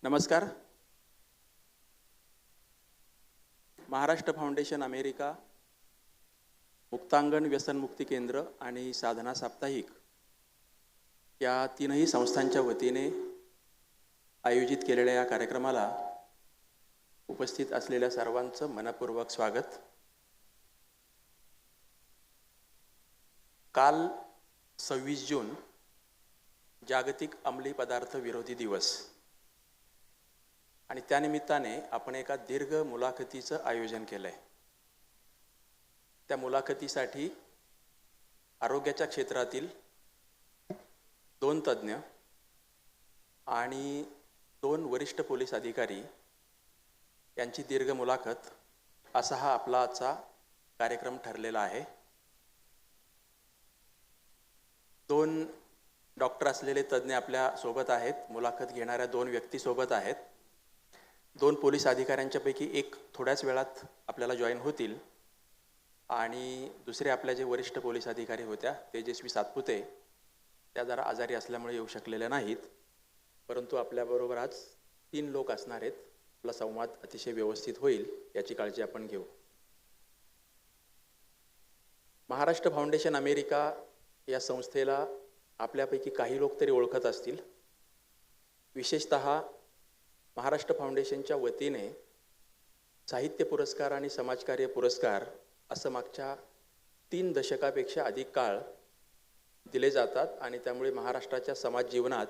नमस्कार. Maharashtra foundation America, मुक्तांगण व्यसनमुक्ती केंद्र आणि साधना साप्ताहिक या तीनही संस्थांच्या वतीने आयोजित केलेल्या या कार्यक्रमाला उपस्थित असलेल्या सर्वांचं मनपूर्वक स्वागत. काल 26 जून जागतिक अंमली पदार्थ विरोधी दिवस आणि त्यानिमित्ताने आपण एका दीर्घ मुलाखतीचं आयोजन केलं आहे. त्या मुलाखतीसाठी आरोग्याच्या क्षेत्रातील 2 तज्ज्ञ आणि 2 वरिष्ठ पोलीस अधिकारी यांची दीर्घ मुलाखत असा हा आपला आजचा कार्यक्रम ठरलेला आहे. 2 डॉक्टर असलेले तज्ज्ञ आपल्या सोबत आहेत. मुलाखत घेणाऱ्या 2 व्यक्ती सोबत आहेत. 2 पोलीस अधिकाऱ्यांच्यापैकी एक थोड्याच वेळात आपल्याला जॉईन होतील आणि दुसरे आपल्या जे वरिष्ठ पोलीस अधिकारी होत्या तेजस्वी सातपुते त्या जरा आजारी असल्यामुळे येऊ शकलेल्या नाहीत, परंतु आपल्याबरोबर आज 3 लोक असणार आहेत. आपला संवाद अतिशय व्यवस्थित होईल याची काळजी आपण घेऊ. महाराष्ट्र फाउंडेशन अमेरिका या संस्थेला आपल्यापैकी काही लोक तरी ओळखत असतील. विशेषतः महाराष्ट्र फाउंडेशनच्या वतीने साहित्य पुरस्कार आणि समाजकार्य पुरस्कार असं मागच्या 3 दशकापेक्षा अधिक काळ दिले जातात आणि त्यामुळे महाराष्ट्राच्या समाज जीवनात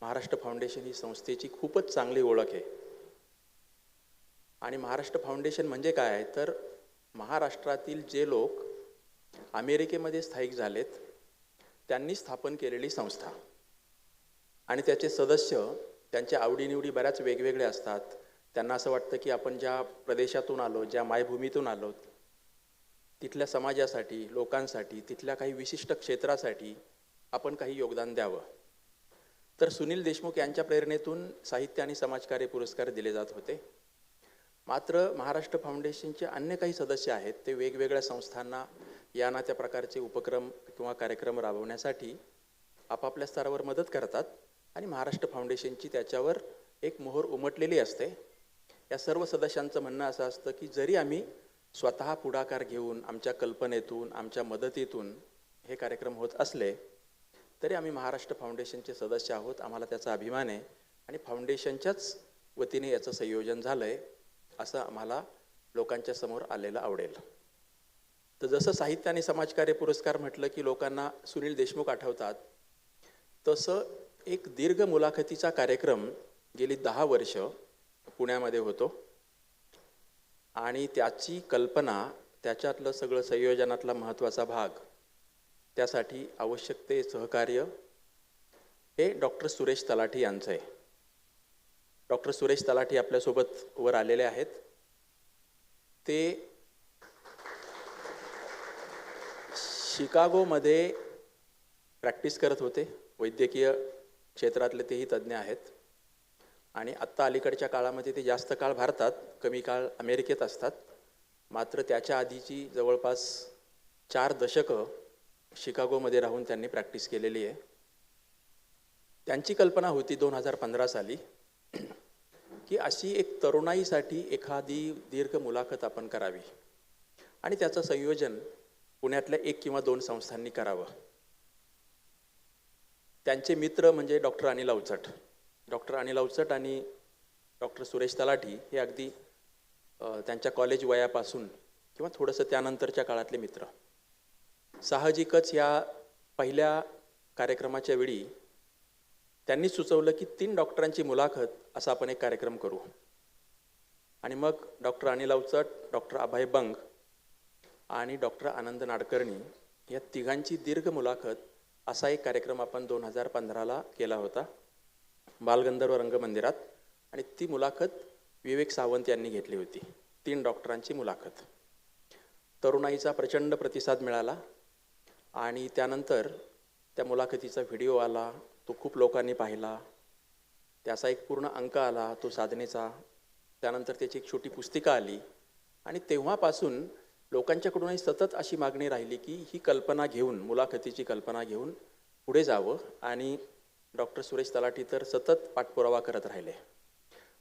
महाराष्ट्र फाउंडेशन ही संस्थेची खूपच चांगली ओळख आहे. आणि महाराष्ट्र फाउंडेशन म्हणजे काय, तर महाराष्ट्रातील जे लोक अमेरिकेमध्ये स्थायिक झालेत त्यांनी स्थापन केलेली संस्था आणि त्याचे सदस्य त्यांच्या आवडीनिवडी बऱ्याच वेगवेगळे असतात. त्यांना असं वाटतं की आपण ज्या प्रदेशातून आलो, ज्या मायभूमीतून आलो, तिथल्या समाजासाठी, लोकांसाठी, तिथल्या काही विशिष्ट क्षेत्रासाठी आपण काही योगदान द्यावं. तर सुनील देशमुख यांच्या प्रेरणेतून साहित्य आणि समाजकार्य पुरस्कार दिले जात होते. मात्र महाराष्ट्र फाउंडेशनचे अन्य काही सदस्य आहेत ते वेगवेगळ्या संस्थांना या ना त्या प्रकारचे उपक्रम किंवा कार्यक्रम राबवण्यासाठी आपापल्या स्तरावर मदत करतात आणि महाराष्ट्र फाउंडेशनची त्याच्यावर एक मोहर उमटलेली असते. या सर्व सदस्यांचं म्हणणं असं असतं की जरी आम्ही स्वतः पुढाकार घेऊन आमच्या कल्पनेतून, आमच्या मदतीतून हे कार्यक्रम होत असले तरी आम्ही महाराष्ट्र फाउंडेशनचे सदस्य आहोत, आम्हाला त्याचा अभिमान आहे आणि फाउंडेशनच्याच वतीने याचं संयोजन झालं आहे असं आम्हाला लोकांच्या समोर आलेलं आवडेल. तर जसं साहित्य आणि समाजकार्य पुरस्कार म्हटलं की लोकांना सुनील देशमुख आठवतात, तसं एक दीर्घ मुलाखतीचा कार्यक्रम गेली 10 वर्ष पुण्यामध्ये होतो आणि त्याची कल्पना, त्याच्यातलं सगळं संयोजनातला महत्त्वाचा भाग, त्यासाठी आवश्यक ते सहकार्य हे डॉक्टर सुरेश तलाठी यांचं आहे. डॉक्टर सुरेश तलाठी आपल्यासोबत वर आलेले आहेत. ते शिकागोमध्ये प्रॅक्टिस करत होते. वैद्यकीय क्षेत्रातले तेही तज्ज्ञ आहेत आणि आत्ता अलीकडच्या काळामध्ये ते जास्त काळ भारतात, कमी काळ अमेरिकेत असतात. मात्र त्याच्या आधीची जवळपास 4 दशकं शिकागोमध्ये राहून त्यांनी प्रॅक्टिस केलेली आहे. त्यांची कल्पना होती 2015 साली की अशी एक तरुणाईसाठी एखादी दीर्घ मुलाखत आपण करावी आणि त्याचं संयोजन पुण्यातल्या 1 किंवा 2 संस्थांनी करावं. त्यांचे मित्र म्हणजे डॉक्टर अनिल अवचट. डॉक्टर अनिल अवचट आणि डॉक्टर सुरेश तलाठी हे अगदी त्यांच्या कॉलेज वयापासून किंवा थोडंसं त्यानंतरच्या काळातले मित्र. साहजिकच या पहिल्या कार्यक्रमाच्या वेळी त्यांनी सुचवलं की 3 डॉक्टरांची मुलाखत असा आपण एक कार्यक्रम करू आणि मग डॉक्टर अनिल अवचट, डॉक्टर अभय बंग आणि डॉक्टर आनंद नाडकर्णी या तिघांची दीर्घ मुलाखत असा एक कार्यक्रम आपण 2015ला केला होता बालगंधर्व रंगमंदिरात आणि ती मुलाखत विवेक सावंत यांनी घेतली होती. 3 डॉक्टरांची मुलाखत. तरुणाईचा प्रचंड प्रतिसाद मिळाला आणि त्यानंतर त्या मुलाखतीचा व्हिडिओ आला, तो खूप लोकांनी पाहिला. त्याचा एक पूर्ण अंक आला तो साधनेचा. त्यानंतर त्याची एक छोटी पुस्तिका आली आणि तेव्हापासून लोकांच्याकडूनही सतत अशी मागणी राहिली की ही कल्पना घेऊन, मुलाखतीची कल्पना घेऊन पुढे जावं आणि डॉक्टर सुरेश तलाठी तर सतत पाठपुरावा करत राहिले.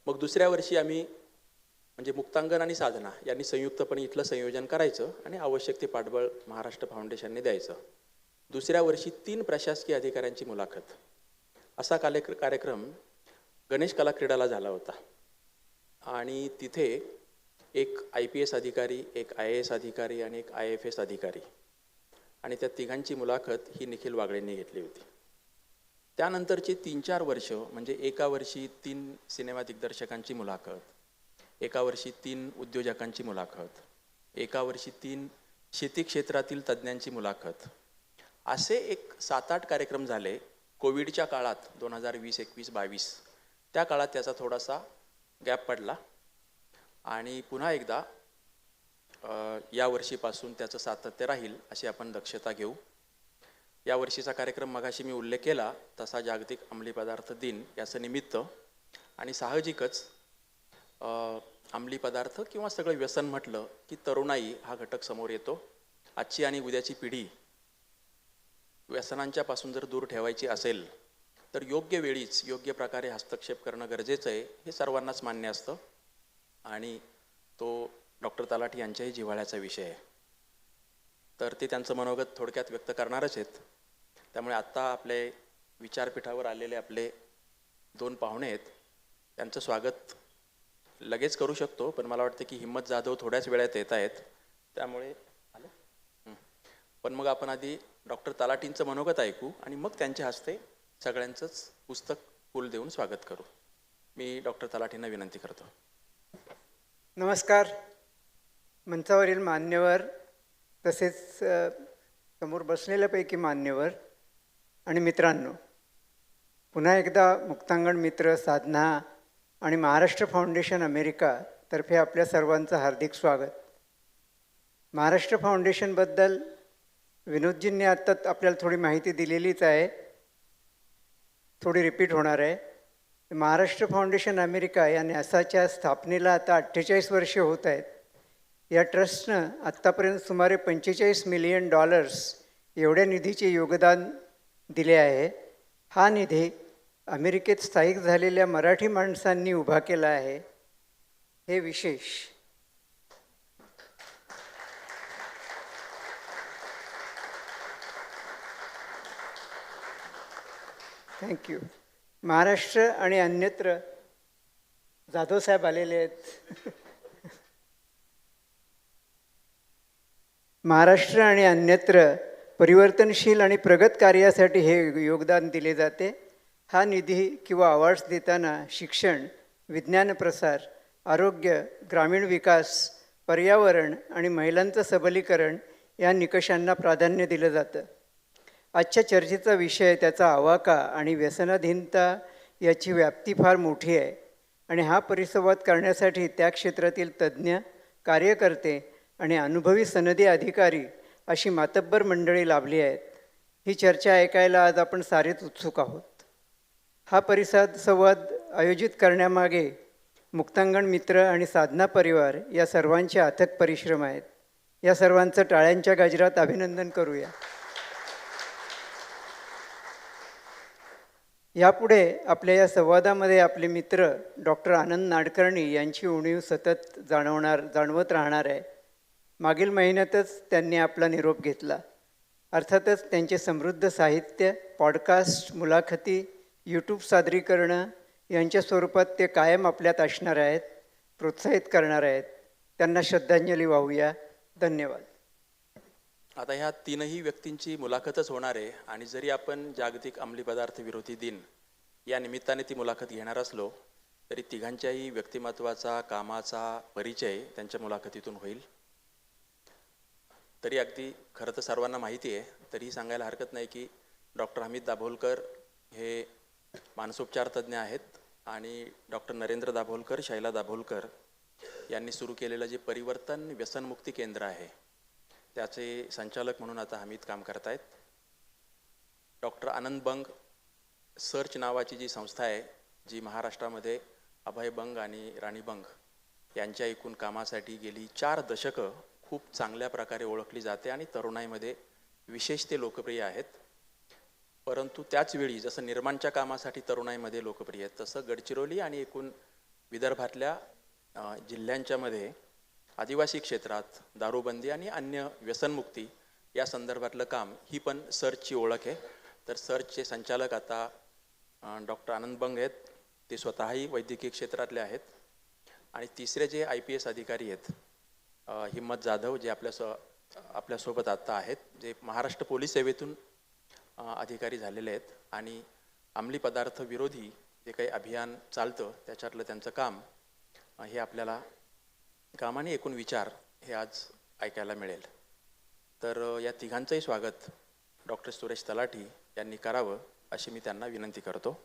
मग दुसऱ्या वर्षी आम्ही म्हणजे मुक्तांगण आणि साधना यांनी संयुक्तपणे इथलं संयोजन करायचं आणि आवश्यक ते पाठबळ महाराष्ट्र फाउंडेशनने द्यायचं. दुसऱ्या वर्षी 3 प्रशासकीय अधिकाऱ्यांची मुलाखत असा कार्यक्रम गणेश कला क्रीडाला झाला होता. आणि तिथे एक IPS अधिकारी, एक IAS अधिकारी आणि एक IFS अधिकारी आणि त्या तिघांची मुलाखत ही निखिल वागळेंनी घेतली होती. त्यानंतरची 3-4 वर्ष म्हणजे एका वर्षी 3 सिनेमा दिग्दर्शकांची मुलाखत, एका वर्षी 3 उद्योजकांची मुलाखत, एका वर्षी 3 शेती क्षेत्रातील तज्ज्ञांची मुलाखत, असे एक 7-8 कार्यक्रम झाले. कोविडच्या काळात 2020, 21, 22 त्या काळात त्याचा थोडासा गॅप पडला आणि पुन्हा एकदा या वर्षीपासून त्याचं सातत्य राहील अशी आपण दक्षता घेऊ. या वर्षीचा कार्यक्रम मगाशी मी उल्लेख केला तसा जागतिक अंमली पदार्थ दिन याचं निमित्त आणि साहजिकच अंमली पदार्थ किंवा सगळं व्यसन म्हटलं की तरुणाई हा घटक समोर येतो. आजची आणि उद्याची पिढी व्यसनांच्या पासून जर दूर ठेवायची असेल तर योग्य वेळीच योग्य प्रकारे हस्तक्षेप करणं गरजेचं आहे हे सर्वांनाच मान्य असतं आणि तो डॉक्टर तलाठी यांच्याही जिव्हाळ्याचा विषय आहे. तर ते त्यांचं मनोगत थोडक्यात व्यक्त करणारच आहेत. त्यामुळे आत्ता आपले विचारपीठावर आलेले आपले 2 पाहुणे आहेत त्यांचं स्वागत लगेच करू शकतो, पण मला वाटतं की हिम्मत जाधव थोड्याच वेळात येत आहेत त्यामुळे पण मग आपण आधी डॉक्टर तलाठींचं मनोगत ऐकू आणि मग त्यांच्या हस्ते सगळ्यांचंच पुस्तक फुल देऊन स्वागत करू. मी डॉक्टर तलाठींना विनंती करतो. नमस्कार. मंचावरील मान्यवर तसेच समोर बसलेल्यापैकी मान्यवर आणि मित्रांनो, पुन्हा एकदा मुक्तांगण मित्र, साधना आणि महाराष्ट्र फाउंडेशन अमेरिका तर्फे आपल्या सर्वांचं हार्दिक स्वागत. महाराष्ट्र फाउंडेशनबद्दल विनोदजींनी आत्ता आपल्याला थोडी माहिती दिलेलीच आहे, थोडी रिपीट होणार आहे. महाराष्ट्र फाउंडेशन अमेरिका या न्यासाच्या स्थापनेला आता 48 वर्षे होत आहेत. या ट्रस्टनं आत्तापर्यंत सुमारे $45 मिलियन एवढ्या निधीचे योगदान दिले आहे. हा निधी अमेरिकेत स्थायिक झालेल्या मराठी माणसांनी उभा केला आहे. हे विशेष. थँक्यू. महाराष्ट्र आणि अन्यत्र जाधव साहेब आलेले आहेत. महाराष्ट्र आणि अन्यत्र परिवर्तनशील आणि प्रगत कार्यासाठी हे योगदान दिले जाते. हा निधी किंवा अवॉर्ड्स देताना शिक्षण, विज्ञान प्रसार, आरोग्य, ग्रामीण विकास, पर्यावरण आणि महिलांचं सबलीकरण या निकषांना प्राधान्य दिलं जातं. आजच्या चर्चेचा विषय, त्याचा आवाका आणि व्यसनाधीनता याची व्याप्ती फार मोठी आहे आणि हा परिसंवाद करण्यासाठी त्या क्षेत्रातील तज्ज्ञ, कार्यकर्ते आणि अनुभवी सनदी अधिकारी अशी मातब्बर मंडळी लाभली आहेत. ही चर्चा ऐकायला आज आपण सारेच उत्सुक आहोत. हा संवाद आयोजित करण्यामागे मुक्तांगण मित्र आणि साधना परिवार या सर्वांचे अथक परिश्रम आहेत. या सर्वांचं टाळ्यांच्या गजरात अभिनंदन करूया. यापुढे आपल्या या संवादामध्ये आपले मित्र डॉक्टर आनंद नाडकर्णी यांची उणीव सतत जाणवत राहणार आहे. मागील महिन्यातच त्यांनी आपला निरोप घेतला. अर्थातच त्यांचे समृद्ध साहित्य, पॉडकास्ट, मुलाखती, यूट्यूब सादरीकरणं यांच्या स्वरूपात ते कायम आपल्यात असणार आहेत, प्रोत्साहित करणार आहेत. त्यांना श्रद्धांजली वाहूया. धन्यवाद. आता ह्या 3ही व्यक्तींची मुलाखतच होणार आहे आणि जरी आपण जागतिक अंमली पदार्थ विरोधी दिन या निमित्ताने ती मुलाखत घेणार असलो तरी तिघांच्याही व्यक्तिमत्वाचा, कामाचा परिचय त्यांच्या मुलाखतीतून होईल. तरी अगदी खरं तर सर्वांना माहिती आहे, तरीही सांगायला हरकत नाही की डॉक्टर हमीद दाभोलकर हे मानसोपचार तज्ज्ञ आहेत आणि डॉक्टर नरेंद्र दाभोलकर, शैला दाभोलकर यांनी सुरू केलेलं जे परिवर्तन व्यसनमुक्ती केंद्र आहे त्याचे संचालक म्हणून आता हमीद काम करत आहेत. डॉक्टर आनंद बंग सर्च नावाची जी संस्था आहे जी महाराष्ट्रामध्ये अभय बंग आणि राणी बंग यांच्या एकूण कामासाठी गेली 4 दशकं खूप चांगल्या प्रकारे ओळखली जाते आणि तरुणाईमध्ये विशेष ते लोकप्रिय आहेत. परंतु त्याचवेळी जसं निर्माणच्या कामासाठी तरुणाईमध्ये लोकप्रिय आहेत तसं गडचिरोली आणि एकूण विदर्भातल्या जिल्ह्यांच्यामध्ये आदिवासी क्षेत्रात दारूबंदी आणि अन्य व्यसनमुक्ती या संदर्भातलं काम ही पण सर्चची ओळख आहे. तर सर्चचे संचालक आता डॉक्टर आनंद बंग आहेत. ते स्वतःही वैद्यकीय क्षेत्रातले आहेत. आणि तिसरे जे IPS अधिकारी आहेत हिम्मत जाधव, जे आपल्यासोबत आत्ता आहेत, जे महाराष्ट्र पोलीस सेवेतून अधिकारी झालेले आहेत आणि अंमली पदार्थ विरोधी जे काही अभियान चालतं त्याच्यातलं त्यांचं काम हे आपल्याला कामाने एकूण विचार हे आज ऐकायला मिळेल. तर या तिघांचंही स्वागत डॉक्टर सुरेश तलाठी यांनी करावं अशी मी त्यांना विनंती करतो.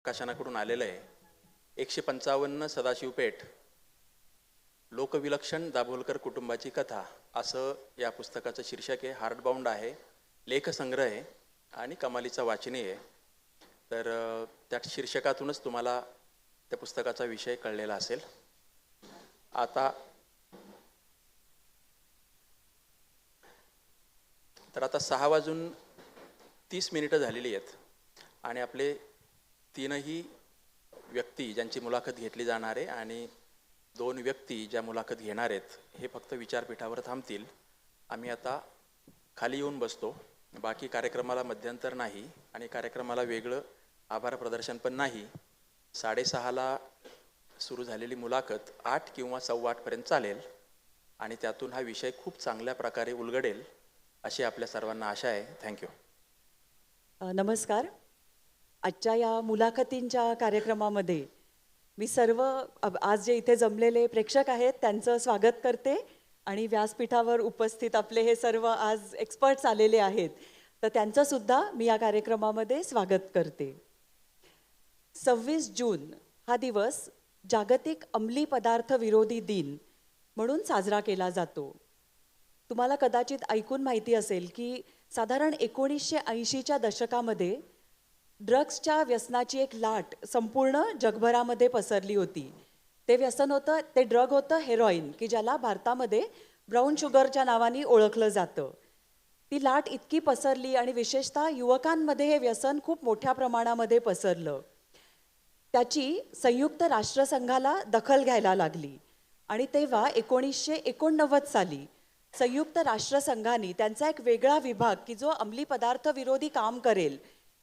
प्रकाशनाकडून आलेलं आहे 155 सदाशिवपेठ लोकविलक्षण दाभोलकर कुटुंबाची कथा असं या पुस्तकाचं शीर्षक आहे. हार्डबाउंड आहे, लेखसंग्रह आहे आणि कमालीचा वाचनीय आहे. तर त्या शीर्षकातूनच तुम्हाला त्या पुस्तकाचा विषय कळलेला असेल. आता 6:30 झालेली आहेत आणि आपले तीनही व्यक्ती ज्यांची मुलाखत घेतली जाणार आहे आणि 2 व्यक्ती ज्या मुलाखत घेणार आहेत हे फक्त विचारपीठावर थांबतील. आम्ही आता खाली येऊन बसतो. बाकी कार्यक्रमाला मध्यंतर नाही आणि कार्यक्रमाला वेगळं आभार प्रदर्शन पण नाही. 6:30ला सुरू झालेली मुलाखत 8 किंवा 8:15पर्यंत चालेल आणि त्यातून हा विषय खूप चांगल्या प्रकारे उलगडेल अशी आपल्या सर्वांना आशा आहे. थँक्यू. नमस्कार. आजच्या या मुलाखतींच्या कार्यक्रमामध्ये मी सर्व आज जे इथे जमलेले प्रेक्षक आहेत त्यांचं स्वागत करते आणि व्यासपीठावर उपस्थित आपले हे सर्व आज एक्सपर्ट्स आलेले आहेत तर त्यांचं सुद्धा मी या कार्यक्रमामध्ये स्वागत करते. 26 जून हा दिवस जागतिक अंमली पदार्थ विरोधी दिन म्हणून साजरा केला जातो. तुम्हाला कदाचित ऐकून माहिती असेल की साधारण 1980च्या दशकामध्ये ड्रग्सच्या व्यसनाची एक लाट संपूर्ण जगभरामध्ये पसरली होती. ते व्यसन होतं, ते ड्रग होतं हेरोईन, की ज्याला भारतामध्ये ब्राऊन शुगरच्या नावाने ओळखलं जातं. ती लाट इतकी पसरली आणि विशेषतः युवकांमध्ये हे व्यसन खूप मोठ्या प्रमाणामध्ये पसरलं. त्याची संयुक्त राष्ट्रसंघाला दखल घ्यायला लागली आणि तेव्हा 1989 साली संयुक्त राष्ट्रसंघाने त्यांचा एक वेगळा विभाग की जो अंमली पदार्थ विरोधी काम करेल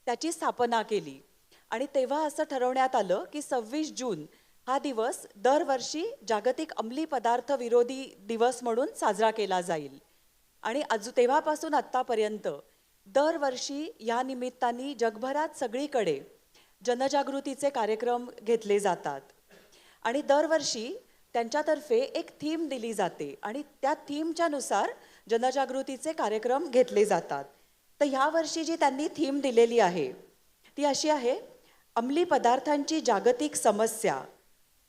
त्याची स्थापना केली आणि तेव्हा असं ठरवण्यात आलं की 26 जून हा दिवस दरवर्षी जागतिक अंमली पदार्थ विरोधी दिवस म्हणून साजरा केला जाईल. आणि तेव्हापासून आत्तापर्यंत दरवर्षी या निमित्ताने जगभरात सगळीकडे जनजागृतीचे कार्यक्रम घेतले जातात आणि दरवर्षी त्यांच्यातर्फे एक थीम दिली जाते आणि त्या थीमच्या नुसार जनजागृतीचे कार्यक्रम घेतले जातात. तर ह्या वर्षी जी त्यांनी थीम दिलेली आहे ती अशी आहे, अंमली पदार्थांची जागतिक समस्या,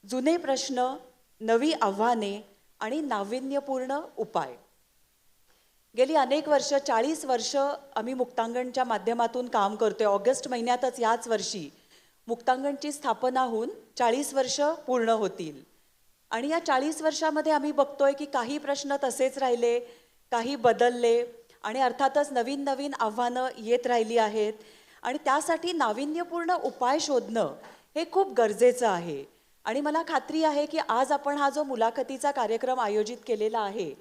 जुने प्रश्न, नवी आव्हाने आणि नाविन्यपूर्ण उपाय. गेली अनेक वर्ष 40 वर्ष आम्ही मुक्तांगणच्या माध्यमातून काम करतोय. ऑगस्ट महिन्यातच याच वर्षी मुक्तांगणची स्थापना होऊन 40 वर्ष पूर्ण होतील. आणि या 40 वर्षामध्ये आम्ही बघतोय की काही प्रश्न तसेच राहिले, काही बदलले आणि अर्थातच नवीन नवीन आव्हानं येत राहिली आहेत. आणि त्यासाठी नाविन्यपूर्ण उपाय शोधणं हे खूप गरजेचं आहे. आणि मला खात्री आहे की आज आपण हा जो मुलाखतीचा कार्यक्रम आयोजित केलेला आहे,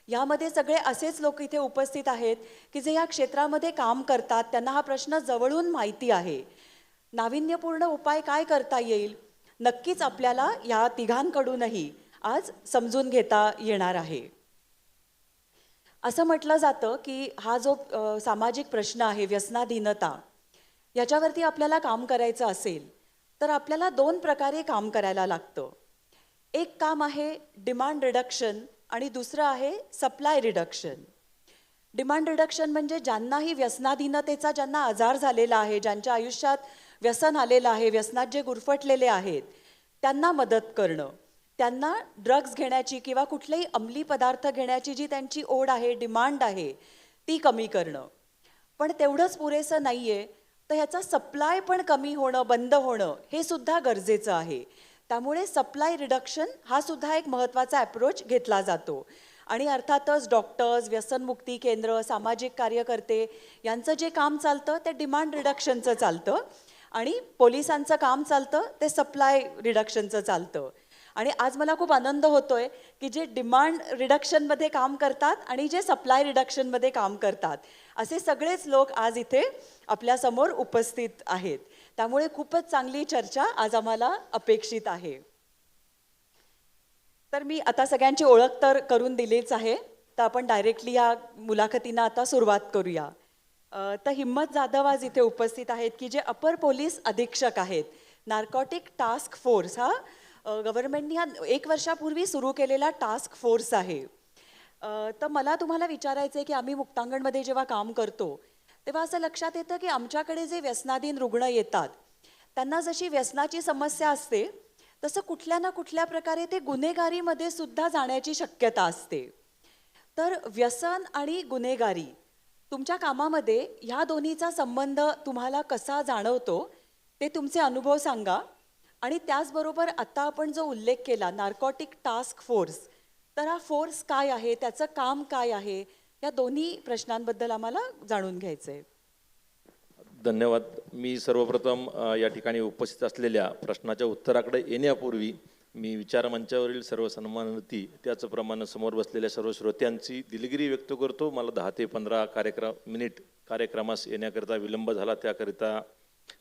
यामध्ये सगळे असेच लोक इथे उपस्थित आहेत की जे या क्षेत्रामध्ये काम करतात, त्यांना हा प्रश्न जवळून माहिती आहे. नाविन्यपूर्ण उपाय काय करता येईल, नक्कीच आपल्याला या तिघांकडूनही आज समजून घेता येणार आहे. असं म्हटलं जातं की हा जो सामाजिक प्रश्न आहे, व्यसनाधीनता, याच्यावरती आपल्याला काम करायचं असेल तर आपल्याला 2 प्रकारे काम करायला लागतं. एक काम आहे डिमांड रिडक्शन आणि दुसरं आहे सप्लाय रिडक्शन. डिमांड रिडक्शन म्हणजे ज्यांनाही व्यसनाधीनतेचा ज्यांना आजार झालेला आहे, ज्यांच्या आयुष्यात व्यसन आलेलं आहे, व्यसनात जे गुरफटलेले आहेत, त्यांना मदत करणं, त्यांना ड्रग्ज घेण्याची किंवा कुठलेही अंमली पदार्थ घेण्याची जी त्यांची ओढ आहे, डिमांड आहे, ती कमी करणं. पण तेवढंच पुरेसं नाही आहे, तर ह्याचा सप्लाय पण कमी होणं, बंद होणं हे सुद्धा गरजेचं आहे. त्यामुळे सप्लाय रिडक्शन हा सुद्धा एक महत्त्वाचा ॲप्रोच घेतला जातो. आणि अर्थातच डॉक्टर्स, व्यसनमुक्ती केंद्र, सामाजिक कार्यकर्ते यांचं जे काम चालतं ते डिमांड रिडक्शनचं चालतं आणि पोलिसांचं काम चालतं ते सप्लाय रिडक्शनचं चालतं. आणि आज मला खूप आनंद होतोय की जे डिमांड रिडक्शनमध्ये काम करतात आणि जे सप्लाय रिडक्शनमध्ये काम करतात, असे सगळेच लोक आज इथे आपल्यासमोर उपस्थित आहेत. त्यामुळे खूपच चांगली चर्चा आज आम्हाला अपेक्षित आहे. तर मी आता सगळ्यांची ओळख तर करून दिलीच आहे, तर आपण डायरेक्टली या मुलाखतींना आता सुरुवात करूया. तर हिम्मत जाधव आज इथे उपस्थित आहेत की जे अपर पोलीस अधीक्षक आहेत. नार्कोटिक टास्क फोर्स हा गव्हर्नमेंटनी हा 1 वर्षापूर्वी सुरू केलेला टास्क फोर्स आहे. तर मला तुम्हाला विचारायचं आहे की आम्ही मुक्तांगणमध्ये जेव्हा काम करतो तेव्हा असं लक्षात येतं की आमच्याकडे जे व्यसनाधीन रुग्ण येतात, त्यांना जशी व्यसनाची समस्या असते तसं कुठल्या ना कुठल्या प्रकारे ते गुन्हेगारीमध्ये सुद्धा जाण्याची शक्यता असते. तर व्यसन आणि गुन्हेगारी तुमच्या कामामध्ये ह्या दोन्हीचा संबंध तुम्हाला कसा जाणवतो ते तुमचे अनुभव सांगा. आणि त्याचबरोबर आता आपण जो उल्लेख केला नार्कोटिक टास्क फोर्स, तर हा फोर्स काय आहे, त्याचं काम काय आहे, या दोन्ही प्रश्नांबद्दल आम्हाला जाणून घ्यायचं आहे. धन्यवाद. मी सर्वप्रथम या ठिकाणी उपस्थित असलेल्या प्रश्नाच्या उत्तराकडे येण्यापूर्वी मी विचारमंचावरील सर्व सन्माननीय त्याचप्रमाणे समोर बसलेल्या सर्व श्रोत्यांची दिलगिरी व्यक्त करतो. मला 10 ते 15 मिनिट कार्यक्रमास येण्याकरिता विलंब झाला, त्याकरिता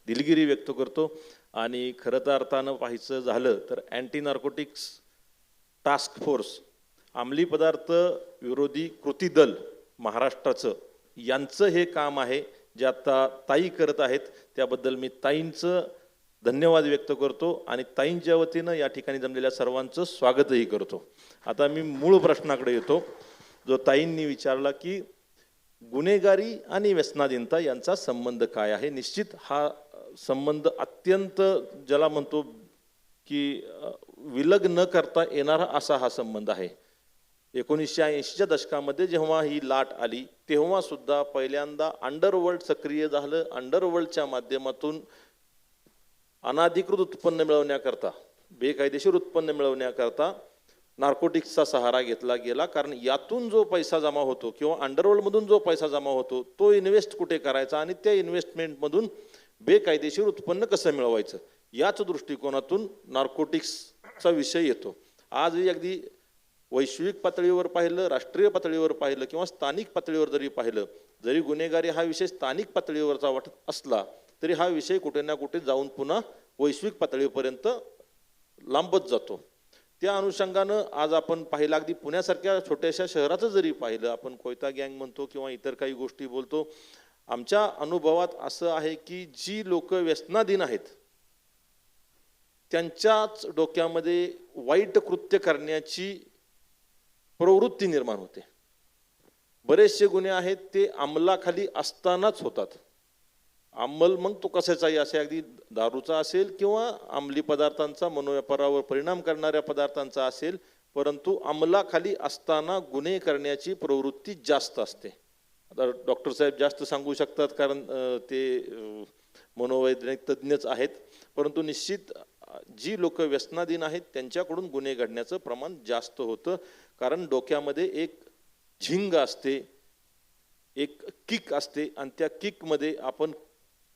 दिलगिरी व्यक्त करतो. आणि खरं तर अर्थानं पाहायचं झालं तर अँटी नार्कोटिक्स टास्क फोर्स, अंमली पदार्थ विरोधी कृती दल महाराष्ट्राचं, यांचं हे काम आहे जे आता ताई करत आहेत. त्याबद्दल मी ताईंचं धन्यवाद व्यक्त करतो आणि ताईंच्या वतीनं या ठिकाणी जमलेल्या सर्वांचं स्वागतही करतो. आता मी मूळ प्रश्नाकडे येतो जो ताईंनी विचारला की गुन्हेगारी आणि व्यसनाधीनता यांचा संबंध काय आहे. निश्चित हा संबंध अत्यंत, ज्याला म्हणतो की विलग न करता येणारा असा हा संबंध आहे. 1980च्या दशकामध्ये जेव्हा ही लाट आली तेव्हा सुद्धा पहिल्यांदा अंडरवर्ल्ड सक्रिय झालं. अंडरवर्ल्डच्या माध्यमातून अनाधिकृत उत्पन्न मिळवण्याकरता, बेकायदेशीर उत्पन्न मिळवण्याकरता नार्कोटिक्सचा सहारा घेतला गेला. कारण यातून जो पैसा जमा होतो किंवा अंडरवर्ल्डमधून जो पैसा जमा होतो तो इन्व्हेस्ट कुठे करायचा आणि त्या इन्व्हेस्टमेंटमधून बेकायदेशीर उत्पन्न कसं मिळवायचं, याच दृष्टिकोनातून नार्कोटिक्सचा विषय येतो. आजही अगदी वैश्विक पातळीवर पाहिलं, राष्ट्रीय पातळीवर पाहिलं किंवा स्थानिक पातळीवर जरी पाहिलं, जरी गुन्हेगारी हा विषय स्थानिक पातळीवरचा वाटत असला तरी हा विषय कुठे ना कुठे जाऊन पुन्हा वैश्विक पातळीपर्यंत लांबत जातो. त्या अनुषंगानं आज आपण पाहिलं, अगदी पुण्यासारख्या छोट्याशा शहराचं जरी पाहिलं, आपण कोयता गँग म्हणतो किंवा इतर काही गोष्टी बोलतो, आमच्या अनुभवात असं आहे की जी लोक व्यसनाधीन आहेत त्यांच्याच डोक्यामध्ये वाईट कृत्य करण्याची प्रवृत्ती निर्माण होते. बरेचसे गुन्हे आहेत ते अंमलाखाली असतानाच होतात. अंमल मग तो कशाचाही असे, अगदी दारूचा असेल किंवा अंमली पदार्थांचा, मनोव्यापारावर परिणाम करणाऱ्या पदार्थांचा असेल, परंतु अंमलाखाली असताना गुन्हे करण्याची प्रवृत्ती जास्त असते. आता डॉक्टर साहेब जास्त सांगू शकतात कारण ते मनोवैज्ञानिक तज्ज्ञच आहेत. परंतु निश्चित जी लोक व्यसनाधीन आहेत त्यांच्याकडून गुन्हे घडण्याचं प्रमाण जास्त होतं, कारण डोक्यामध्ये एक झिंग असते, एक किक असते, आणि त्या किकमध्ये आपण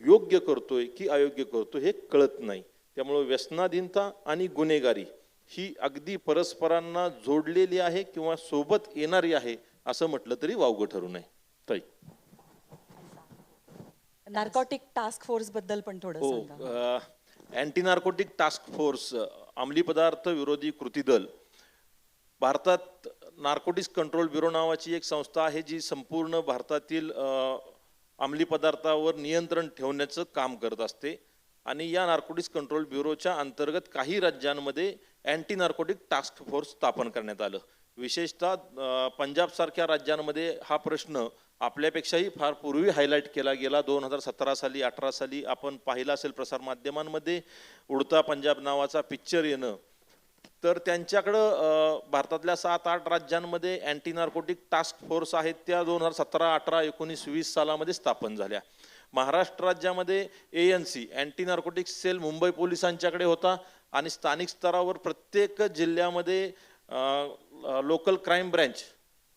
योग्य करतोय की अयोग्य करतोय हे कळत नाही. त्यामुळे व्यसनाधीनता आणि गुन्हेगारी ही अगदी परस्परांना जोडलेली आहे किंवा सोबत येणारी आहे असं म्हटलं तरी वावगं ठरू नये. ताई. नार्कोटिक टास्क फोर्स बद्दल पण थोडं हो, सांगा. अँटी नार्कोटिक टास्क फोर्स, अंमली पदार्थ विरोधी कृती दल, भारतात नार्कोटिक्स कंट्रोल ब्युरो नावाची एक संस्था आहे जी संपूर्ण भारतातील अंमली पदार्थावर नियंत्रण ठेवण्याचं काम करत असते. आणि या नार्कोटिक्स कंट्रोल ब्युरोच्या अंतर्गत काही राज्यांमध्ये अँटी नार्कोटिक टास्क फोर्स स्थापन करण्यात आलं. विशेषतः पंजाबसारख्या राज्यांमध्ये हा प्रश्न आपल्यापेक्षाही फार पूर्वी हायलाईट केला गेला. 2017 साली 18 साली आपण पाहिलं असेल प्रसारमाध्यमांमध्ये उडता पंजाब नावाचा पिक्चर येणं. तर त्यांच्याकडं भारतातल्या 7-8 राज्यांमध्ये अँटी नार्कोटिक टास्क फोर्स आहेत, त्या 2017, 18, 19, 20 सालामध्ये स्थापन झाल्या. महाराष्ट्र राज्यामध्ये ANC anti narcotic cell Mumbai पोलिसांच्याकडे होता, आणि स्थानिक स्तरावर प्रत्येक जिल्ह्यामध्ये लोकल क्राईम ब्रँच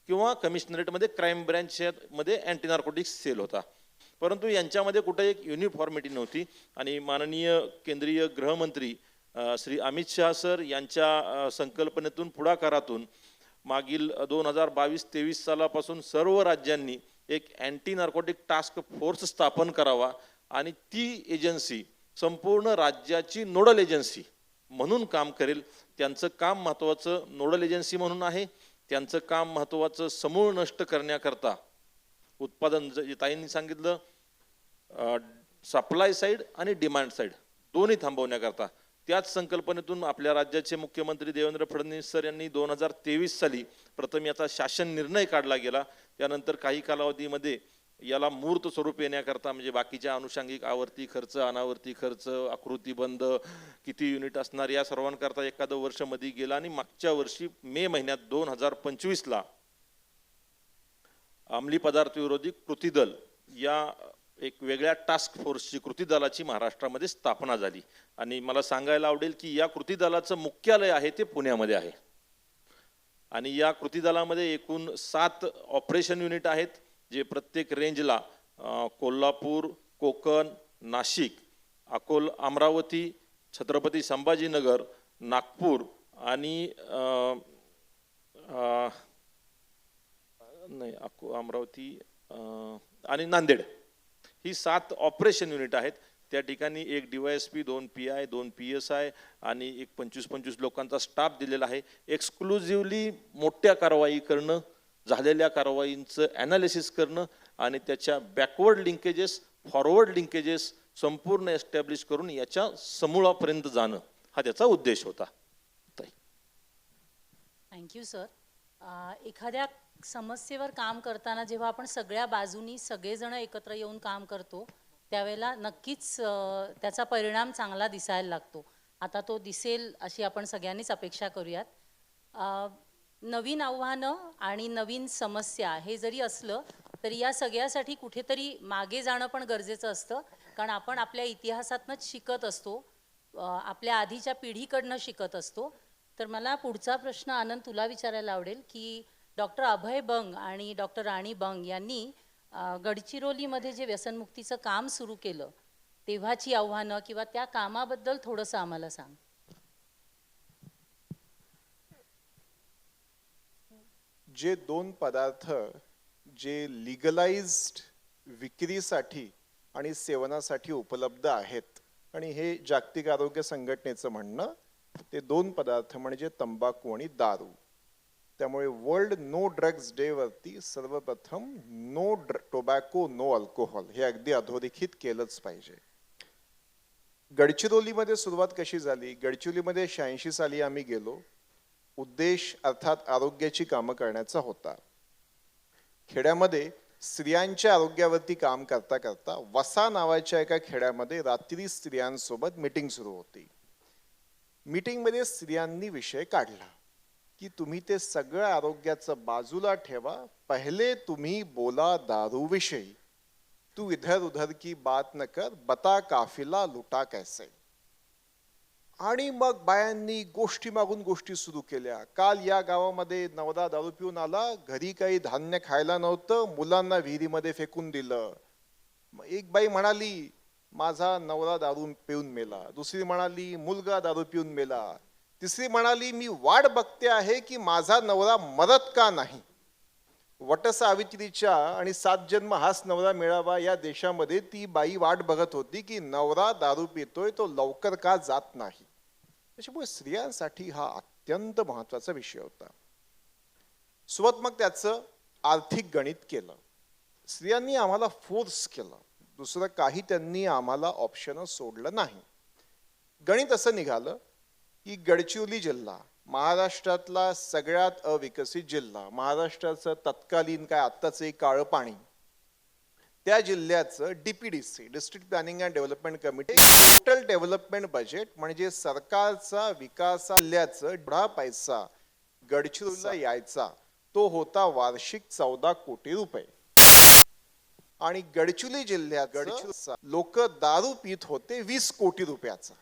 किंवा कमिशनरेटमध्ये क्राईम ब्रँचमध्ये अँटी नार्कोटिक्स सेल होता. परंतु यांच्यामध्ये कुठे एक युनिफॉर्मिटी नव्हती. आणि माननीय केंद्रीय गृहमंत्री श्री अमित शहा सर यांच्या संकल्पनेतून, पुढाकारातून मागील 2022-23 सालापासून सर्व राज्यांनी एक अँटी नार्कोटिक टास्क फोर्स स्थापन करावा, आणि ती एजन्सी संपूर्ण राज्याची नोडल एजन्सी म्हणून काम करेल. त्यांचं काम महत्त्वाचं नोडल एजन्सी म्हणून आहे. त्यांचं काम महत्त्वाचं समूळ नष्ट करण्याकरता, उत्पादन जे ताईंनी सांगितलं, सप्लाय साईड आणि डिमांड साईड दोन्ही थांबवण्याकरता, त्याच संकल्पनेतून आपल्या राज्याचे मुख्यमंत्री देवेंद्र फडणवीस सर यांनी 2023 साली प्रथम याचा शासन निर्णय काढला गेला. त्यानंतर काही कालावधीमध्ये याला मूर्त स्वरूप येण्याकरता, म्हणजे बाकीच्या अनुषंगिक आवर्ती खर्च, अनावर्ती खर्च, आकृतीबंध, किती युनिट असणार, या सर्वांकरता एखादं वर्ष मध्ये गेला. आणि मागच्या वर्षी मे महिन्यात 2025ला अंमली पदार्थ विरोधी कृती दल या एक वेगळ्या टास्क फोर्सची, कृती दलाची महाराष्ट्रामध्ये स्थापना झाली. आणि मला सांगायला आवडेल की या कृती दलाचं मुख्यालय आहे ते पुण्यामध्ये आहे. आणि या कृती दलामध्ये एकूण 7 ऑपरेशन युनिट आहेत, जे प्रत्येक रेंजला कोल्हापूर, कोकण, नाशिक, अमरावती, छत्रपती संभाजीनगर, नागपूर आणि अमरावती आणि नांदेड ही 7 ऑपरेशन युनिट आहेत. त्या ठिकाणी एक DYSP, 2 PI, 2 PSI आणि एक 25-25 लोकांचा स्टाफ दिलेला आहे. एक्सक्लुझिव्हली मोठ्या कारवाई करणं, झालेल्या कारवाईंचं ॲनालिसिस करणं आणि त्याच्या बॅकवर्ड लिंकेजेस, फॉरवर्ड लिंकेजेस संपूर्ण एस्टॅब्लिश करून याच्या समूळापर्यंत जाणं, हा त्याचा उद्देश होता. Thank you sir. एखाद्या समस्येवर काम करताना जेव्हा आपण सगळ्या बाजूनी सगळेजण एकत्र येऊन काम करतो, त्यावेळेला नक्कीच त्याचा परिणाम चांगला दिसायला लागतो. आता तो दिसेल अशी आपण सगळ्यांनीच अपेक्षा करूयात. नवीन आव्हानं आणि नवीन समस्या हे जरी असलं तरी या सगळ्यासाठी कुठेतरी मागे जाणं पण गरजेचं असतं, कारण आपण आपल्या इतिहासातनंच शिकत असतो, आपल्या आधीच्या पिढीकडनं शिकत असतो. तर मला पुढचा प्रश्न आनंद तुला विचारायला आवडेल की डॉक्टर अभय बंग आणि डॉक्टर राणी बंग यांनी गडचिरोलीमध्ये जे व्यसनमुक्तीचं काम सुरू केलं तेव्हाची आव्हानं किंवा त्या कामाबद्दल थोडंसं आम्हाला सांग. जे 2 पदार्थ जे लिगलाइज्ड विक्रीसाठी आणि सेवनासाठी उपलब्ध आहेत, आणि हे जागतिक आरोग्य संघटनेचं म्हणणं, ते 2 पदार्थ म्हणजे तंबाखू आणि दारू. त्यामुळे वर्ल्ड नो ड्रग्स डे वरती सर्वप्रथम नो टोबॅको नो अल्कोहोल हे अगदी अधोरेखित केलंच पाहिजे. गडचिरोलीमध्ये सुरुवात कशी झाली? गडचिरोलीमध्ये 86 साली आम्ही गेलो. उद्देश अर्थात आरोग्याची कामं करण्याचा होता. खेड्यामध्ये स्त्रियांच्या आरोग्यावरती काम करता करता वसा नावाच्या एका खेड्यामध्ये रात्री स्त्रियांसोबत मीटिंग सुरू होती. मीटिंगमध्ये स्त्रियांनी विषय काढला की तुम्ही ते सगळं आरोग्याचं बाजूला ठेवा, पहिले तुम्ही बोला दारूविषयी. तू इधर उधर की बात न कर, बता काफिला लुटा कैसे. आणि मग बायांनी गोष्टी मागून गोष्टी सुरू केल्या. काल या गावामध्ये नवरा दारू पिऊन आला, घरी काही धान्य खायला नव्हतं, मुलांना विहिरीमध्ये फेकून दिलं. एक बाई म्हणाली माझा नवरा दारू पिऊन मेला, दुसरी म्हणाली मुलगा दारू पिऊन मेला, तिसरी म्हणाली मी वाट बघते आहे की माझा नवरा मरत का नाही. वटसावित्रीच्या आणि 7 जन्म हाच नवरा मिळावा या देशामध्ये ती बाई वाट बघत होती की नवरा दारू पितोय तो लवकर का जात नाही. त्याच्यामुळे स्त्रियांसाठी हा अत्यंत महत्वाचा विषय होता. सोबत मग त्याचं आर्थिक गणित केलं. स्त्रियांनी आम्हाला फोर्स केलं, दुसरं काही त्यांनी आम्हाला ऑप्शन सोडलं नाही. गणित असं निघालं की गडचिरोली जिल्हा महाराष्ट्रातला सगळ्यात अविकसित जिल्हा, महाराष्ट्राचं तत्कालीन काय आत्ताचं एक काळं पाणी, त्या जिल्ह्याचं DPDC district planning and development committee total development budget म्हणजे सरकारचा विकास जिल्ह्याचं एवढा पैसा गडचिरोलीला यायचा तो होता वार्षिक 14 कोटी रुपये. आणि गडचिरोली जिल्ह्यात लोक दारू पित होते 20 कोटी रुपयाचा.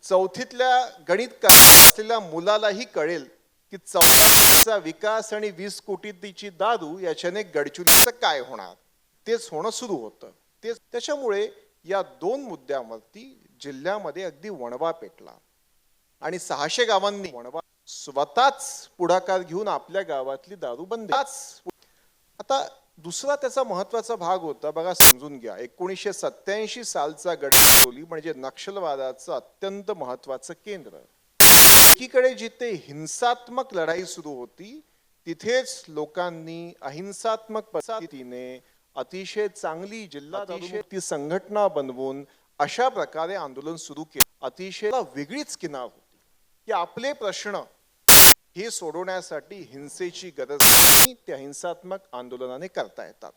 चौथीतल्या गणित असलेल्या मुलालाही कळेल की 14 विकास आणि 20 कोटीची दारू याच्याने गडचिरोलीचं काय होणार, तेच होणं सुरू होतं. तेच त्याच्यामुळे या 2 मुद्द्यावरती जिल्ह्यामध्ये अगदी वणवा पेटला आणि 600 गावांनी वणवा स्वतःच पुढाकार घेऊन आपल्या गावातली दारू बंद. आता दुसरा त्याचा महत्वाचा भाग होता बघा, समजून घ्या. 1987 सालचा गडचिरोली म्हणजे नक्षलवादाचं अत्यंत महत्वाचं केंद्र. एकीकडे जिथे हिंसात्मक लढाई सुरू होती तिथेच लोकांनी अहिंसात्मक पद्धतीने अतिशय चांगली जिल्हा दारूमुक्ती संघटना बनवून अशा प्रकारे आंदोलन सुरू केले. अतिशय वेगळीच किनार होती की आपले प्रश्न हे सोडवण्यासाठी हिंसेची गरज नाही, त्या हिंसात्मक आंदोलनाने करता येतात.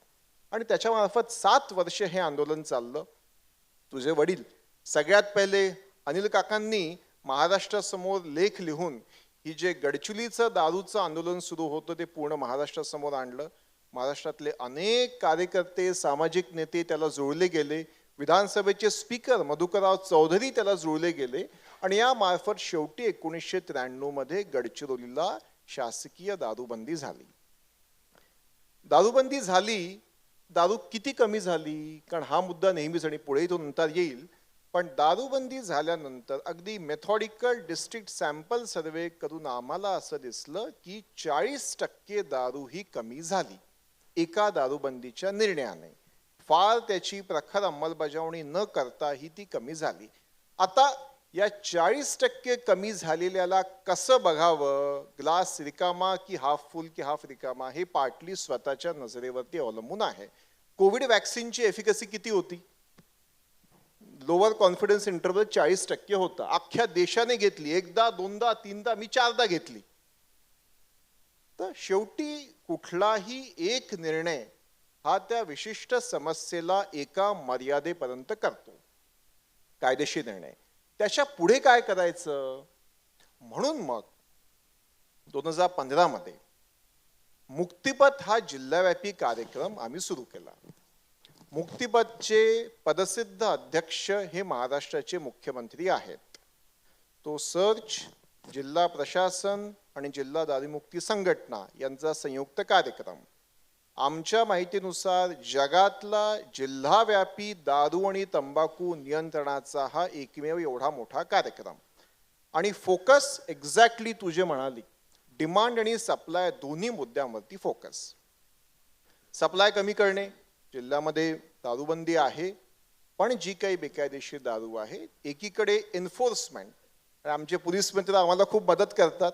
आणि त्याच्या मार्फत 7 वर्ष हे आंदोलन चाललं. तुझे वडील सगळ्यात पहिले अनिल काकांनी महाराष्ट्रासमोर लेख लिहून ही जे गडचिरोलीचं दारूचं आंदोलन सुरू होतं ते पूर्ण महाराष्ट्रासमोर आणलं. महाराष्ट्रातले अनेक कार्यकर्ते सामाजिक नेते त्याला जोडले गेले. विधानसभेचे स्पीकर मधुकरराव चौधरी त्याला जोडले गेले आणि या मार्फत शेवटी 1993 मध्ये गडचिरोलीला शासकीय दारूबंदी झाली. दारूबंदी झाली, दारू किती कमी झाली, कारण हा मुद्दा नेहमीच आणि पुढे तो नंतर येईल. पण दारूबंदी झाल्यानंतर अगदी मेथॉडिकल डिस्ट्रिक्ट सॅम्पल सर्वे करून आम्हाला असं दिसलं की 40% दारू ही कमी झाली एका दारूबंदीच्या निर्णयाने. फार त्याची प्रखर अंमलबजावणी न करता ही ती कमी झाली. आता या 40% कमी झालेल्याला कसं बघावं, ग्लास रिकामा की हाफ फुल की हाफ रिकामा, हे पार्टली स्वतःच्या नजरेवरती अवलंबून आहे. कोविड वॅक्सिनची एफिकसी किती होती? लोअर कॉन्फिडन्स इंटरव्हल 40% होता. अख्ख्या देशाने घेतली, एकदा दोनदा तीनदा, मी 4दा घेतली. तर शेवटी कुठलाही एक निर्णय हा त्या विशिष्ट समस्येला एका मर्यादेपर्यंत करतो, कायदेशीर निर्णय. त्याच्या पुढे काय करायचं, म्हणून मग 2015 मध्ये मुक्तिपथ हा जिल्हाव्यापी कार्यक्रम आम्ही सुरू केला. मुक्तिपथचे पदसिद्ध अध्यक्ष हे महाराष्ट्राचे मुख्यमंत्री आहेत. तो सर्च, जिल्हा प्रशासन आणि जिल्हा दारूमुक्ती संघटना यांचा संयुक्त कार्यक्रम. आमच्या माहितीनुसार जगातला जिल्हाव्यापी दारू आणि तंबाखू नियंत्रणाचा हा एकमेव एवढा मोठा कार्यक्रम. आणि फोकस एक्झॅक्टली तुझे म्हणाली, डिमांड आणि सप्लाय दोन्ही मुद्द्यांवरती फोकस. सप्लाय कमी करणे, जिल्ह्यामध्ये दारूबंदी आहे पण जी काही बेकायदेशीर दारू आहे, एकीकडे एन्फोर्समेंट, आमचे पोलीस मित्र आम्हाला खूप मदत करतात.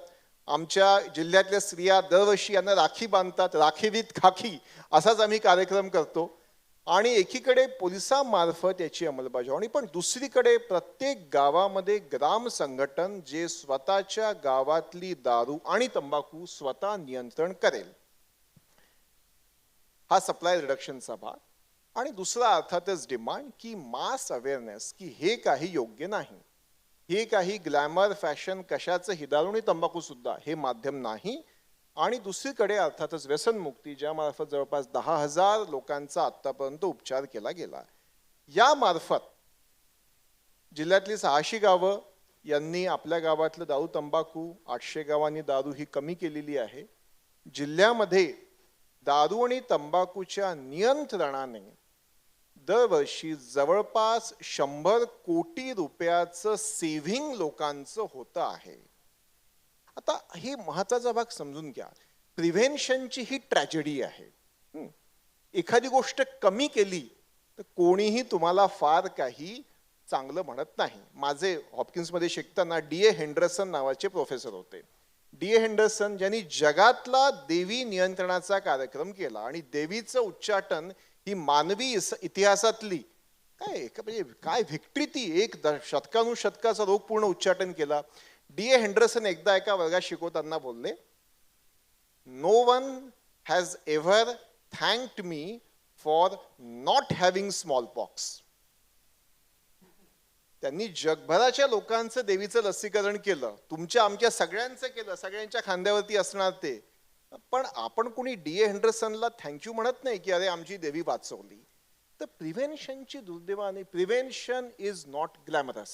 आमच्या जिल्ह्यातल्या स्त्रिया दरवर्षी यांना राखी बांधतात, राखी विथ खाकी असाच आम्ही कार्यक्रम करतो. आणि एकीकडे पोलिसांमार्फत याची अंमलबजावणी, पण दुसरीकडे प्रत्येक गावामध्ये ग्राम संघटन जे स्वतःच्या गावातली दारू आणि तंबाखू स्वतः नियंत्रण करेल, हा सप्लाय रिडक्शनचा भाग. आणि दुसरा अर्थातच डिमांड की मास अवेअरनेस की हे काही योग्य नाही, हे काही ग्लॅमर फॅशन कशाचं ही दारू आणि तंबाखू सुद्धा हे माध्यम नाही. आणि दुसरीकडे अर्थातच व्यसनमुक्ती, ज्यामार्फत जवळपास 10,000 लोकांचा आतापर्यंत उपचार केला गेला. या मार्फत जिल्ह्यातली 600 गावं यांनी आपल्या गावातलं दारू तंबाखू, 800 गावांनी दारू ही कमी केलेली आहे. जिल्ह्यामध्ये दारू आणि तंबाखूच्या नियंत्रणाने दरवर्षी जवळपास 100 कोटी रुपयाचं सेव्हिंग लोकांचं होतं आहे. आता हे महत्वाचा भाग समजून घ्या. प्रिव्हेन्शनची ही ट्रॅजेडी आहे. एखादी गोष्ट कमी केली तर कोणीही तुम्हाला फार काही चांगलं म्हणत नाही. माझे हॉपकिन्समध्ये शिकताना D.A. हेंडरसन नावाचे प्रोफेसर होते. D.A. हेंडरसन ज्यांनी जगातला देवी नियंत्रणाचा कार्यक्रम केला आणि देवीचं उच्चाटन ही मानवी इतिहासातली म्हणजे काय व्हिक्ट्री ती, एक शतकानुशतकाचा रोगपूर्ण उच्चाटन केला. D.A. हेंडरसन एकदा एका वर्गात शिकवताना बोलले, no one has ever thanked me for not having smallpox. त्यांनी जगभराच्या लोकांचं देवीचं लसीकरण केलं, तुमच्या आमच्या सगळ्यांचं केलं, सगळ्यांच्या खांद्यावरती असणार ते. पण आपण कोणी D.A. हेंडरसनला थँक्यू म्हणत नाही की अरे आमची देवी वाचवली. तर प्रिव्हेन्शनची दुर्दैवाने prevention is not glamorous,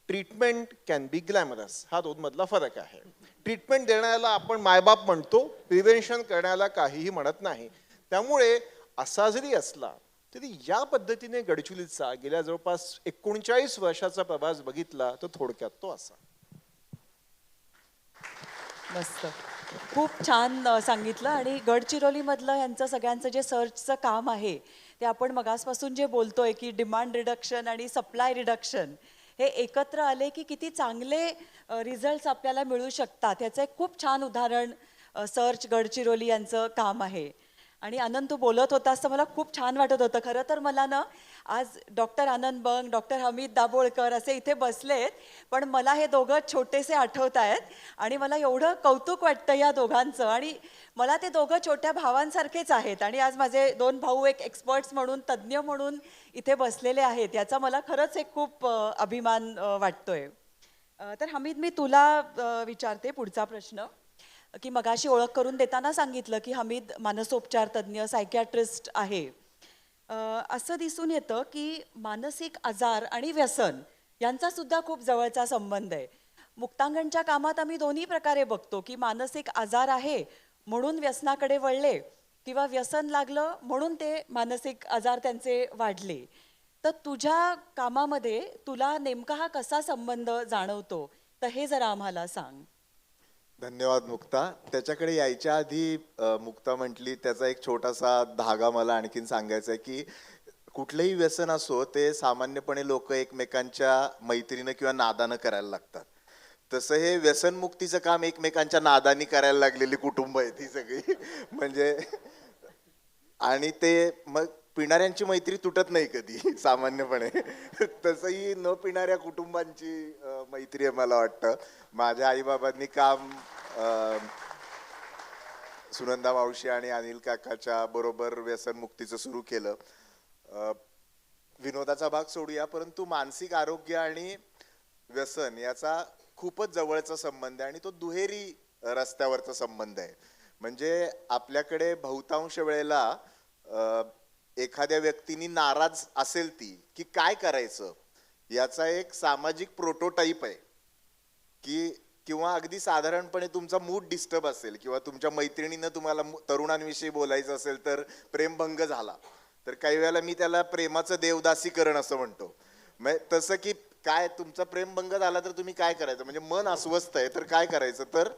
treatment can be glamorous. हा दोनमधला फरक आहे. ट्रीटमेंट देण्याला आपण मायबाप म्हणतो, प्रिव्हेन्शन करण्याला काहीही म्हणत नाही. त्यामुळे असा जरी असला तरी या पद्धतीने गडचिरोलीचा गेल्या जवळपास 39 वर्षाचा प्रवास बघितला तर थोडक्यात तो असा. मस्त, खूप छान सांगितलं. आणि गडचिरोलीमधलं यांचं सगळ्यांचं जे सर्चचं काम आहे ते आपण मगासपासून जे बोलतोय की डिमांड रिडक्शन आणि सप्लाय रिडक्शन हे एकत्र आले की किती चांगले रिझल्ट्स आपल्याला मिळू शकतात, याचं एक खूप छान उदाहरण सर्च गडचिरोली यांचं काम आहे. आणि आनंद, तू बोलत होतास तर मला खूप छान वाटत होतं. खरं तर मला ना आज डॉक्टर आनंद बंग, डॉक्टर हमीद दाभोळकर असे इथे बसलेत, पण मला हे दोघं छोटेसे आठवत आहेत आणि मला एवढं कौतुक वाटतं या दोघांचं. आणि मला ते दोघं छोट्या भावांसारखेच आहेत आणि आज माझे 2 भाऊ एक एक्सपर्ट्स म्हणून, तज्ज्ञ म्हणून इथे बसलेले आहेत. याचा मला खरंच एक खूप अभिमान वाटतोय. तर हमीद, मी तुला विचारते पुढचा प्रश्न की मगाशी ओळख करून देताना सांगितलं की हमीद मानसोपचार तज्ज्ञ, सायकॅट्रिस्ट आहे. असं दिसून येतं की मानसिक आजार आणि व्यसन यांचा सुद्धा खूप जवळचा संबंध आहे. मुक्तांगणच्या कामात आम्ही दोन्ही प्रकारे बघतो की मानसिक आजार आहे म्हणून व्यसनाकडे वळले किंवा व्यसन लागलं म्हणून ते मानसिक आजार त्यांचे वाढले. तर तुझ्या कामामध्ये तुला नेमका हा कसा संबंध जाणवतो, तर हे जरा आम्हाला सांग. धन्यवाद मुक्ता. त्याच्याकडे यायच्या आधी मुक्ता म्हटली त्याचा एक छोटासा धागा मला आणखीन सांगायचा आहे की कुठलंही व्यसन असो ते सामान्यपणे लोक एकमेकांच्या मैत्रीनं किंवा नादानं करायला लागतात. तसं हे व्यसनमुक्तीचं काम एकमेकांच्या नादानी करायला लागलेली कुटुंब आहेत ही सगळी. म्हणजे आणि ते मग पिणाऱ्यांची मैत्री तुटत नाही कधी सामान्यपणे. तसंही न पिणाऱ्या कुटुंबांची मैत्री आहे मला वाटतं. माझ्या आईबाबांनी काम सुनंदा मावशी आणि अनिल काकाच्या बरोबर व्यसनमुक्तीचं सुरू केलं. विनोदाचा भाग सोडूया, परंतु मानसिक आरोग्य आणि व्यसन याचा खूपच जवळचा संबंध आहे आणि तो दुहेरी रस्त्यावरचा संबंध आहे. म्हणजे आपल्याकडे बहुतांश वेळेला एखाद्या व्यक्तीनी नाराज असेल ती की काय करायचं याचा एक सामाजिक प्रोटोटाईप आहे की, किंवा अगदी साधारणपणे तुमचा मूड डिस्टर्ब असेल किंवा तुमच्या मैत्रिणीनं तुम्हाला तरुणांविषयी बोलायचं असेल तर प्रेमभंग झाला तर काही वेळेला मी त्याला प्रेमाचं देवदासीकरण असं म्हणतो. तसं की काय तुमचा प्रेमभंग झाला तर तुम्ही काय करायचं, म्हणजे मन अस्वस्थ आहे तर काय करायचं, तर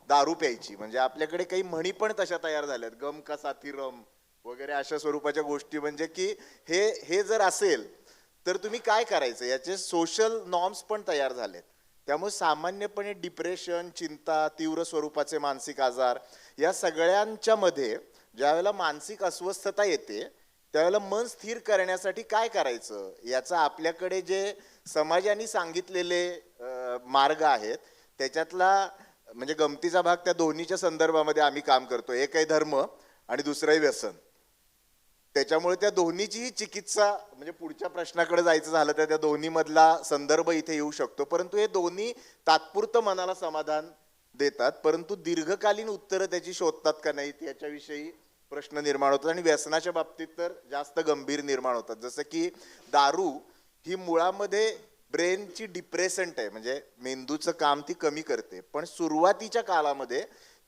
दारू प्यायची. म्हणजे आपल्याकडे काही म्हणी पण तशा तयार झाल्यात, गम का साथी रम वगैरे अशा स्वरूपाच्या गोष्टी. म्हणजे की हे जर असेल तर तुम्ही काय करायचं याचे सोशल नॉर्म्स पण तयार झालेत. त्यामुळे सामान्यपणे डिप्रेशन, चिंता, तीव्र स्वरूपाचे मानसिक आजार या सगळ्यांच्या मध्ये ज्यावेळेला मानसिक अस्वस्थता येते त्यावेळेला मन स्थिर करण्यासाठी काय करायचं याचा आपल्याकडे जे समाजाने सांगितलेले मार्ग आहेत त्याच्यातला म्हणजे गमतीचा भाग त्या दोन्हीच्या संदर्भामध्ये आम्ही काम करतो. एक आहे धर्म आणि दुसरं आहे व्यसन. त्याच्यामुळे त्या दोन्हीचीही चिकित्सा म्हणजे पुढच्या प्रश्नाकडे जायचं झालं तर त्या दोन्ही मधला संदर्भ इथे येऊ शकतो. परंतु हे दोन्ही तात्पुरतं मनाला समाधान देतात, परंतु दीर्घकालीन उत्तरं त्याची शोधतात का नाहीत याच्याविषयी प्रश्न निर्माण होतात. आणि व्यसनाच्या बाबतीत तर जास्त गंभीर निर्माण होतात. जसं की दारू ही मुळामध्ये ब्रेनची डिप्रेसंट आहे, म्हणजे मेंदूचं काम ती कमी करते, पण सुरुवातीच्या काळामध्ये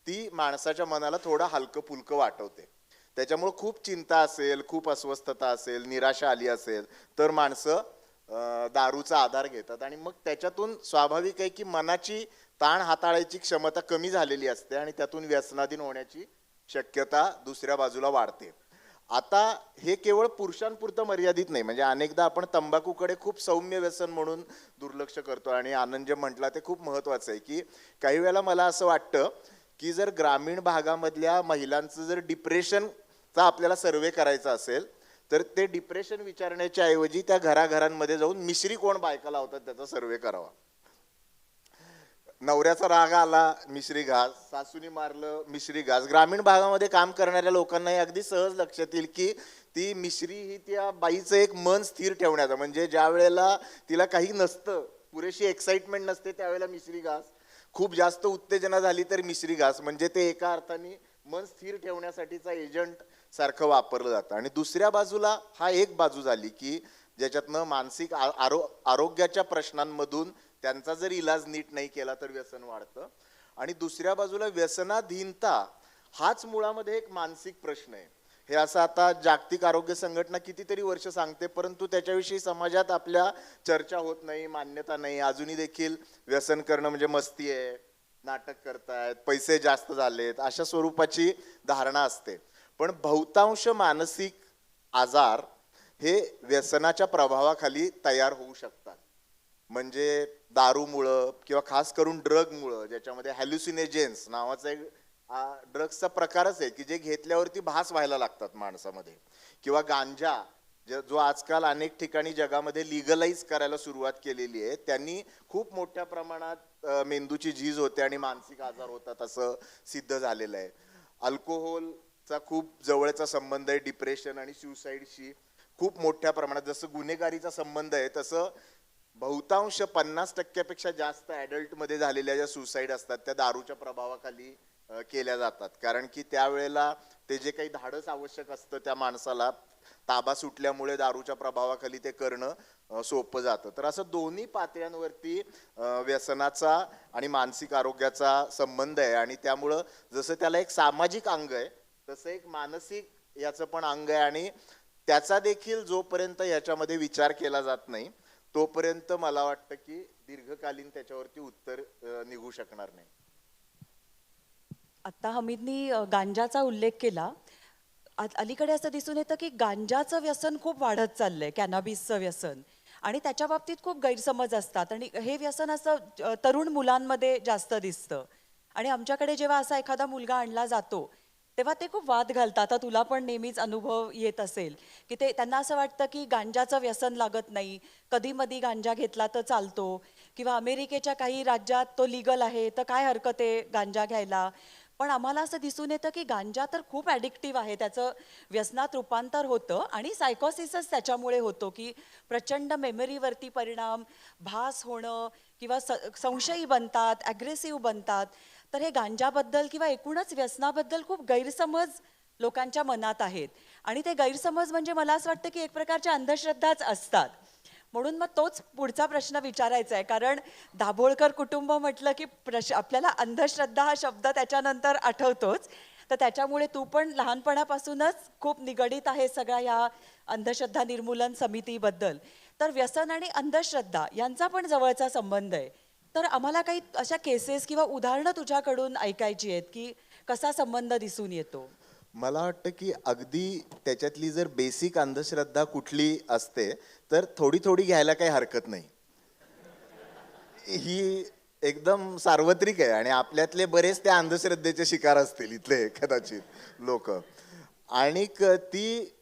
ती माणसाच्या मनाला थोडं हलकं फुलकं वाटवते. त्याच्यामुळे खूप चिंता असेल, खूप अस्वस्थता असेल, निराशा आली असेल तर माणसं दारूचा आधार घेतात आणि मग त्याच्यातून स्वाभाविक आहे की मनाची ताण हाताळायची क्षमता कमी झालेली असते आणि त्यातून व्यसनाधीन होण्याची शक्यता दुसऱ्या बाजूला वाढते. आता हे केवळ पुरुषांपुरतं मर्यादित नाही, म्हणजे अनेकदा आपण तंबाखूकडे खूप सौम्य व्यसन म्हणून दुर्लक्ष करतो आणि आनंद जे म्हटला ते खूप महत्वाचं आहे की काही वेळेला मला असं वाटतं की जर ग्रामीण भागामधल्या महिलांचं जर डिप्रेशनचा आपल्याला सर्वे करायचा असेल तर ते डिप्रेशन विचारण्याच्या ऐवजी त्या घराघरांमध्ये जाऊन मिश्री कोण बायका लावतात त्याचा सर्वे करावा. नवऱ्याचा राग आला मिश्री घास, सासूनी मारलं मिश्री घास. ग्रामीण भागामध्ये काम करणाऱ्या लोकांना हे अगदी सहज लक्षात येईल की ती मिश्री ही त्या बाईचं एक मन स्थिर ठेवण्याचं, म्हणजे ज्या वेळेला तिला काही नसतं, पुरेशी एक्साइटमेंट नसते त्यावेळेला मिश्री घास, खूप जास्त उत्तेजना झाली तर मिश्री घास, म्हणजे ते एका अर्थाने मन स्थिर ठेवण्यासाठीचा एजंट सारखं वापरलं जातं. आणि दुसऱ्या बाजूला हा एक बाजू झाली की ज्याच्यातनं मानसिक आरोग्याच्या प्रश्नांमधून त्यांचा जर इलाज नीट नाही केला तर व्यसन वाढतं. आणि दुसऱ्या बाजूला व्यसनाधीनता हाच मुळामध्ये एक मानसिक प्रश्न आहे. हे असं आता जागतिक आरोग्य संघटना कितीतरी वर्ष सांगते, परंतु त्याच्याविषयी समाजात आपल्या चर्चा होत नाही, मान्यता नाही. अजूनही देखील व्यसन करणं म्हणजे मस्ती आहे, नाटक करतायत, पैसे जास्त झालेत, अशा स्वरूपाची धारणा असते. पण बहुतांश मानसिक आजार हे व्यसनाच्या प्रभावाखाली तयार होऊ शकतात. म्हणजे दारूमुळं किंवा खास करून ड्रगमुळं, ज्याच्यामध्ये हॅल्युसिनेजेन्स नावाचा एक ड्रग्सचा प्रकारच आहे की जे घेतल्यावरती भास व्हायला लागतात माणसामध्ये, किंवा गांजा जो आजकाल अनेक ठिकाणी जगामध्ये लिगलाइज करायला सुरुवात केलेली आहे, त्यांनी खूप मोठ्या प्रमाणात मेंदूची झीज होते आणि मानसिक आजार होतात असं सिद्ध झालेलं आहे. अल्कोहोलचा खूप जवळचा संबंध आहे डिप्रेशन आणि सुसाईडशी. खूप मोठ्या प्रमाणात जसं गुन्हेगारीचा संबंध आहे तसं बहुतांश 50% जास्त ॲडल्टमध्ये झालेल्या ज्या सुसाईड असतात त्या दारूच्या प्रभावाखाली केल्या जातात. कारण की त्यावेळेला ते जे काही धाडस आवश्यक असतं त्या माणसाला ताबा सुटल्यामुळे दारूच्या प्रभावाखाली ते करणं सोपं जातं. तर असं दोन्ही पातळ्यांवरती व्यसनाचा आणि मानसिक आरोग्याचा संबंध आहे आणि त्यामुळं जसं त्याला एक सामाजिक अंग आहे तसं एक मानसिक याचं पण अंग आहे. आणि त्याचा देखील जोपर्यंत याच्यामध्ये विचार केला जात नाही तोपर्यंत मला वाटतं की दीर्घकालीन त्याच्यावरती उत्तर निघू शकणार नाही. आत्ता हमीदनी गांजाचा उल्लेख केला. अलीकडे असं दिसून येतं की गांजाचं व्यसन खूप वाढत चाललंय, कॅनॅबिसचं व्यसन, आणि त्याच्या बाबतीत खूप गैरसमज असतात आणि हे व्यसन असं तरुण मुलांमध्ये जास्त दिसतं. आणि आमच्याकडे जेव्हा असा एखादा मुलगा आणला जातो तेव्हा ते खूप वाद घालतात. आता तुला पण नेहमीच अनुभव येत असेल की त्यांना असं वाटतं की गांजाचं व्यसन लागत नाही, कधी मधी गांजा घेतला तर चालतो, किंवा अमेरिकेच्या काही राज्यात तो लीगल आहे तर काय हरकत आहे गांजा घ्यायला. पण आम्हाला असं दिसून येतं की गांजा तर खूप ॲडिक्टिव्ह आहे, त्याचं व्यसनात रूपांतर होतं आणि सायकोसिसच त्याच्यामुळे होतो की प्रचंड मेमरीवरती परिणाम, भास होणं किंवा संशयी बनतात, ॲग्रेसिव्ह बनतात. तर हे गांजाबद्दल किंवा एकूणच व्यसनाबद्दल खूप गैरसमज लोकांच्या मनात आहेत आणि ते गैरसमज म्हणजे मला असं वाटतं की एक प्रकारच्या अंधश्रद्धाच असतात. म्हणून मग तोच पुढचा प्रश्न विचारायचा आहे, कारण दाभोळकर कुटुंब म्हटलं की आपल्याला अंधश्रद्धा हा शब्द त्याच्यानंतर आठवतोच. तर त्याच्यामुळे तू पण लहानपणापासूनच खूप निगडीत आहे सगळ्या या अंधश्रद्धा निर्मूलन समितीबद्दल. तर व्यसन आणि अंधश्रद्धा यांचा पण जवळचा संबंध आहे. तर आम्हाला काही अशा केसेस किंवा उदाहरणं तुझ्याकडून ऐकायची आहेत की कसा संबंध दिसून येतो. मला वाटतं की अगदी त्याच्यातली जर बेसिक अंधश्रद्धा कुठली असते तर थोडी थोडी घ्यायला काही हरकत नाही. ही एकदम सार्वत्रिक आहे आणि आपल्यातले बरेच त्या अंधश्रद्धेचे शिकार असतील इथले कदाचित लोक. आणि ती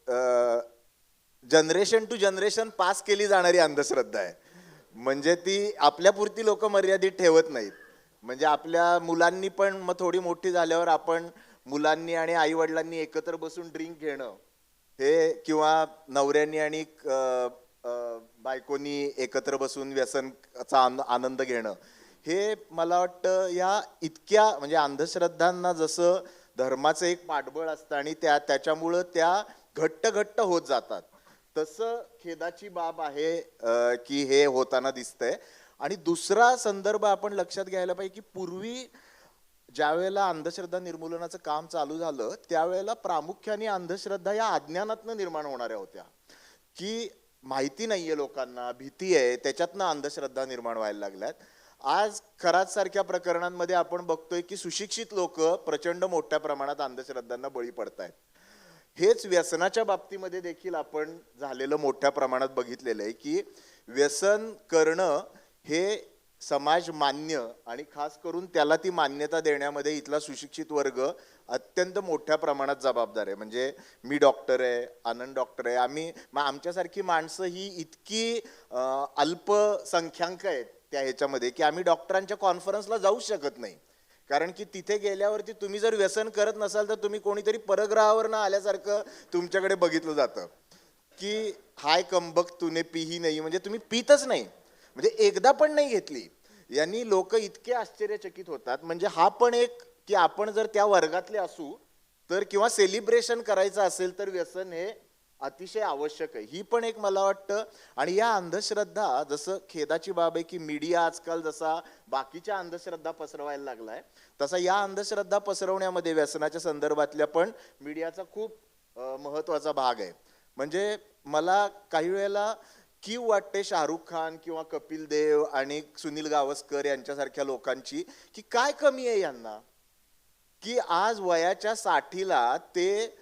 जनरेशन टू जनरेशन पास केली जाणारी अंधश्रद्धा आहे. म्हणजे ती आपल्यापुरती लोक मर्यादित ठेवत नाहीत. म्हणजे आपल्या मुलांनी पण मग थोडी मोठी झाल्यावर आपण मुलांनी आणि आई वडिलांनी एकत्र बसून ड्रिंक घेणं हे, किंवा नवऱ्यांनी आणि बायकोनी एकत्र बसून व्यसनचा आनंद घेणं हे, मला वाटतं या इतक्या म्हणजे अंधश्रद्धांना जसं धर्माचं एक पाठबळ असतं आणि त्याच्यामुळं त्या घट्ट होत जातात. तसं खेदाची बाब आहे की हे होताना दिसतंय. आणि दुसरा संदर्भ आपण लक्षात घ्यायला पाहिजे की पूर्वी ज्या वेळेला अंधश्रद्धा निर्मूलनाचं काम चालू झालं त्यावेळेला प्रामुख्याने अंधश्रद्धा या अज्ञानातनं निर्माण होणाऱ्या होत्या, की माहिती नाहीये लोकांना, भीती आहे, त्याच्यातनं अंधश्रद्धा निर्माण व्हायला लागल्यात. आज खराच सारख्या प्रकरणांमध्ये आपण बघतोय की सुशिक्षित लोक प्रचंड मोठ्या प्रमाणात अंधश्रद्धांना बळी पडतायत. हेच व्यसनाच्या बाबतीमध्ये देखील आपण झालेलं मोठ्या प्रमाणात बघितलेलं आहे की व्यसन करणं हे समाज मान्य आणि खास करून त्याला ती मान्यता देण्यामध्ये इथला सुशिक्षित वर्ग अत्यंत मोठ्या प्रमाणात जबाबदार आहे. म्हणजे मी डॉक्टर आहे, आनंद डॉक्टर आहे, आमच्यासारखी माणसं ही इतकी अल्पसंख्याक आहेत त्या ह्याच्यामध्ये की आम्ही डॉक्टरांच्या कॉन्फरन्सला जाऊ शकत नाही. कारण की तिथे गेल्यावरती तुम्ही जर व्यसन करत नसाल तर तुम्ही कोणीतरी परग्रहावरनं आल्यासारखं तुमच्याकडे बघितलं जातं की हाय कमबख्त तूने पीही नाही, म्हणजे तुम्ही पितच नाही, म्हणजे एकदा पण नाही घेतली. यांनी लोक इतके आश्चर्यचकित होतात. म्हणजे हा पण एक की आपण जर त्या वर्गातले असू तर किंवा सेलिब्रेशन करायचं असेल तर व्यसन हे अतिशय आवश्यक आहे, ही पण एक मला वाटतं. आणि या अंधश्रद्धा, जसं खेदाची बाब आहे की मीडिया आजकाल जसा बाकीच्या अंधश्रद्धा पसरवायला लागलाय तसा या अंधश्रद्धा पसरवण्यामध्ये व्यसनाच्या संदर्भातल्या पण मीडियाचा खूप महत्वाचा भाग आहे. म्हणजे मला काही वेळेला कीव वाटते शाहरुख खान किंवा कपिल देव आणि सुनील गावस्कर यांच्यासारख्या लोकांची की काय कमी आहे यांना की आज वयाच्या 60ला ते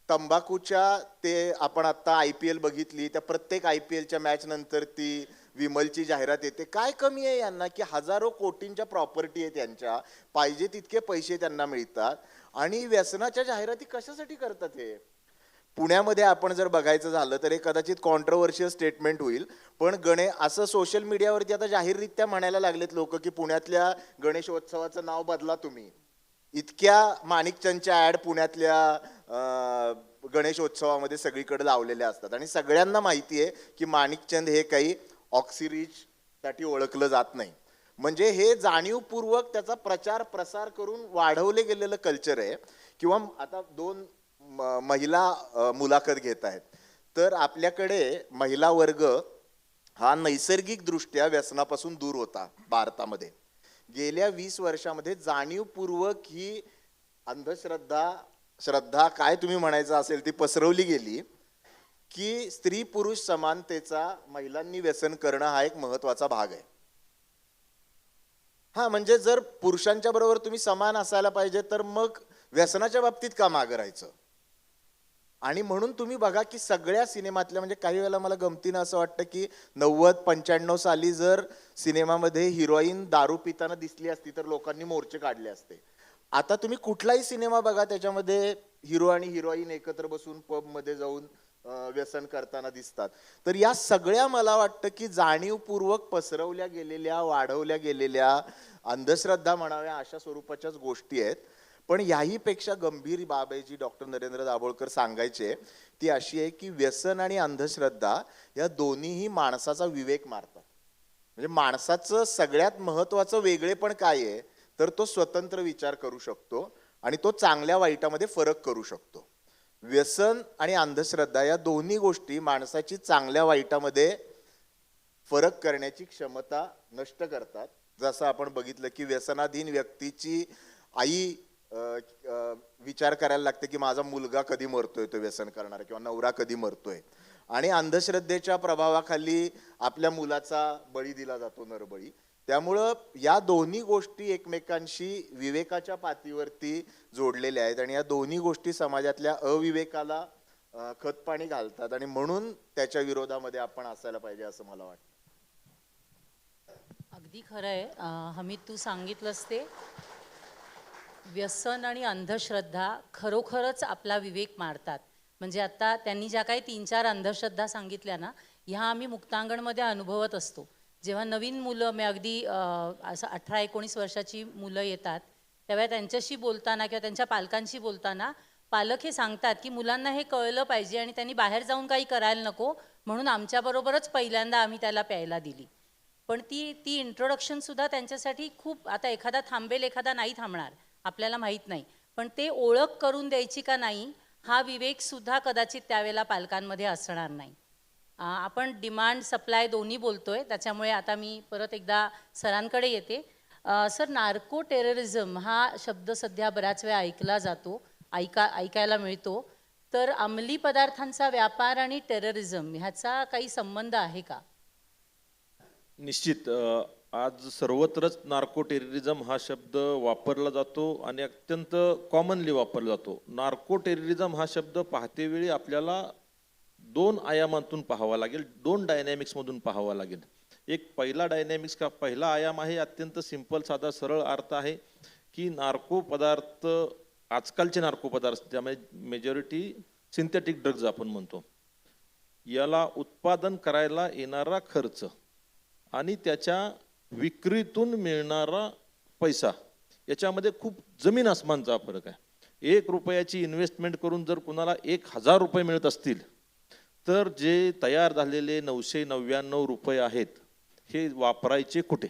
तंबाखूच्या, ते आपण आता IPL बघितली, त्या प्रत्येक IPLच्या मॅच नंतर ती विमलची जाहिरात येते. काय कमी आहे यांना की हजारो कोटींच्या प्रॉपर्टी आहे त्यांच्या, पाहिजे तितके पैसे त्यांना मिळतात आणि व्यसनाच्या जाहिराती कशासाठी करतात हे? पुण्यामध्ये आपण जर बघायचं झालं तर हे कदाचित कॉन्ट्रोवर्शियल स्टेटमेंट होईल, पण असं सोशल मीडियावरती आता जाहीररित्या म्हणायला लागलेत लोक की पुण्यातल्या गणेशोत्सवाचं नाव बदला तुम्ही. इतक्या माणिकचंदच्या ऍड पुण्यातल्या गणेशोत्सवामध्ये सगळीकडे लावलेल्या असतात आणि सगळ्यांना माहिती आहे की माणिकचंद हे काही ऑक्सिरीच साठी ओळखलं जात नाही. म्हणजे हे जाणीवपूर्वक त्याचा प्रचार प्रसार करून वाढवले गेलेलं कल्चर आहे. किंवा आता 2 महिला मुलाखत घेत आहेत तर आपल्याकडे महिला वर्ग हा नैसर्गिक दृष्ट्या व्यसनापासून दूर होता भारतामध्ये. गेल्या 20 वर्षामध्ये जाणीवपूर्वक ही श्रद्धा काय तुम्ही म्हणायचं असेल ती पसरवली गेली की स्त्री पुरुष समानतेचा महिलांनी व्यसन करणं हा एक महत्वाचा भाग आहे. हा, म्हणजे जर पुरुषांच्या बरोबर तुम्ही समान असायला पाहिजे तर मग व्यसनाच्या बाबतीत का मागं राहायचं? आणि म्हणून तुम्ही बघा की सगळ्या सिनेमातल्या, म्हणजे काही वेळेला मला गमतीनं असं वाटतं की 90-95 साली जर सिनेमामध्ये हिरोईन दारू पिताना दिसली असती तर लोकांनी मोर्चे काढले असते. आता तुम्ही कुठलाही सिनेमा बघा त्याच्यामध्ये हिरो आणि हिरोईन एकत्र बसून पबमध्ये जाऊन व्यसन करताना दिसतात. तर या सगळ्या मला वाटतं की जाणीवपूर्वक पसरवल्या गेलेल्या, वाढवल्या गेलेल्या अंधश्रद्धा म्हणाव्या अशा स्वरूपाच्याच गोष्टी आहेत. पण याही पेक्षा गंभीर बाब आहे जी डॉक्टर नरेंद्र दाभोळकर सांगायचे ती अशी आहे की व्यसन आणि अंधश्रद्धा या दोन्हीही माणसाचा विवेक मारतात. म्हणजे माणसाचं सगळ्यात महत्वाचं वेगळेपण काय आहे तर तो स्वतंत्र विचार करू शकतो आणि तो चांगल्या वाईटामध्ये फरक करू शकतो. व्यसन आणि अंधश्रद्धा या दोन्ही गोष्टी माणसाची चांगल्या वाईटामध्ये फरक करण्याची क्षमता नष्ट करतात. जसं आपण बघितलं की व्यसनाधीन व्यक्तीची आई विचार करायला लागते की माझा मुलगा कधी मरतोय तो व्यसन करणारा, किंवा नवरा कधी मरतोय. आणि अंधश्रद्धेच्या प्रभावाखाली आपल्या मुलाचा बळी दिला जातो, नरबळी. त्यामुळं या दोन्ही गोष्टी एकमेकांशी विवेकाच्या पातळीवरती जोडलेल्या आहेत आणि या दोन्ही गोष्टी समाजातल्या अविवेकाला खतपाणी घालतात आणि म्हणून त्याच्या विरोधामध्ये आपण असायला पाहिजे असं मला वाटतं. अगदी खरं आहे हमीद, तू सांगितलंस ते. व्यसन आणि अंधश्रद्धा खरोखरच आपला विवेक मारतात. म्हणजे आता त्यांनी ज्या काही 3-4 अंधश्रद्धा सांगितल्या ना, ह्या आम्ही मुक्तांगणमध्ये अनुभवत असतो. जेव्हा नवीन मुलं, मी अगदी असं 18-19 वर्षाची मुलं येतात तेव्हा त्यांच्याशी बोलताना किंवा त्यांच्या पालकांशी बोलताना पालक हे सांगतात की मुलांना हे कळलं पाहिजे आणि त्यांनी बाहेर जाऊन काही करायला नको, म्हणून आमच्याबरोबरच पहिल्यांदा आम्ही त्याला प्यायला दिली. पण ती इंट्रोडक्शनसुद्धा त्यांच्यासाठी खूप, आता एखादा थांबेल एखादा नाही थांबणार आपल्याला माहीत नाही, पण ते ओळख करून द्यायची का नाही हा विवेकसुद्धा कदाचित त्यावेळेला पालकांमध्ये असणार नाही. आपण डिमांड सप्लाय दोन्ही बोलतोय, त्याच्यामुळे आता मी परत एकदा सरांकडे येते. सर, नार्को टेररिझम हा शब्द सध्या बऱ्याच वेळा ऐकला जातो, ऐकायला मिळतो. तर अंमली पदार्थांचा व्यापार आणि टेररिझम ह्याचा काही संबंध आहे का? निश्चित आज सर्वत्रच नार्को टेररिझम हा शब्द वापरला जातो आणि अत्यंत कॉमनली वापरला जातो. नार्को टेररिझम हा शब्द पाहतेवेळी आपल्याला दोन आयामातून पाहावा लागेल, दोन डायनॅमिक्समधून पाहावा लागेल. एक पहिला डायनॅमिक्स का पहिला आयाम आहे, अत्यंत सिंपल साधा सरळ अर्थ आहे की नार्को पदार्थ, आजकालचे नार्को पदार्थ त्यामध्ये मेजॉरिटी सिंथेटिक ड्रग्ज आपण म्हणतो, याला उत्पादन करायला येणारा खर्च आणि त्याच्या विक्रीतून मिळणारा पैसा याच्यामध्ये खूप जमीन आसमानचा फरक आहे. 1 रुपयाची इन्व्हेस्टमेंट करून जर कुणाला 1000 रुपये मिळत असतील तर जे तयार झालेले 999 रुपये आहेत हे वापरायचे कुठे?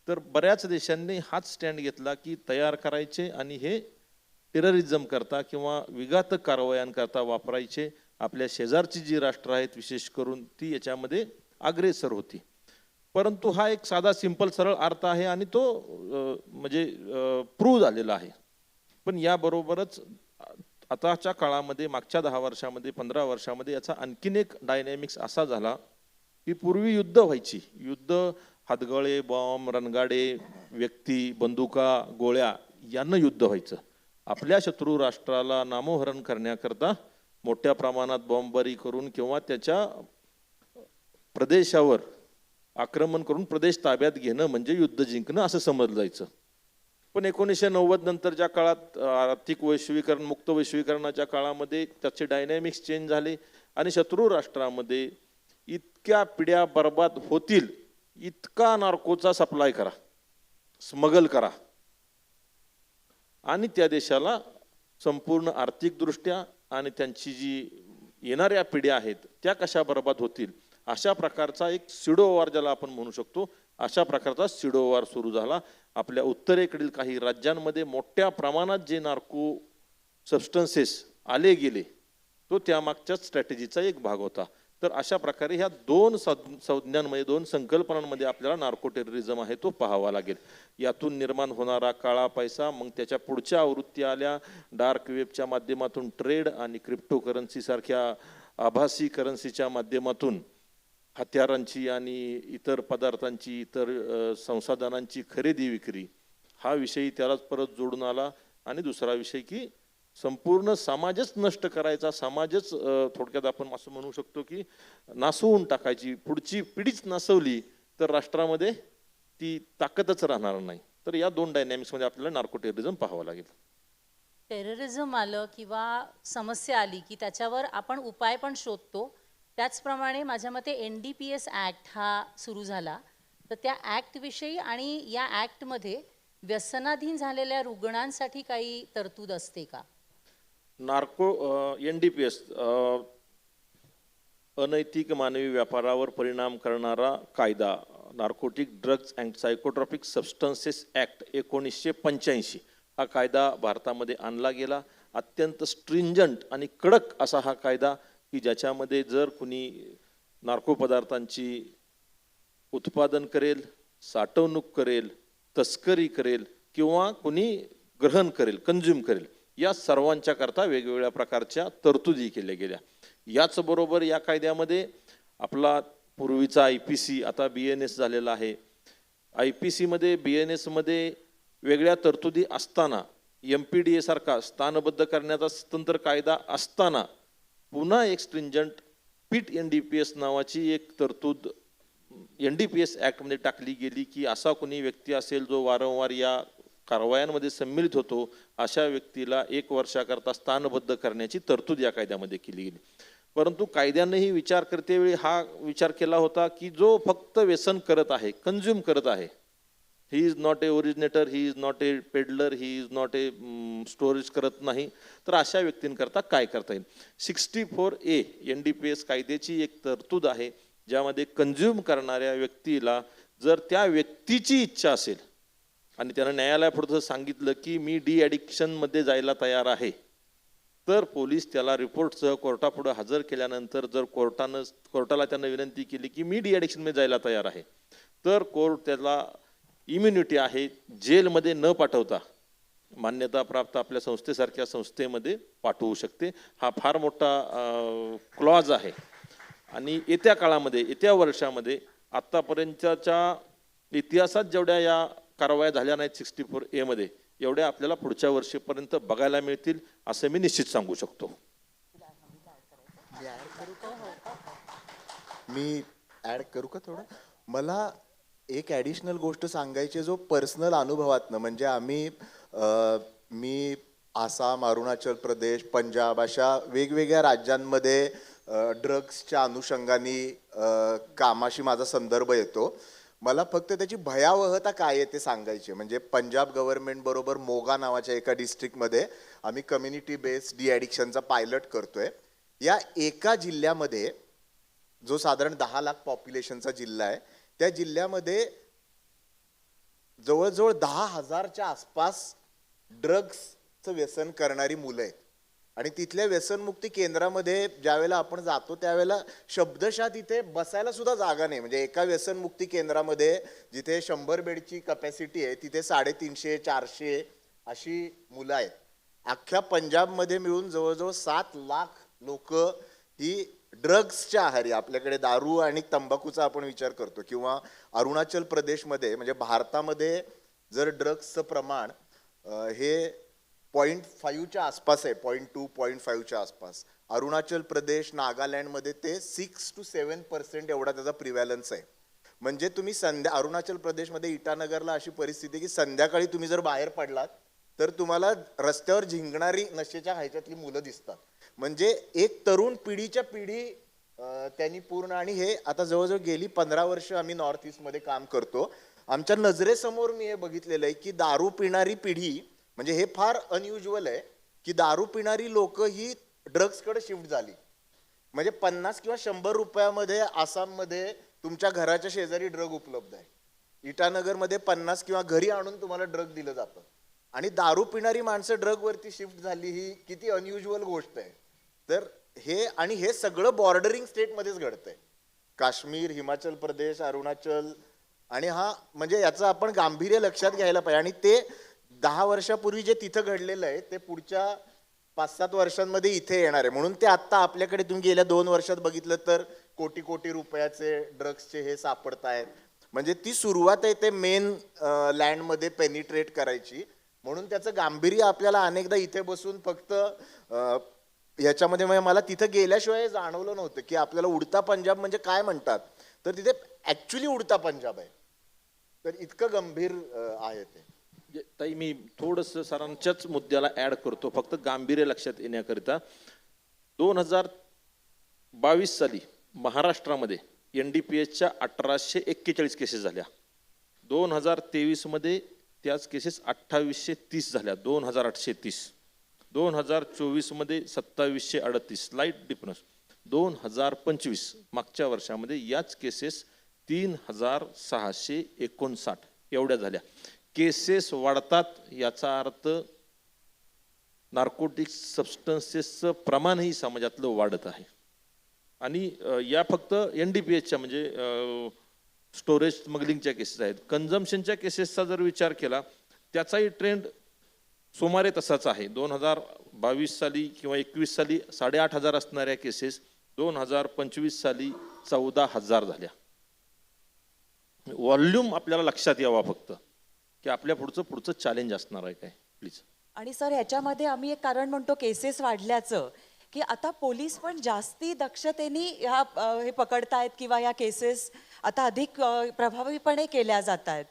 तर बऱ्याच देशांनी हाच स्टँड घेतला की तयार करायचे आणि हे टेररिझम करता किंवा विघातक कारवायांकरता वापरायचे. आपल्या शेजारची जी राष्ट्र आहेत विशेष करून ती याच्यामध्ये अग्रेसर होती. परंतु हा एक साधा सिंपल सरळ अर्थ आहे आणि तो म्हणजे प्रूव्ह झालेला आहे. पण याबरोबरच आताच्या काळामध्ये मागच्या 10 वर्षामध्ये 15 वर्षामध्ये याचा आणखीन एक डायनॅमिक्स असा झाला की पूर्वी युद्ध व्हायची, युद्ध हातगळे, बॉम्ब, रणगाडे, व्यक्ती, बंदुका, गोळ्या यांना युद्ध व्हायचं. आपल्या शत्रू राष्ट्राला नामोहरण करण्याकरता मोठ्या प्रमाणात बॉम्बबारी करून किंवा त्याच्या प्रदेशावर आक्रमण करून प्रदेश ताब्यात घेणं म्हणजे युद्ध जिंकणं असं समजलं जायचं. पण 1990 नंतरच्या काळात आर्थिक वैश्वीकरण, मुक्त वैश्वीकरणाच्या काळामध्ये त्याचे डायनॅमिक्स चेंज झाले आणि शत्रू राष्ट्रामध्ये इतक्या पिढ्या बर्बाद होतील इतका नार्कोचा सप्लाय करा, स्मगल करा आणि त्या देशाला संपूर्ण आर्थिकदृष्ट्या आणि त्यांची जी येणाऱ्या पिढ्या आहेत त्या कशा बर्बाद होतील अशा प्रकारचा एक सिडो वॉर ज्याला आपण म्हणू शकतो, अशा प्रकारचा सिडो वॉर सुरू झाला. आपल्या उत्तरेकडील काही राज्यांमध्ये मोठ्या प्रमाणात जे नार्को सबस्टन्सेस आले गेले तो त्यामागच्या स्ट्रॅटेजीचा एक भाग होता. तर अशा प्रकारे ह्या दोन संज्ञांमध्ये, दोन संकल्पनांमध्ये आपल्याला नार्को टेररिझम आहे तो पाहावा लागेल. यातून निर्माण होणारा काळा पैसा, मग त्याच्या पुढच्या आवृत्ती आल्या डार्क वेबच्या माध्यमातून ट्रेड आणि क्रिप्टोकरन्सी सारख्या आभासी करन्सीच्या माध्यमातून हत्यारांची आणि इतर पदार्थांची, इतर संसाधनांची खरेदी विक्री हा विषय त्यालाच परत जोडून आला. आणि दुसरा विषय की संपूर्ण समाजच नष्ट करायचा, समाजच थोडक्यात आपण असं म्हणू शकतो की नासवून टाकायची. पुढची पिढीच नासवली तर राष्ट्रामध्ये ती ताकदच राहणार नाही. तर या दोन डायनॅमिक्समध्ये आपल्याला नार्को टेररिझम पाहावं लागेल. टेररिझम आलं किंवा समस्या आली की त्याच्यावर आपण उपाय पण शोधतो. त्याचप्रमाणे माझ्या मते NDPS ॲक्ट हा सुरू झाला. तर त्या ॲक्टविषयी आणि या ॲक्टमध्ये व्यसनाधीन झालेल्या रुग्णांसाठी काही तरतूद असते का? नार्को NDPS अनैतिक मानवी व्यापारावर परिणाम करणारा कायदा, narcotic drugs and psychotropic substances act 1985 हा कायदा भारतामध्ये आणला गेला. अत्यंत स्ट्रिंजंट आणि कडक असा हा कायदा की ज्याच्यामध्ये जर कुणी नार्को पदार्थांची उत्पादन करेल, साठवणूक करेल, तस्करी करेल किंवा कुणी ग्रहण करेल, कंझ्युम करेल, या सर्वांच्या करता वेगवेगळ्या प्रकारच्या तरतुदी केल्या गेल्या. याचबरोबर या कायद्यामध्ये आपला पूर्वीचा IPC आता BNS झालेला आहे. IPC मध्ये BNS मध्ये वेगळ्या तरतुदी असताना, MPDA सारखा स्थानबद्ध करण्याचा स्वतंत्र कायदा असताना पुन्हा एक स्ट्रिंजंट PIT NDPS नावाची एक तरतूद NDPS ॲक्टमध्ये टाकली गेली की असा कोणी व्यक्ती असेल जो वारंवार या कारवायांमध्ये सम्मिलित होतो अशा व्यक्तीला 1 वर्षाकरता स्थानबद्ध करण्याची तरतूद या कायद्यामध्ये केली गेली. परंतु कायद्यानेही विचार करतेवेळी हा विचार केला होता की जो फक्त व्यसन करत आहे, कंझ्युम करत आहे, he is not a originator, he is not a peddler, he is not a storage करत नाही, तर अशा व्यक्तींकरता काय करता येईल. 64A NDPS कायद्याची एक तरतूद आहे ज्यामध्ये कंझ्युम करणाऱ्या व्यक्तीला जर त्या व्यक्तीची इच्छा असेल आणि त्यानं न्यायालयापुढे सांगितलं की मी डी ॲडिक्शनमध्ये जायला तयार आहे, तर पोलीस त्याला रिपोर्टसह कोर्टापुढे हजर केल्यानंतर जर कोर्टाला त्यानं विनंती केली की मी डिॲडिक्शनमध्ये जायला तयार आहे, तर कोर्ट त्याला इम्युनिटी आहे, जेलमध्ये न पाठवता मान्यताप्राप्त आपल्या संस्थेसारख्या संस्थेमध्ये पाठवू शकते. हा फार मोठा क्लॉज आहे. आणि येत्या काळामध्ये, येत्या वर्षामध्ये आत्तापर्यंतच्या इतिहासात जेवढ्या या कारवाया झाल्या नाहीत 64A मध्ये, एवढ्या आपल्याला पुढच्या वर्षीपर्यंत बघायला मिळतील असं मी निश्चित सांगू शकतो. मी ॲड करू का थोडं? मला एक ॲडिशनल गोष्ट सांगायची, जो पर्सनल अनुभवातनं, म्हणजे मी आसाम, अरुणाचल प्रदेश, पंजाब अशा वेगवेगळ्या राज्यांमध्ये ड्रग्सच्या अनुषंगाने कामाशी माझा संदर्भ येतो. मला फक्त त्याची भयावहता काय आहे ते सांगायचे. म्हणजे पंजाब गव्हर्नमेंट बरोबर मोगा नावाच्या एका डिस्ट्रिक्टमध्ये आम्ही कम्युनिटी बेस्ड डिॲडिक्शनचा पायलट करतोय. या एका जिल्ह्यामध्ये, जो साधारण 10 लाख पॉप्युलेशनचा जिल्हा आहे, त्या जिल्ह्यामध्ये जवळजवळ 10,000च्या आसपास ड्रग्सचं व्यसन करणारी मुलं आहेत. आणि तिथल्या व्यसनमुक्ती केंद्रामध्ये ज्यावेळेला आपण जातो त्यावेळेला शब्दशः तिथे बसायला सुद्धा जागा नाही. म्हणजे एका व्यसनमुक्ती केंद्रामध्ये जिथे 100 बेडची कपॅसिटी आहे, तिथे 350-400 अशी मुलं आहेत. अख्ख्या पंजाबमध्ये मिळून जवळजवळ 7 लाख लोक ही ड्रग्सच्या आहारी, आपल्याकडे दारू आणि तंबाखूचा आपण विचार करतो, किंवा अरुणाचल प्रदेशमध्ये, म्हणजे भारतामध्ये जर ड्रग्सचं प्रमाण हे 0.5च्या आसपास आहे, 0.2, 0.5च्या आसपास. अरुणाचल प्रदेश, नागालँडमध्ये ते 6 to 7% एवढा त्याचा प्रिव्हॅलन्स आहे. म्हणजे तुम्ही अरुणाचल प्रदेशमध्ये इटानगरला अशी परिस्थिती की संध्याकाळी तुम्ही जर बाहेर पडलात तर तुम्हाला रस्त्यावर झिंगणारी नशेच्या ह्याच्यातली मुलं दिसतात. म्हणजे एक तरुण पिढीच्या पिढी त्यांनी पूर्ण, आणि हे आता जवळजवळ गेली 15 वर्ष आम्ही नॉर्थ ईस्टमध्ये काम करतो. आमच्या नजरेसमोर मी हे बघितलेलं आहे की दारू पिणारी पिढी, म्हणजे हे फार अनयुज्युअल आहे की दारू पिणारी लोक ही ड्रग्सकडे शिफ्ट झाली. म्हणजे 50 किंवा 100 रुपयामध्ये आसाममध्ये तुमच्या घराच्या शेजारी ड्रग उपलब्ध आहे. इटानगरमध्ये 50 किंवा घरी आणून तुम्हाला ड्रग दिलं जातं. आणि दारू पिणारी माणसं ड्रगवरती शिफ्ट झाली, ही किती अनयुज्युअल गोष्ट आहे. तर हे सगळं बॉर्डरिंग स्टेटमध्येच घडतंय. काश्मीर, हिमाचल प्रदेश, अरुणाचल. आणि म्हणजे याचं आपण गांभीर्य लक्षात घ्यायला पाहिजे. आणि ते 10 वर्षापूर्वी जे तिथं घडलेलं आहे ते पुढच्या 5-7 वर्षांमध्ये इथे येणार आहे. म्हणून ते आत्ता आपल्याकडे तुम्ही गेल्या 2 वर्षात बघितलं तर कोटी रुपयाचे ड्रग्सचे हे सापडत आहेत. म्हणजे ती सुरुवात आहे ते मेन लँडमध्ये पेनिट्रेट करायची. म्हणून त्याचं गांभीर्य आपल्याला अनेकदा इथे बसून फक्त ह्याच्यामध्ये, म्हणजे मला तिथं गेल्याशिवाय जाणवलं नव्हतं की आपल्याला उडता पंजाब म्हणजे काय म्हणतात, तर तिथे ऍक्च्युली उडता पंजाब आहे. तर इतकं गंभीर आहे ते. ताई, मी थोडंसं सरांच्याच मुद्द्याला ॲड करतो, फक्त गांभीर्य लक्षात येण्याकरिता. 2022 साली महाराष्ट्रामध्ये NDPSच्या 1841 केसेस झाल्या. 2023 मध्ये त्याच केसेस 2830 झाल्या, 2830. 2024 मध्ये 2738, स्लाइट डिफरन्स. 2025 मागच्या वर्षामध्ये याच केसेस 3659 एवढ्या झाल्या. केसेस वाढतात याचा अर्थ नार्कोटिक्स सबस्टन्सेसचं प्रमाणही समाजातलं वाढत आहे. आणि या फक्त NDPSच्या म्हणजे स्टोरेज स्मगलिंगच्या केसेस आहेत. कन्झम्पशनच्या केसेसचा जर विचार केला त्याचाही ट्रेंड सुमारे तसाच आहे. 2022 साली किंवा 21 साली 8,500 असणाऱ्या केसेस 2025 साली 14,000 झाल्या. व्हॉल्यूम आपल्याला लक्षात यावा फक्त की आपल्या पुढचं चॅलेंज असणार आहे काय, प्लीज. आणि सर, ह्याच्यामध्ये आम्ही एक कारण म्हणतो केसेस वाढल्याचं, की आता पोलीस पण जास्ती दक्षतेने हे पकडतायत किंवा या केसेस आता अधिक प्रभावीपणे केल्या जात आहेत.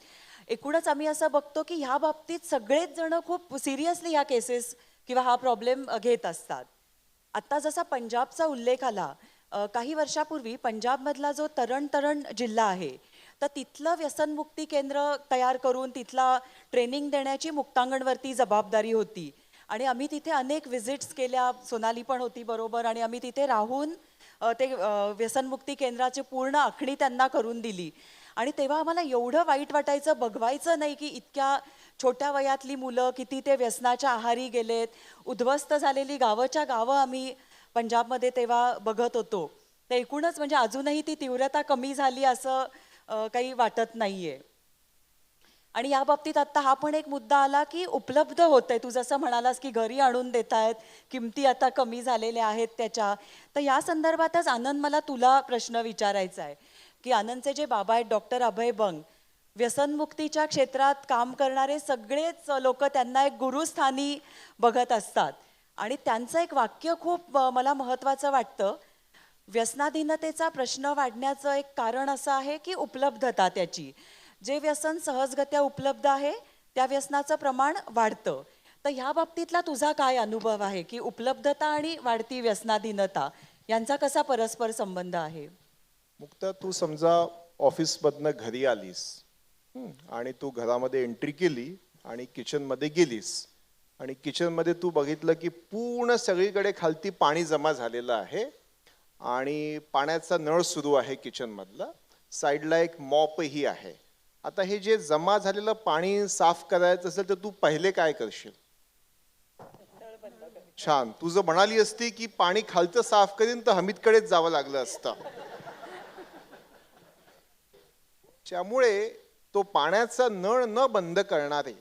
एकूणच आम्ही असं बघतो की ह्या बाबतीत सगळेच जण खूप सिरियसली ह्या केसेस किंवा हा प्रॉब्लेम घेत असतात. आता जसा पंजाबचा उल्लेख आला, काही वर्षापूर्वी पंजाबमधला जो तरण जिल्हा आहे, तर तिथलं व्यसनमुक्ती केंद्र तयार करून तिथला ट्रेनिंग देण्याची मुक्तांगणवरती जबाबदारी होती. आणि आम्ही तिथे अनेक व्हिजिट्स केल्या, सोनाली पण होती बरोबर, आणि आम्ही तिथे राहून ते व्यसनमुक्ती केंद्राची पूर्ण आखणी त्यांना करून दिली. आणि तेव्हा आम्हाला एवढं वाईट वाटायचं, बघवायचं नाही की इतक्या छोट्या वयातली मुलं किती ते व्यसनाच्या आहारी गेलेत, उद्ध्वस्त झालेली गावच्या गावं आम्ही पंजाबमध्ये तेव्हा बघत होतो. तर एकूणच म्हणजे अजूनही ती तीव्रता कमी झाली असं काही वाटत नाहीये. आणि या बाबतीत आत्ता हा पण एक मुद्दा आला की उपलब्ध होतंय, तू जसं म्हणालास की घरी आणून देत आहेत, किमती आता कमी झालेल्या आहेत त्याच्या. तर या संदर्भातच आनंद, मला तुला प्रश्न विचारायचा आहे की आनंदचे जे बाबा आहेत डॉक्टर अभय बंग, व्यसनमुक्तीच्या क्षेत्रात काम करणारे सगळेच लोक त्यांना एक गुरुस्थानी बघत असतात. आणि त्यांचं एक वाक्य खूप मला महत्त्वाचं वाटतं, व्यसनाधीनतेचा प्रश्न वाढण्याचं एक कारण असं आहे की उपलब्धता त्याची. जे व्यसन सहजगत्या उपलब्ध आहे त्या व्यसनाचं प्रमाण वाढतं. तर ह्या बाबतीतला तुझा काय अनुभव आहे की उपलब्धता आणि वाढती व्यसनाधीनता यांचा कसा परस्पर संबंध आहे? मुक्ता, तू समजा ऑफिसमधनं घरी आलीस आणि तू घरामध्ये एंट्री केली आणि किचनमध्ये गेलीस आणि किचनमध्ये तू बघितलं की पूर्ण सगळीकडे खालती पाणी जमा झालेलं आहे आणि पाण्याचा नळ सुरू आहे किचनमधला, साईडला एक मॉपही आहे. आता हे जे जमा झालेलं पाणी साफ करायचं असेल तर तू पहिले काय करशील? छान, तू जर म्हणाली असती की पाणी खालचं साफ करीन तर हमीदकडेच जावं लागलं असतं. त्यामुळे तो पाण्याचा नळ न बंद करणारे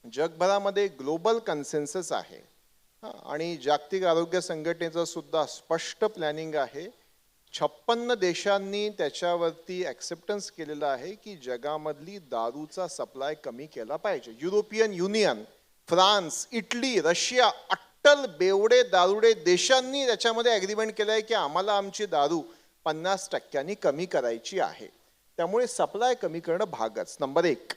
जगभरामध्ये ग्लोबल कन्सेन्सस आहे आणि जागतिक आरोग्य संघटनेचं सुद्धा स्पष्ट प्लॅनिंग आहे. 56 देशांनी त्याच्यावरती ॲक्सेप्टन्स केलेलं आहे की जगामधली दारूचा सप्लाय कमी केला पाहिजे. European Union, France, Italy, Russia, अट्टल बेवडे दारुडे देशांनी त्याच्यामध्ये ॲग्रीमेंट केलं आहे की आम्हाला आमची दारू 50% कमी करायची आहे. त्यामुळे सप्लाय कमी करणं भागच, नंबर 1.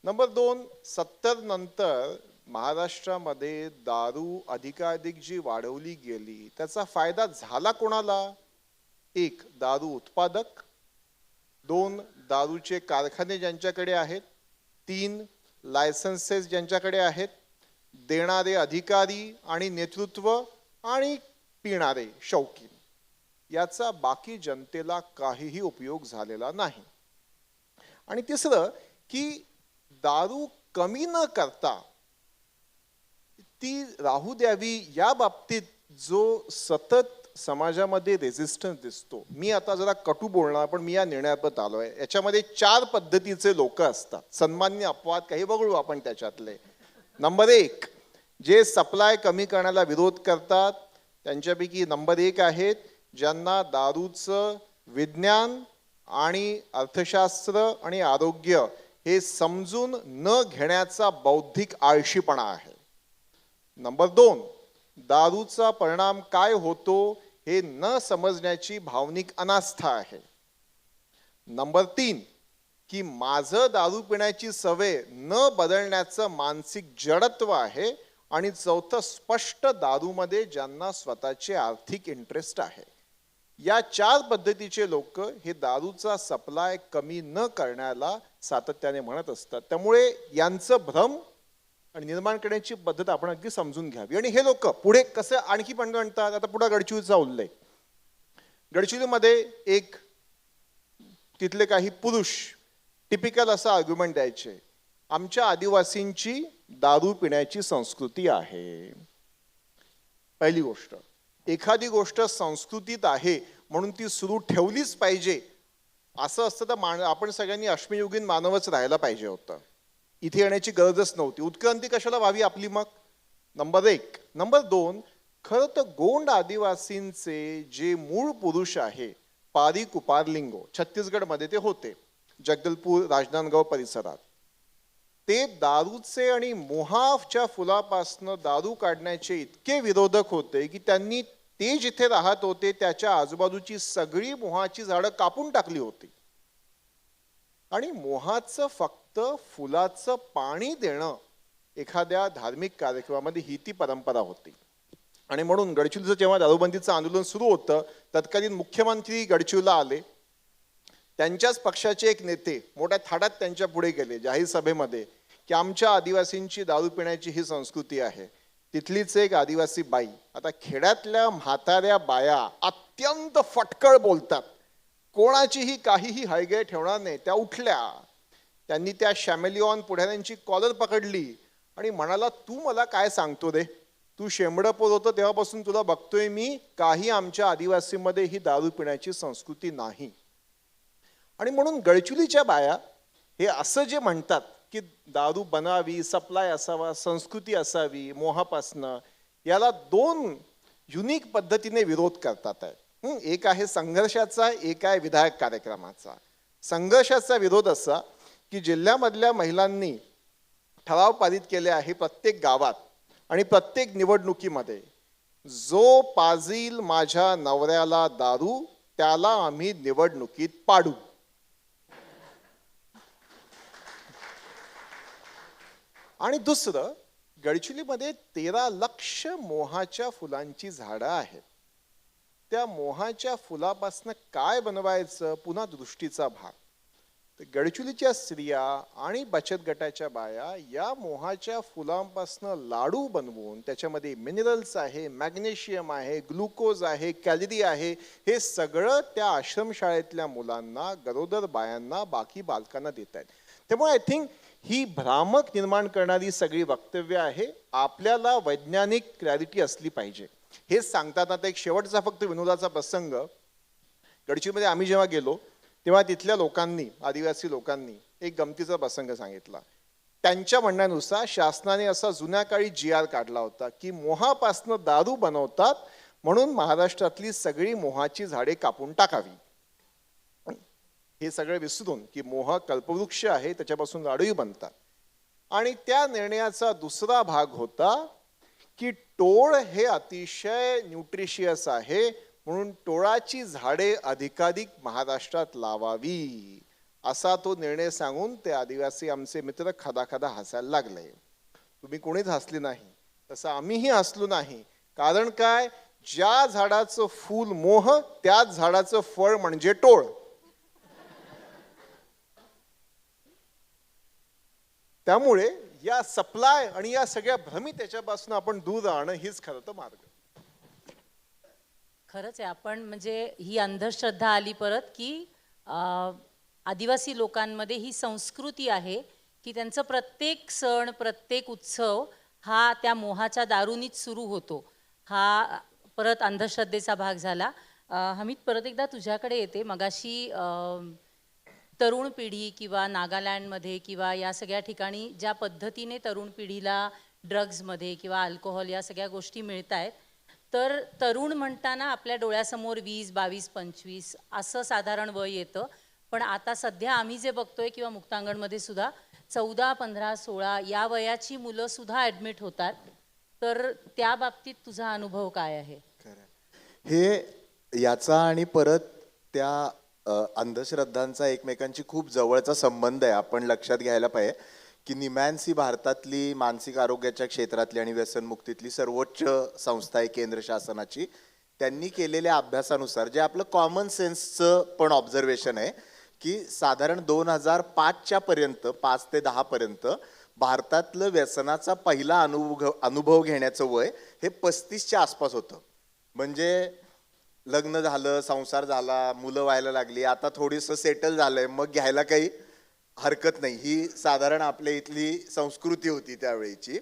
नंबर 2, 70 नंतर महाराष्ट्रामध्ये दारू अधिकाधिक जी वाढवली गेली त्याचा फायदा झाला कोणाला? 1, दारू उत्पादक. 2, दारूचे कारखाने ज्यांच्याकडे आहेत. 3, लायसन्सेस ज्यांच्याकडे आहेत. देणारे अधिकारी आणि नेतृत्व आणि पिणारे शौकीन. याचा बाकी जनतेला काहीही उपयोग झालेला नाही. आणि तिसरं की दारू कमी न करता ती राहू द्यावी या बाबतीत जो सतत समाजामध्ये रेझिस्टन्स दिसतो. मी आता जरा कटू बोलणार पण मी या निर्णयात आलोय. याच्यामध्ये 4 पद्धतीचे लोक असतात. सन्मान्य अपवाद काही वगळू आपण त्याच्यातले. नंबर 1, जे सप्लाय कमी करण्याला विरोध करतात त्यांच्यापैकी नंबर 1 आहेत ज्यांना दारूचं विज्ञान आणि अर्थशास्त्र आणि आरोग्य हे समजून न घेण्याचा बौद्धिक आळशीपणा आहे. नंबर 2, दारूचा परिणाम काय होतो हे न समजण्याची भावनिक अनास्था आहे. नंबर 3, की माझं दारू पिण्याची सवय न बदलण्याचं मानसिक जडत्व आहे. आणि 4थं, स्पष्ट दारूमध्ये ज्यांना स्वतःचे आर्थिक इंटरेस्ट आहे. या 4 पद्धतीचे लोक हे दारूचा सप्लाय कमी न करण्याला सातत्याने म्हणत असतात. त्यामुळे यांचं भ्रम आणि निर्माण करण्याची पद्धत आपण अगदी समजून घ्यावी. आणि हे लोक पुढे कसं आणखी पण म्हणतात. आता पुढे गडचिरोलीचा उल्लेख. गडचिरोलीमध्ये एक तिथले काही पुरुष टिपिकल असं आर्ग्युमेंट द्यायचे, आमच्या आदिवासींची दारू पिण्याची संस्कृती आहे. पहिली गोष्ट, एखादी गोष्ट संस्कृतीत आहे म्हणून ती सुरू ठेवलीच पाहिजे असं असतं तर आपण सगळ्यांनी अश्मयुगीन मानवच राहायला पाहिजे होतं. इथे येण्याची गरजच नव्हती. उत्क्रांती कशाला व्हावी आपली मग? नंबर 1. नंबर 2, खरं तर गोंड आदिवासींचे जे मूळ पुरुष आहे पारी कुपारलिंगो, छत्तीसगडमध्ये ते होते, जगदलपूर राजनांदगाव परिसरात, ते दारूचे आणि मोहाफच्या फुलापासनं दारू काढण्याचे इतके विरोधक होते की त्यांनी ते जिथे राहत होते त्याच्या आजूबाजूची सगळी मोहाची झाडं कापून टाकली होती. आणि मोहाचं फक्त फुलाचं पाणी देणं एखाद्या धार्मिक कार्यक्रमामध्ये ही ती परंपरा होती. आणि म्हणून गडचिरोलीचं जेव्हा दारूबंदीचं आंदोलन सुरू होतं तत्कालीन मुख्यमंत्री गडचिरोलीला आले. त्यांच्याच पक्षाचे एक नेते मोठ्या थाटात त्यांच्या पुढे गेले जाहीर सभेमध्ये की आमच्या आदिवासींची दारू पिण्याची ही संस्कृती आहे. तिथलीच एक आदिवासी बाई, आता खेड्यातल्या म्हाताऱ्या बाया अत्यंत फटकळ बोलतात, कोणाचीही काहीही हयगय ठेवणार नाही. त्या उठल्या, त्यांनी त्या शॅमेलिऑन पुढाऱ्यांची कॉलर पकडली आणि म्हणाला, तू मला काय सांगतो रे, तू शेंबडं पोर होतं तेव्हापासून तुला बघतोय मी, काही आमच्या आदिवासीमध्ये ही दारू पिण्याची संस्कृती नाही. आणि म्हणून गडचुलीच्या बाया हे असं जे म्हणतात की दारू बनावी, सप्लाय असावा, संस्कृती असावी मोहापासनं, याला दोन युनिक पद्धतीने विरोध करतात आहे. एक आहे संघर्षाचा, एक आहे विधायक कार्यक्रमाचा. संघर्षाचा विरोध असा की जिल्ह्यामधल्या महिलांनी ठराव पारित केले आहे प्रत्येक गावात आणि प्रत्येक निवडणुकीमध्ये, जो पाजील माझ्या नवऱ्याला दारू त्याला आम्ही निवडणुकीत पाडू. आणि दुसरं, गडचिरोलीमध्ये 13 लक्ष मोहाच्या फुलांची झाडं आहेत. त्या मोहाच्या फुलापासनं काय बनवायचं, पुन्हा दृष्टीचा भाग. तर गडचिरोलीच्या स्त्रिया आणि बचत गटाच्या बाया या मोहाच्या फुलांपासनं लाडू बनवून त्याच्यामध्ये मिनरल्स आहे, मॅग्नेशियम आहे, ग्लुकोज आहे, कॅलरी आहे, हे सगळं त्या आश्रमशाळेतल्या मुलांना, गरोदर बायांना, बाकी बालकांना देत आहेत. त्यामुळे आय थिंक ही भ्रामक निर्माण करणारी सगळी वक्तव्य आहे. आपल्याला वैज्ञानिक क्लॅरिटी असली पाहिजे. हेच सांगतात. आता एक शेवटचा फक्त विनोदाचा प्रसंग, गडचिरोलीमध्ये आम्ही जेव्हा गेलो तेव्हा तिथल्या लोकांनी, आदिवासी लोकांनी एक गमतीचा प्रसंग सांगितला. त्यांच्या म्हणण्यानुसार शासनाने असा जुन्या काळी GR काढला होता की मोहापासनं दारू बनवतात, म्हणून महाराष्ट्रातली सगळी मोहाची झाडे कापून टाकावी. हे सगळं विसरून की मोह कल्पवृक्ष आहे, त्याच्यापासून लाडूही बनतात. आणि त्या निर्णयाचा दुसरा भाग होता की टोळ हे अतिशय न्यूट्रिशियस आहे, म्हणून टोळाची झाडे अधिकाधिक महाराष्ट्रात लावावी, असा तो निर्णय सांगून ते आदिवासी आमचे मित्र खदाखदा हसायला लागले. तुम्ही कोणीच हसले नाही, तसं आम्हीही हसलो नाही. कारण काय, ज्या झाडाचं फूल मोह, त्याच झाडाचं फळ म्हणजे टोळ. त्यामुळे या सप्लाय आणि या सगळ्या भ्रमी त्याच्यापासून आपण दूर राहणं हीच खरं तर मार्ग. खरंच आहे. आपण म्हणजे ही अंधश्रद्धा आली परत की आदिवासी लोकांमध्ये ही संस्कृती आहे की त्यांचं प्रत्येक सण, प्रत्येक उत्सव हा त्या मोहाच्या दारूनीच सुरू होतो. हा परत अंधश्रद्धेचा भाग झाला. हमीद, परत एकदा तुझ्याकडे येते. मगाशी तरुण पिढी किंवा नागालँडमध्ये किंवा या सगळ्या ठिकाणी ज्या पद्धतीने तरुण पिढीला ड्रग्जमध्ये किंवा अल्कोहोल या सगळ्या गोष्टी मिळत आहेत, तर तरुण म्हणताना आपल्या डोळ्यासमोर 20, 22, 25 असं साधारण वय येतं. पण आता सध्या आम्ही जे बघतोय किंवा मुक्तांगणमध्ये सुद्धा 14, 15, 16 या वयाची मुलं सुद्धा ॲडमिट होतात. तर त्या बाबतीत तुझा अनुभव काय आहे? हे याचा आणि परत त्या अंधश्रद्धांचा एकमेकांची खूप जवळचा संबंध आहे. आपण लक्षात घ्यायला पाहिजे की निमॅन्स ही भारतातली मानसिक आरोग्याच्या क्षेत्रातली आणि व्यसनमुक्तीतली सर्वोच्च संस्था आहे केंद्र शासनाची. त्यांनी केलेल्या अभ्यासानुसार, जे आपलं कॉमन सेन्सचं पण ऑब्झर्वेशन आहे, की साधारण 2005च्या पर्यंत, 5 ते 10 पर्यंत भारतातलं व्यसनाचा पहिला अनुभव घेण्याचं वय हे 35च्या आसपास होतं. म्हणजे लग्न झालं, संसार झाला, मुलं व्हायला लागली, आता थोडीसं सेटल झालंय, मग घ्यायला काही हरकत नाही, ही साधारण आपल्या इथली संस्कृती होती त्यावेळीची.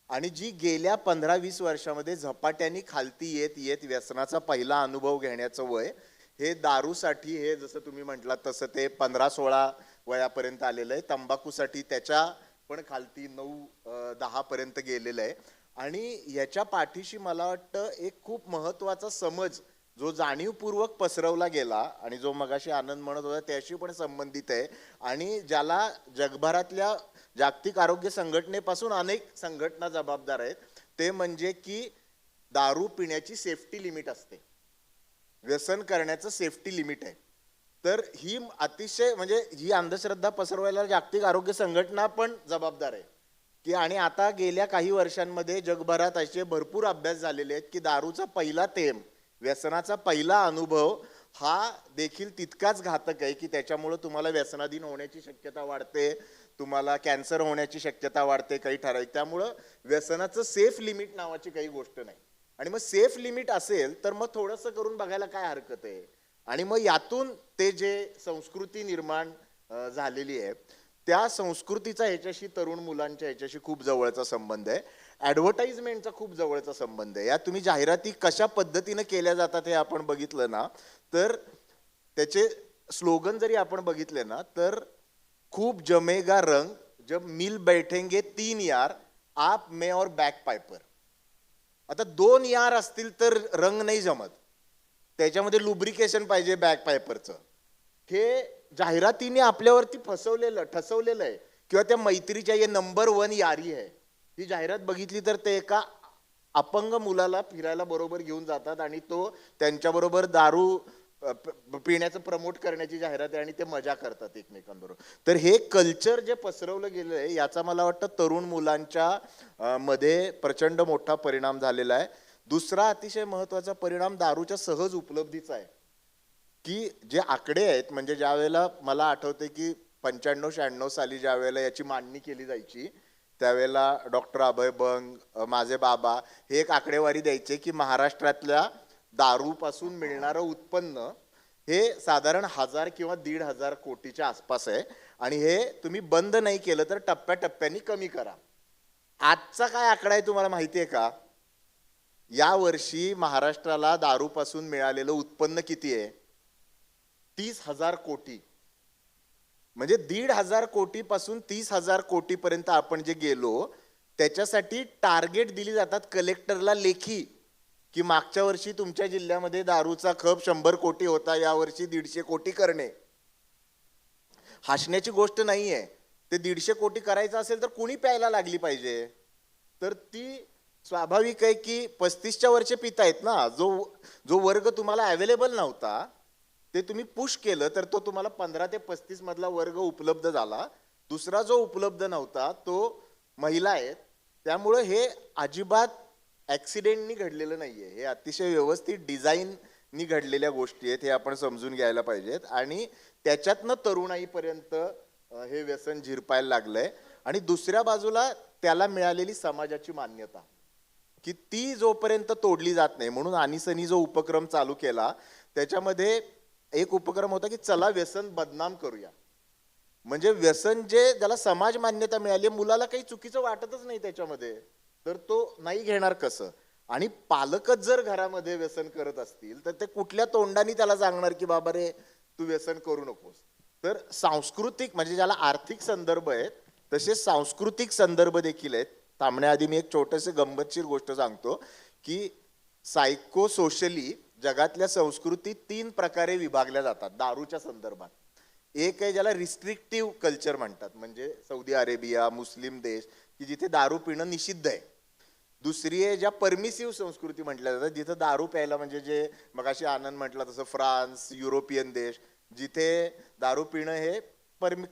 आणि जी गेल्या 15-20 वर्षामध्ये झपाट्याने खालती येत येत व्यसनाचा पहिला अनुभव घेण्याचं वय हे दारूसाठी, हे जसं तुम्ही म्हटलात तसं ते 15-16 वयापर्यंत आलेलं आहे. तंबाखूसाठी त्याच्या पण खालती 9-10 पर्यंत गेलेलं आहे. आणि याच्या पाठीशी मला वाटतं एक खूप महत्त्वाचा समज जो जाणीवपूर्वक पसरवला गेला आणि जो मगाशी आनंद म्हणत होता त्याशी पण संबंधित आहे, आणि ज्याला जगभरातल्या जागतिक आरोग्य संघटनेपासून अनेक संघटना जबाबदार आहेत, ते म्हणजे की दारू पिण्याची सेफ्टी लिमिट असते, व्यसन करण्याचं सेफ्टी लिमिट आहे. तर ही अतिशय म्हणजे ही अंधश्रद्धा पसरवायला जागतिक आरोग्य संघटना पण जबाबदार आहे की. आणि आता गेल्या काही वर्षांमध्ये जगभरात असे भरपूर अभ्यास झालेले आहेत की दारूचा पहिला थेंब, व्यसनाचा पहिला अनुभव हा देखील तितकाच घातक आहे की त्याच्यामुळे तुम्हाला व्यसनाधीन होण्याची शक्यता वाढते, तुम्हाला कॅन्सर होण्याची शक्यता वाढते काही ठराविक. त्यामुळं व्यसनाचं सेफ लिमिट नावाची काही गोष्ट नाही. आणि मग सेफ लिमिट असेल तर मग थोडंसं करून बघायला काय हरकत आहे. आणि मग यातून ते जे संस्कृती निर्माण झालेली आहे त्या संस्कृतीचा ह्याच्याशी तरुण मुलांच्या ह्याच्याशी खूप जवळचा संबंध आहे. ॲडव्हर्टाइजमेंटचा खूप जवळचा संबंध आहे. या तुम्ही जाहिराती कशा पद्धतीनं केल्या जातात हे आपण बघितलं ना तर त्याचे स्लोगन जरी आपण बघितले ना तर खूप जमेगा रंग जब मिल बैठेंगे 3 यार आप मैं और बैक पाइपर. आता 2 यार असतील तर रंग नाही जमत, त्याच्यामध्ये लुब्रिकेशन पाहिजे बॅक पायपरचं. हे जाहिरातीने आपल्यावरती ठसवलेलं आहे किंवा त्या मैत्रीच्या ये नंबर 1 यारी आहे. ही जाहिरात बघितली तर ते एका अपंग मुलाला फिरायला बरोबर घेऊन जातात आणि तो त्यांच्याबरोबर दारू पिण्याचं प्रमोट करण्याची जाहिरात आहे आणि ते मजा करतात एकमेकांबरोबर. तर हे कल्चर जे पसरवलं गेलं आहे याचा मला वाटतं तरुण मुलांच्या मध्ये प्रचंड मोठा परिणाम झालेला आहे. दुसरा अतिशय महत्त्वाचा परिणाम दारूच्या सहज उपलब्धीचा आहे की जे आकडे आहेत म्हणजे ज्या वेळेला मला आठवते की 95-96 साली ज्या वेळेला याची मांडणी केली जायची त्यावेळेला डॉक्टर अभय बंग, माझे बाबा हे एक आकडेवारी द्यायचे की महाराष्ट्रातल्या दारूपासून मिळणारं उत्पन्न हे साधारण 1000 किंवा 1500 कोटीच्या आसपास आहे आणि हे तुम्ही बंद नाही केलं तर टप्प्याटप्प्याने कमी करा. आजचा काय आकडा आहे तुम्हाला माहिती आहे का? या वर्षी महाराष्ट्राला दारूपासून मिळालेलं उत्पन्न किती आहे? 30,000 कोटी. म्हणजे 1,500 कोटीपासून 30,000 कोटीपर्यंत आपण जे गेलो त्याच्यासाठी टार्गेट दिली जातात कलेक्टरला लेखी की मागच्या वर्षी तुमच्या जिल्ह्यामध्ये दारूचा खप 100 कोटी होता, यावर्षी 150 कोटी करणे. हसण्याची गोष्ट नाहीये. ते 150 कोटी करायचं असेल तर कोणी प्यायला लागली पाहिजे? तर ती स्वाभाविक आहे की 35च्या वरचे पितायत ना. जो वर्ग तुम्हाला अवेलेबल नव्हता ते तुम्ही पुश केलं तर तो तुम्हाला 15 ते 35 मधला वर्ग उपलब्ध झाला. दुसरा जो उपलब्ध नव्हता तो महिला आहेत. त्यामुळे हे अजिबात ॲक्सिडेंटनी घडलेलं नाहीये. हे अतिशय व्यवस्थित डिझाईननी घडलेल्या गोष्टी आहेत. हे आपण समजून घ्यायला पाहिजेत आणि त्याच्यातनं तरुणाईपर्यंत हे व्यसन झिरपायला लागलंय. आणि दुसऱ्या बाजूला त्याला मिळालेली समाजाची मान्यता की ती जोपर्यंत तोडली जात नाही म्हणून अनिसनी जो उपक्रम चालू केला त्याच्यामध्ये एक उपक्रम होता की चला व्यसन बदनाम करूया. म्हणजे व्यसन जे ज्याला समाज मान्यता मिळाली मुलाला काही चुकीचं वाटतच नाही त्याच्यामध्ये तर तो नाही घेणार कसं? आणि पालकच जर घरामध्ये व्यसन करत असतील तर ते कुठल्या तोंडाने त्याला सांगणार की बाबा रे तू व्यसन करू नकोस? तर सांस्कृतिक म्हणजे ज्याला आर्थिक संदर्भ आहेत तसे सांस्कृतिक संदर्भ देखील आहेत. थांबण्याआधी मी एक छोटंसं गंमतशीर गोष्ट सांगतो की सायको सोशली जगातल्या संस्कृती 3 प्रकारे विभागल्या जातात दारूच्या संदर्भात. एक आहे ज्याला रिस्ट्रिक्टिव्ह कल्चर म्हणतात म्हणजे सौदी अरेबिया, मुस्लिम देश की जिथे दारू पिणं निषिद्ध आहे. दुसरी आहे ज्या परमिसिव्ह संस्कृती म्हटल्या जातात जिथं दारू प्यायला म्हणजे जे मगाशी आनंद म्हटला तसं फ्रान्स, युरोपियन देश जिथे दारू पिणं हे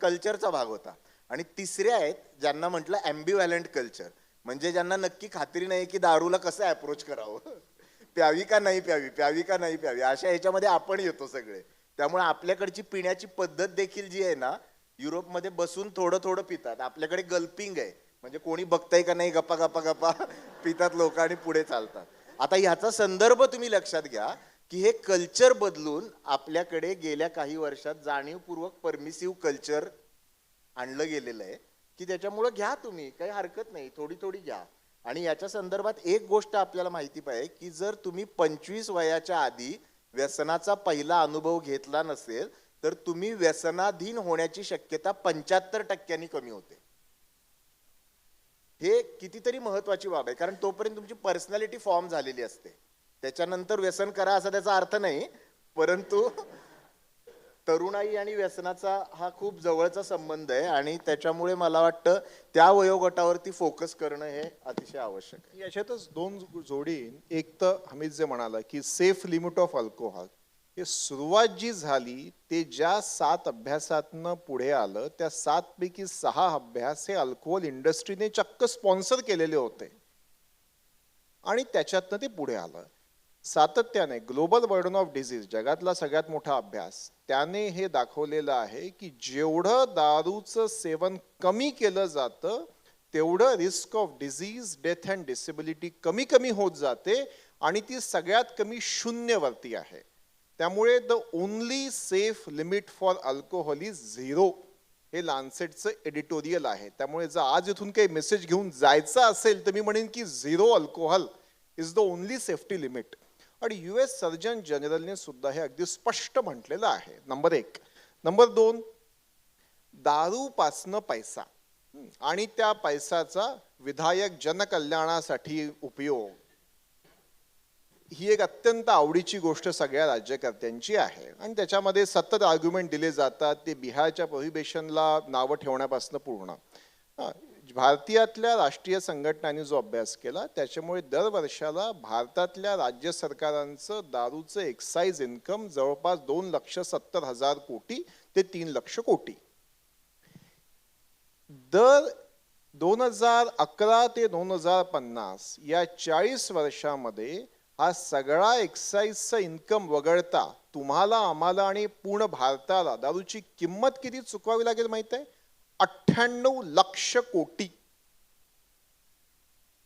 कल्चरचा भाग होता. आणि तिसऱ्या आहेत ज्यांना म्हटलं ॲम्बिव्हॅलंट कल्चर म्हणजे ज्यांना नक्की खात्री नाही की दारूला कसं अप्रोच करावं, प्यावी का नाही प्यावी, प्यावी का नाही प्यावी, अशा ह्याच्यामध्ये आपण येतो सगळे. त्यामुळे आपल्याकडची पिण्याची पद्धत देखील जी आहे ना युरोपमध्ये बसून थोडं थोडं पितात. आपल्याकडे गल्पिंग आहे म्हणजे कोणी बघताय का नाही गप्पा गप्पा गप्पा पितात लोक आणि पुढे चालतात. आता ह्याचा संदर्भ तुम्ही लक्षात घ्या की हे कल्चर बदलून आपल्याकडे गेल्या काही वर्षात जाणीवपूर्वक परमिसिव्ह कल्चर आणलं गेलेलं आहे की त्याच्यामुळं घ्या तुम्ही, काही हरकत नाही, थोडी थोडी घ्या. आणि याच्या संदर्भात एक गोष्ट आपल्याला माहिती पाहिजे की जर तुम्ही 25 वयाच्या आधी व्यसनाचा पहिला अनुभव घेतला नसेल तर तुम्ही व्यसनाधीन होण्याची शक्यता 75% कमी होते. हे कितीतरी महत्वाची बाब आहे कारण तोपर्यंत तुमची पर्सनॅलिटी फॉर्म झालेली असते. त्याच्यानंतर व्यसन करा असा त्याचा अर्थ नाही, परंतु तरुणाई आणि व्यसनाचा हा खूप जवळचा संबंध आहे आणि त्याच्यामुळे मला वाटतं त्या वयोगटावरती फोकस करणं हे अतिशय आवश्यक आहे. याच्यातच 2 जोडी. एक तर हमीद जे म्हणाला की सेफ लिमिट ऑफ अल्कोहोल, हे सुरुवात जी झाली ते ज्या 7 अभ्यासातनं पुढे आलं त्या 7 पैकी 6 अभ्यास हे अल्कोहोल इंडस्ट्रीने चक्क स्पॉन्सर केलेले होते आणि त्याच्यातनं ते पुढे आलं. सातत्याने ग्लोबल बर्डन ऑफ डिझीज जगातला सगळ्यात मोठा अभ्यास त्याने हे दाखवलेलं आहे की जेवढं दारूचं सेवन कमी केलं जातं तेवढं risk of disease, death and disability कमी कमी होत जाते आणि ती सगळ्यात कमी 0 वरती आहे. त्यामुळे the only safe limit for alcohol is 0 हे लान्सेटचं एडिटोरियल आहे. त्यामुळे जर आज इथून काही मेसेज घेऊन जायचं असेल तर मी म्हणेन की 0 alcohol is the only safety limit. आणि US सर्जन जनरलने सुद्धा हे अगदी स्पष्ट म्हटलेलं आहे. नंबर 1. नंबर 2, दारूपासनं पैसा आणि त्या पैशाचा विधायक जनकल्याणासाठी उपयोग ही एक अत्यंत आवडीची गोष्ट सगळ्या राज्यकर्त्यांची आहे. आणि त्याच्यामध्ये सतत आर्ग्युमेंट दिले जातात ते बिहारच्या प्रोहिबिशनला नावं ठेवण्यापासून पूर्ण. भारतीयातल्या राष्ट्रीय संघटनांनी जो अभ्यास केला त्याच्यामुळे दरवर्षाला भारतातल्या राज्य सरकारांचं दारूचं एक्साईज इन्कम जवळपास 2,70,000 कोटी ते 3 लक्ष कोटी. दर 2011 ते 2050 या 40 वर्षामध्ये हा सगळा एक्साईजचा इन्कम वगळता तुम्हाला आम्हाला आणि पूर्ण भारताला दारूची किंमत किती चुकवावी लागेल माहित आहे? 98 लक्ष कोटी.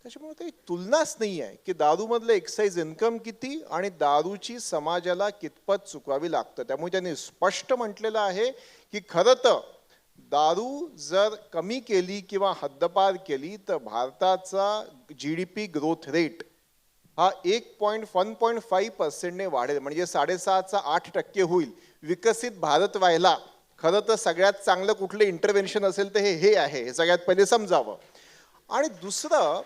त्याच्यामुळे काही तुलनाच नाही आहे की दारूमधलं एक्साईज इन्कम किती आणि दारूची समाजाला कितपत चुकवावी लागतं. त्यामुळे त्यांनी स्पष्ट म्हटलेलं आहे की खरं तर दारू जर कमी केली किंवा हद्दपार केली तर भारताचा GDP ग्रोथ रेट हा 1.5% ने वाढेल. म्हणजे 6.5चा 8% होईल. विकसित भारत व्हायला खरं तर सगळ्यात चांगलं कुठलं इंटरव्हेन्शन असेल तर हे आहे, हे सगळ्यात पहिले समजावं. आणि दुसरं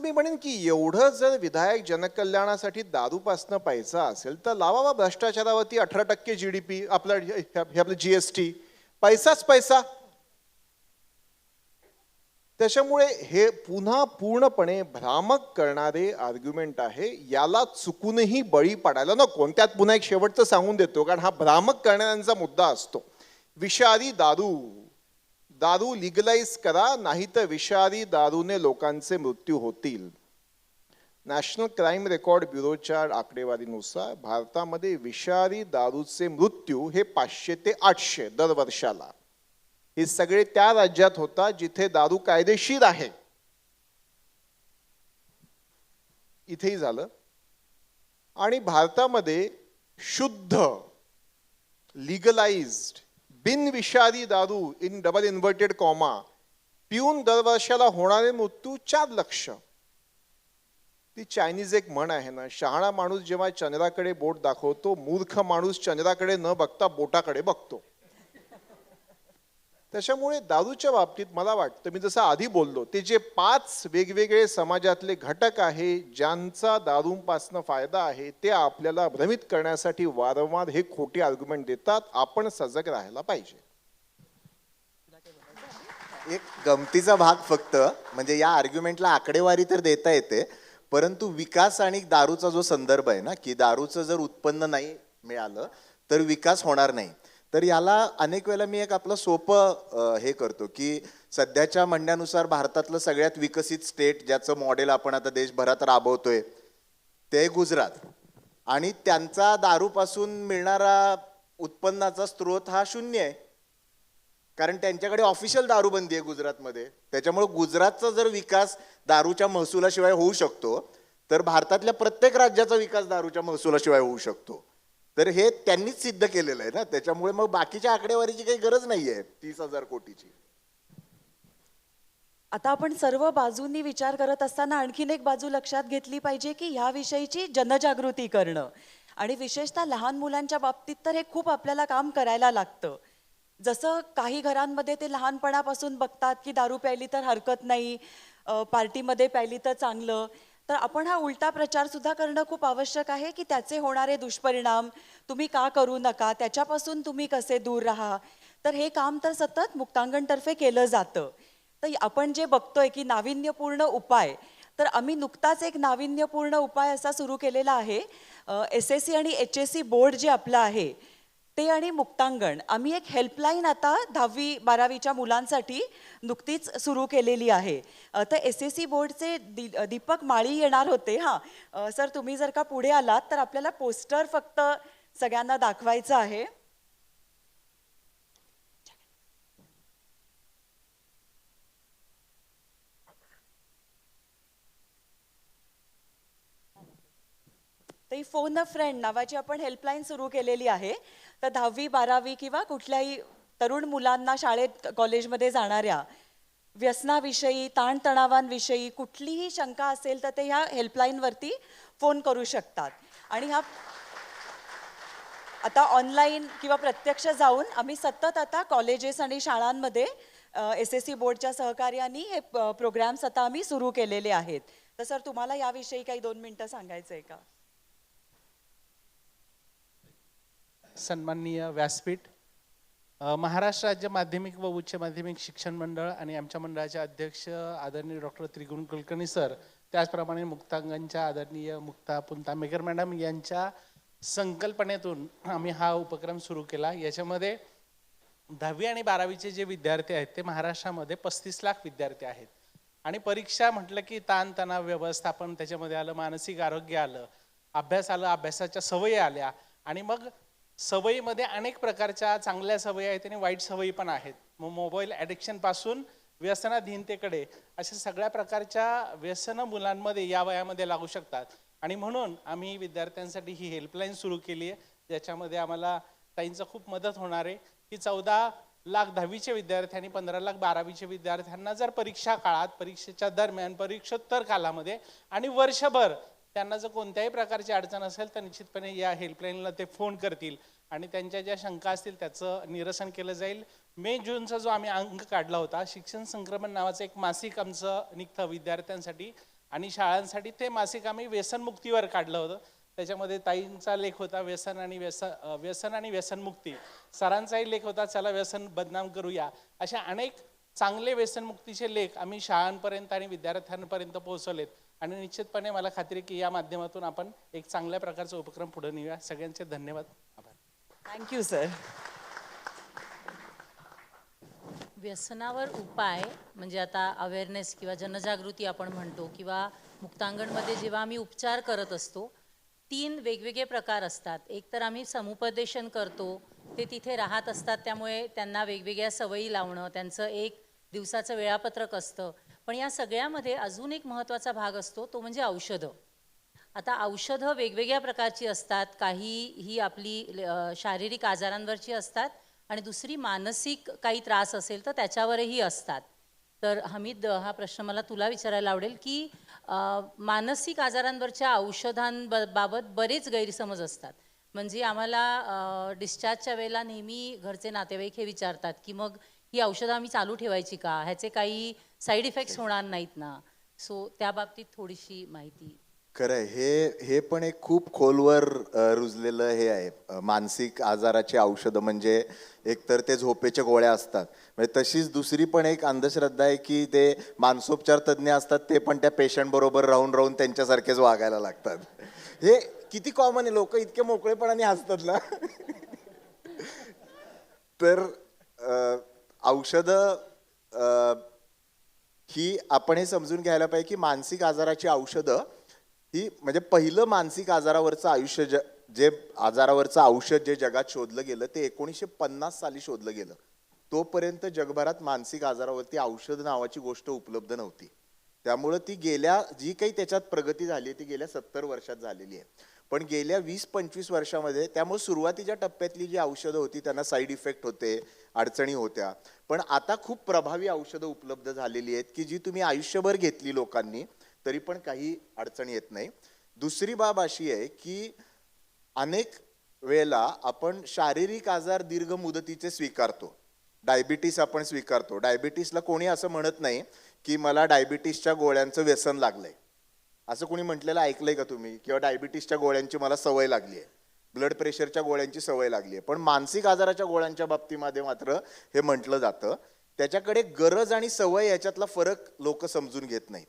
मी म्हणेन की एवढं जर विधायक जनकल्याणासाठी दारूपासनं पैसा असेल तर लावावा भ्रष्टाचारावरती 18% GDP, आपलं GST, पैसाच पैसा. त्याच्यामुळे हे पुन्हा पूर्णपणे भ्रामक करणारे आर्ग्युमेंट आहे. याला चुकूनही बळी पडायला नको. त्यात पुन्हा एक शेवटचं सांगून देतो कारण हा भ्रामक करणाऱ्यांचा मुद्दा असतो. विषारी दारू लिगलाइज करा नाही तर विषारी दारूने लोकांचे मृत्यू होतील. नॅशनल क्राईम रेकॉर्ड ब्युरोच्या आकडेवारीनुसार भारतामध्ये विषारी दारूचे मृत्यू हे 500 ते 800 दर वर्षाला. हे सगळे त्या राज्यात होतात जिथे दारू कायदेशीर आहे. इथेही झालं. आणि भारतामध्ये शुद्ध लिगलाइज्ड बिनविषारी दारू इन डबल इन्व्हर्टेड कॉमा पिऊन दरवर्षाला होणारे मृत्यू 4 लक्ष. ती चायनीज एक म्हण आहे ना, शहाणा माणूस जेव्हा चंद्राकडे बोट दाखवतो मूर्ख माणूस चंद्राकडे न बघता बोटाकडे बघतो. त्याच्यामुळे दारूच्या बाबतीत मला वाटतं, मी जसं आधी बोललो, ते जे 5 वेगवेगळे समाजातले घटक आहे ज्यांचा दारूंपासून फायदा आहे ते आपल्याला भ्रमित करण्यासाठी वारंवार हे खोटे आर्ग्युमेंट देतात. आपण सजग राहायला पाहिजे. एक गमतीचा भाग फक्त म्हणजे या आर्ग्युमेंटला आकडेवारी तर देता येते परंतु विकास आणि दारूचा जो संदर्भ आहे ना की दारूचं जर उत्पन्न नाही मिळालं तर विकास होणार नाही. तर याला अनेक वेळेला मी एक आपलं सोपं हे करतो की सध्याच्या म्हणण्यानुसार भारतातलं सगळ्यात विकसित स्टेट ज्याचं मॉडेल आपण आता देशभरात राबवतोय ते गुजरात. आणि त्यांचा दारूपासून मिळणारा उत्पन्नाचा स्रोत हा 0 आहे कारण त्यांच्याकडे ऑफिशियल दारूबंदी आहे गुजरातमध्ये. त्याच्यामुळे गुजरातचा जर विकास दारूच्या महसुलाशिवाय होऊ शकतो तर भारतातल्या प्रत्येक राज्याचा विकास दारूच्या महसुलाशिवाय होऊ शकतो. तर हे त्यांनीच सिद्ध केलेलं आहे ना. त्याच्यामुळे मग बाकीच्या आकडेवारीची काही गरज नाहीये 30,000 कोटीची. आता आपण सर्व बाजूंनी विचार करत असताना आणखीन एक बाजू लक्षात घेतली पाहिजे की ह्याविषयीची जनजागृती करणं आणि विशेषतः लहान मुलांच्या बाबतीत तर हे खूप आपल्याला काम करायला लागतं. जसं काही घरांमध्ये ते लहानपणापासून बघतात की दारू प्यायली तर हरकत नाही, पार्टीमध्ये प्यायली तर चांगलं. तर आपण हा उलटा प्रचार सुद्धा करणं खूप आवश्यक आहे की त्याचे होणारे दुष्परिणाम तुम्ही का करू नका, त्याच्यापासून तुम्ही कसे दूर राहा. तर हे काम तर सतत मुक्तांगणतर्फे केलं जातं. तर आपण जे बघतोय की नाविन्यपूर्ण उपाय, तर आम्ही नुकताच एक नाविन्यपूर्ण उपाय असा सुरू केलेला आहे. SSC आणि HSC बोर्ड जे आपलं आहे ते आणि मुक्तांगण, आम्ही एक हेल्पलाईन आता 10वी-12वीच्या मुलांसाठी नुकतीच सुरू केलेली आहे. तर SSC बोर्डचे दीपक माळी येणार होते. हां सर, तुम्ही जर का पुढे आलात तर आपल्याला पोस्टर फक्त सगळ्यांना दाखवायचं आहे. तर की फोन अ फ्रेंड नावाची आपण हेल्पलाईन सुरू केलेली आहे. तर 10वी 12वी किंवा कुठल्याही तरुण मुलांना शाळेत कॉलेजमध्ये जाणाऱ्या व्यसनाविषयी ताणतणावांविषयी कुठलीही शंका असेल तर ते ह्या हेल्पलाईनवरती फोन करू शकतात. आणि हा आता ऑनलाईन किंवा प्रत्यक्ष जाऊन आम्ही सतत आता कॉलेजेस आणि शाळांमध्ये SSC बोर्डच्या सहकार्याने हे प्रोग्राम्स आता आम्ही सुरू केलेले आहेत. तर सर तुम्हाला याविषयी काही 2 मिनिटं सांगायचं आहे का? सन्माननीय व्यासपीठ, महाराष्ट्र राज्य माध्यमिक व उच्च माध्यमिक शिक्षण मंडळ आणि आमच्या मंडळाचे अध्यक्ष आदरणीय डॉक्टर त्रिगुण कुलकर्णी सर, त्याचप्रमाणे मुक्तांगणच्या आदरणीय मुक्ता पुंतांबेकर मॅडम यांच्या संकल्पनेतून आम्ही हा उपक्रम सुरू केला. याच्यामध्ये 10वी आणि 12वीचे जे विद्यार्थी आहेत ते महाराष्ट्रामध्ये 35 लाख विद्यार्थी आहेत. आणि परीक्षा म्हटलं की ताणतणाव व्यवस्थापन त्याच्यामध्ये आलं, मानसिक आरोग्य आलं, अभ्यास आलं, अभ्यासाच्या सवयी आल्या, आणि मग सवयीमध्ये अनेक प्रकारच्या चांगल्या सवयी आहेत आणि वाईट सवयी पण आहेत. मग मोबाईल ॲडिक्शनपासून व्यसनाधीनतेकडे अशा सगळ्या प्रकारच्या व्यसनं मुलांमध्ये या वयामध्ये लागू शकतात. आणि म्हणून आम्ही विद्यार्थ्यांसाठी ही हेल्पलाईन सुरू केली आहे, ज्याच्यामध्ये आम्हाला ताईंचं खूप मदत होणार आहे की 14 लाख 10वीचे विद्यार्थी आणि 15 लाख 12वीचे विद्यार्थ्यांना जर परीक्षा काळात, परीक्षेच्या दरम्यान, परीक्षोत्तर कालामध्ये आणि वर्षभर त्यांना जर कोणत्याही प्रकारची अडचण असेल तर निश्चितपणे या हेल्पलाईनला ते फोन करतील आणि त्यांच्या ज्या शंका असतील त्याचं निरसन केलं जाईल. मे जूनचा जो आम्ही अंक काढला होता, शिक्षण संक्रमण नावाचं एक मासिक आमचं निघतं विद्यार्थ्यांसाठी आणि शाळांसाठी, ते मासिक आम्ही व्यसनमुक्तीवर काढलं होतं. त्याच्यामध्ये ताईंचा लेख होता व्यसन आणि व्यसनमुक्ती, सरांचाही लेख होता चला व्यसन बदनाम करूया. अशा अनेक चांगले व्यसनमुक्तीचे लेख आम्ही शाळांपर्यंत आणि विद्यार्थ्यांपर्यंत पोहोचवलेत आणि निश्चितपणे मला खात्री आहे की या माध्यमातून आपण एक चांगल्या प्रकारचा उपक्रम पुढे नेऊया. सगळ्यांचे धन्यवाद, आभार. Thank you sir. व्यसनावर उपाय म्हणजे आता अवेअरनेस किंवा जनजागृती आपण म्हणतो, किंवा मुक्तांगणमध्ये जेव्हा आम्ही उपचार करत असतो 3 वेगवेगळे प्रकार असतात. एक तर आम्ही समुपदेशन करतो, ते तिथे राहत असतात त्यामुळे त्यांना वेगवेगळ्या सवयी लावणं, त्यांचं एक दिवसाचं वेळापत्रक असतं. पण या सगळ्यामध्ये अजून एक महत्त्वाचा भाग असतो, तो म्हणजे औषधं. आता औषधं वेगवेगळ्या प्रकारची असतात. काही ही आपली शारीरिक आजारांवरची असतात आणि दुसरी मानसिक काही त्रास असेल तर त्याच्यावरही असतात. तर हमीद, हा प्रश्न मला तुला विचारायला आवडेल की मानसिक आजारांवरच्या औषधांबाबत बरेच गैरसमज असतात. म्हणजे आम्हाला डिस्चार्जच्या वेळेला नेहमी घरचे नातेवाईक हे विचारतात की मग ही औषधं आम्ही चालू ठेवायची का, ह्याचे काही साईड इफेक्ट्स होणार नाहीत ना. सो त्या बाबतीत थोडीशी माहिती. खरंय, हे पण एक खूप खोलवर रुजलेलं हे आहे. मानसिक आजाराची औषधं म्हणजे एकतर ते झोपेच्या गोळ्या असतात, म्हणजे तशीच दुसरी पण एक अंधश्रद्धा आहे की ते मानसोपचार तज्ज्ञ असतात, ते पण त्या पेशंट बरोबर राहून राहून त्यांच्यासारखेच वागायला लागतात. हे किती कॉमन आहे, लोक इतके मोकळेपणाने हसतात ना. तर औषधं ही आपण हे समजून घ्यायला पाहिजे की मानसिक आजाराची औषधं ही म्हणजे पहिलं मानसिक आजारावरचं आयुष्य जे आजारावरचं औषध जे जगात शोधलं गेलं ते 1950 साली शोधलं गेलं. तोपर्यंत जगभरात मानसिक आजारावरती औषध नावाची गोष्ट उपलब्ध नव्हती. त्यामुळं ती जी काही त्याच्यात प्रगती झाली ती गेल्या 70 वर्षात झालेली आहे. पण गेल्या 20-25 वर्षामध्ये त्यामुळे सुरुवातीच्या टप्प्यातली जी औषधं होती त्यांना साईड इफेक्ट होते, अडचणी होत्या. पण आता खूप प्रभावी औषधं उपलब्ध झालेली आहेत की जी तुम्ही आयुष्यभर घेतली लोकांनी तरी पण काही अडचणी येत नाही. दुसरी बाब अशी आहे की अनेक वेळेला आपण शारीरिक आजार दीर्घ मुदतीचे स्वीकारतो. डायबिटीस आपण स्वीकारतो. डायबिटीसला कोणी असं म्हणत नाही की मला डायबिटीसच्या गोळ्यांचं व्यसन लागलंय, असं कोणी म्हटलेलं ऐकलंय का तुम्ही? किंवा डायबिटीसच्या गोळ्यांची मला सवय लागली आहे, ब्लड प्रेशरच्या गोळ्यांची सवय लागली आहे. पण मानसिक आजाराच्या गोळ्यांच्या बाबतीमध्ये मात्र हे म्हटलं जातं. त्याच्याकडे गरज आणि सवय याच्यातला फरक लोक समजून घेत नाहीत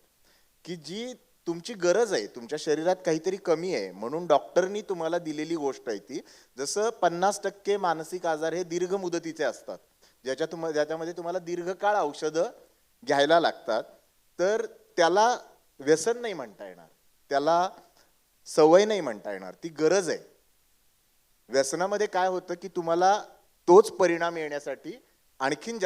की जी तुमची गरज आहे, तुमच्या शरीरात काहीतरी कमी आहे म्हणून डॉक्टरनी तुम्हाला दिलेली गोष्ट आहे ती. जसं 50% मानसिक आजार हे दीर्घ मुदतीचे असतात, ज्याच्यामध्ये तुम्हाला दीर्घकाळ औषधं घ्यायला लागतात, तर त्याला व्यसन नाही म्हणता येणार, त्याला सवय नाही म्हणता येणार, ती गरज आहे. व्यसनामध्ये काय होतं की तुम्हाला तोच परिणाम येण्यासाठी आणखीन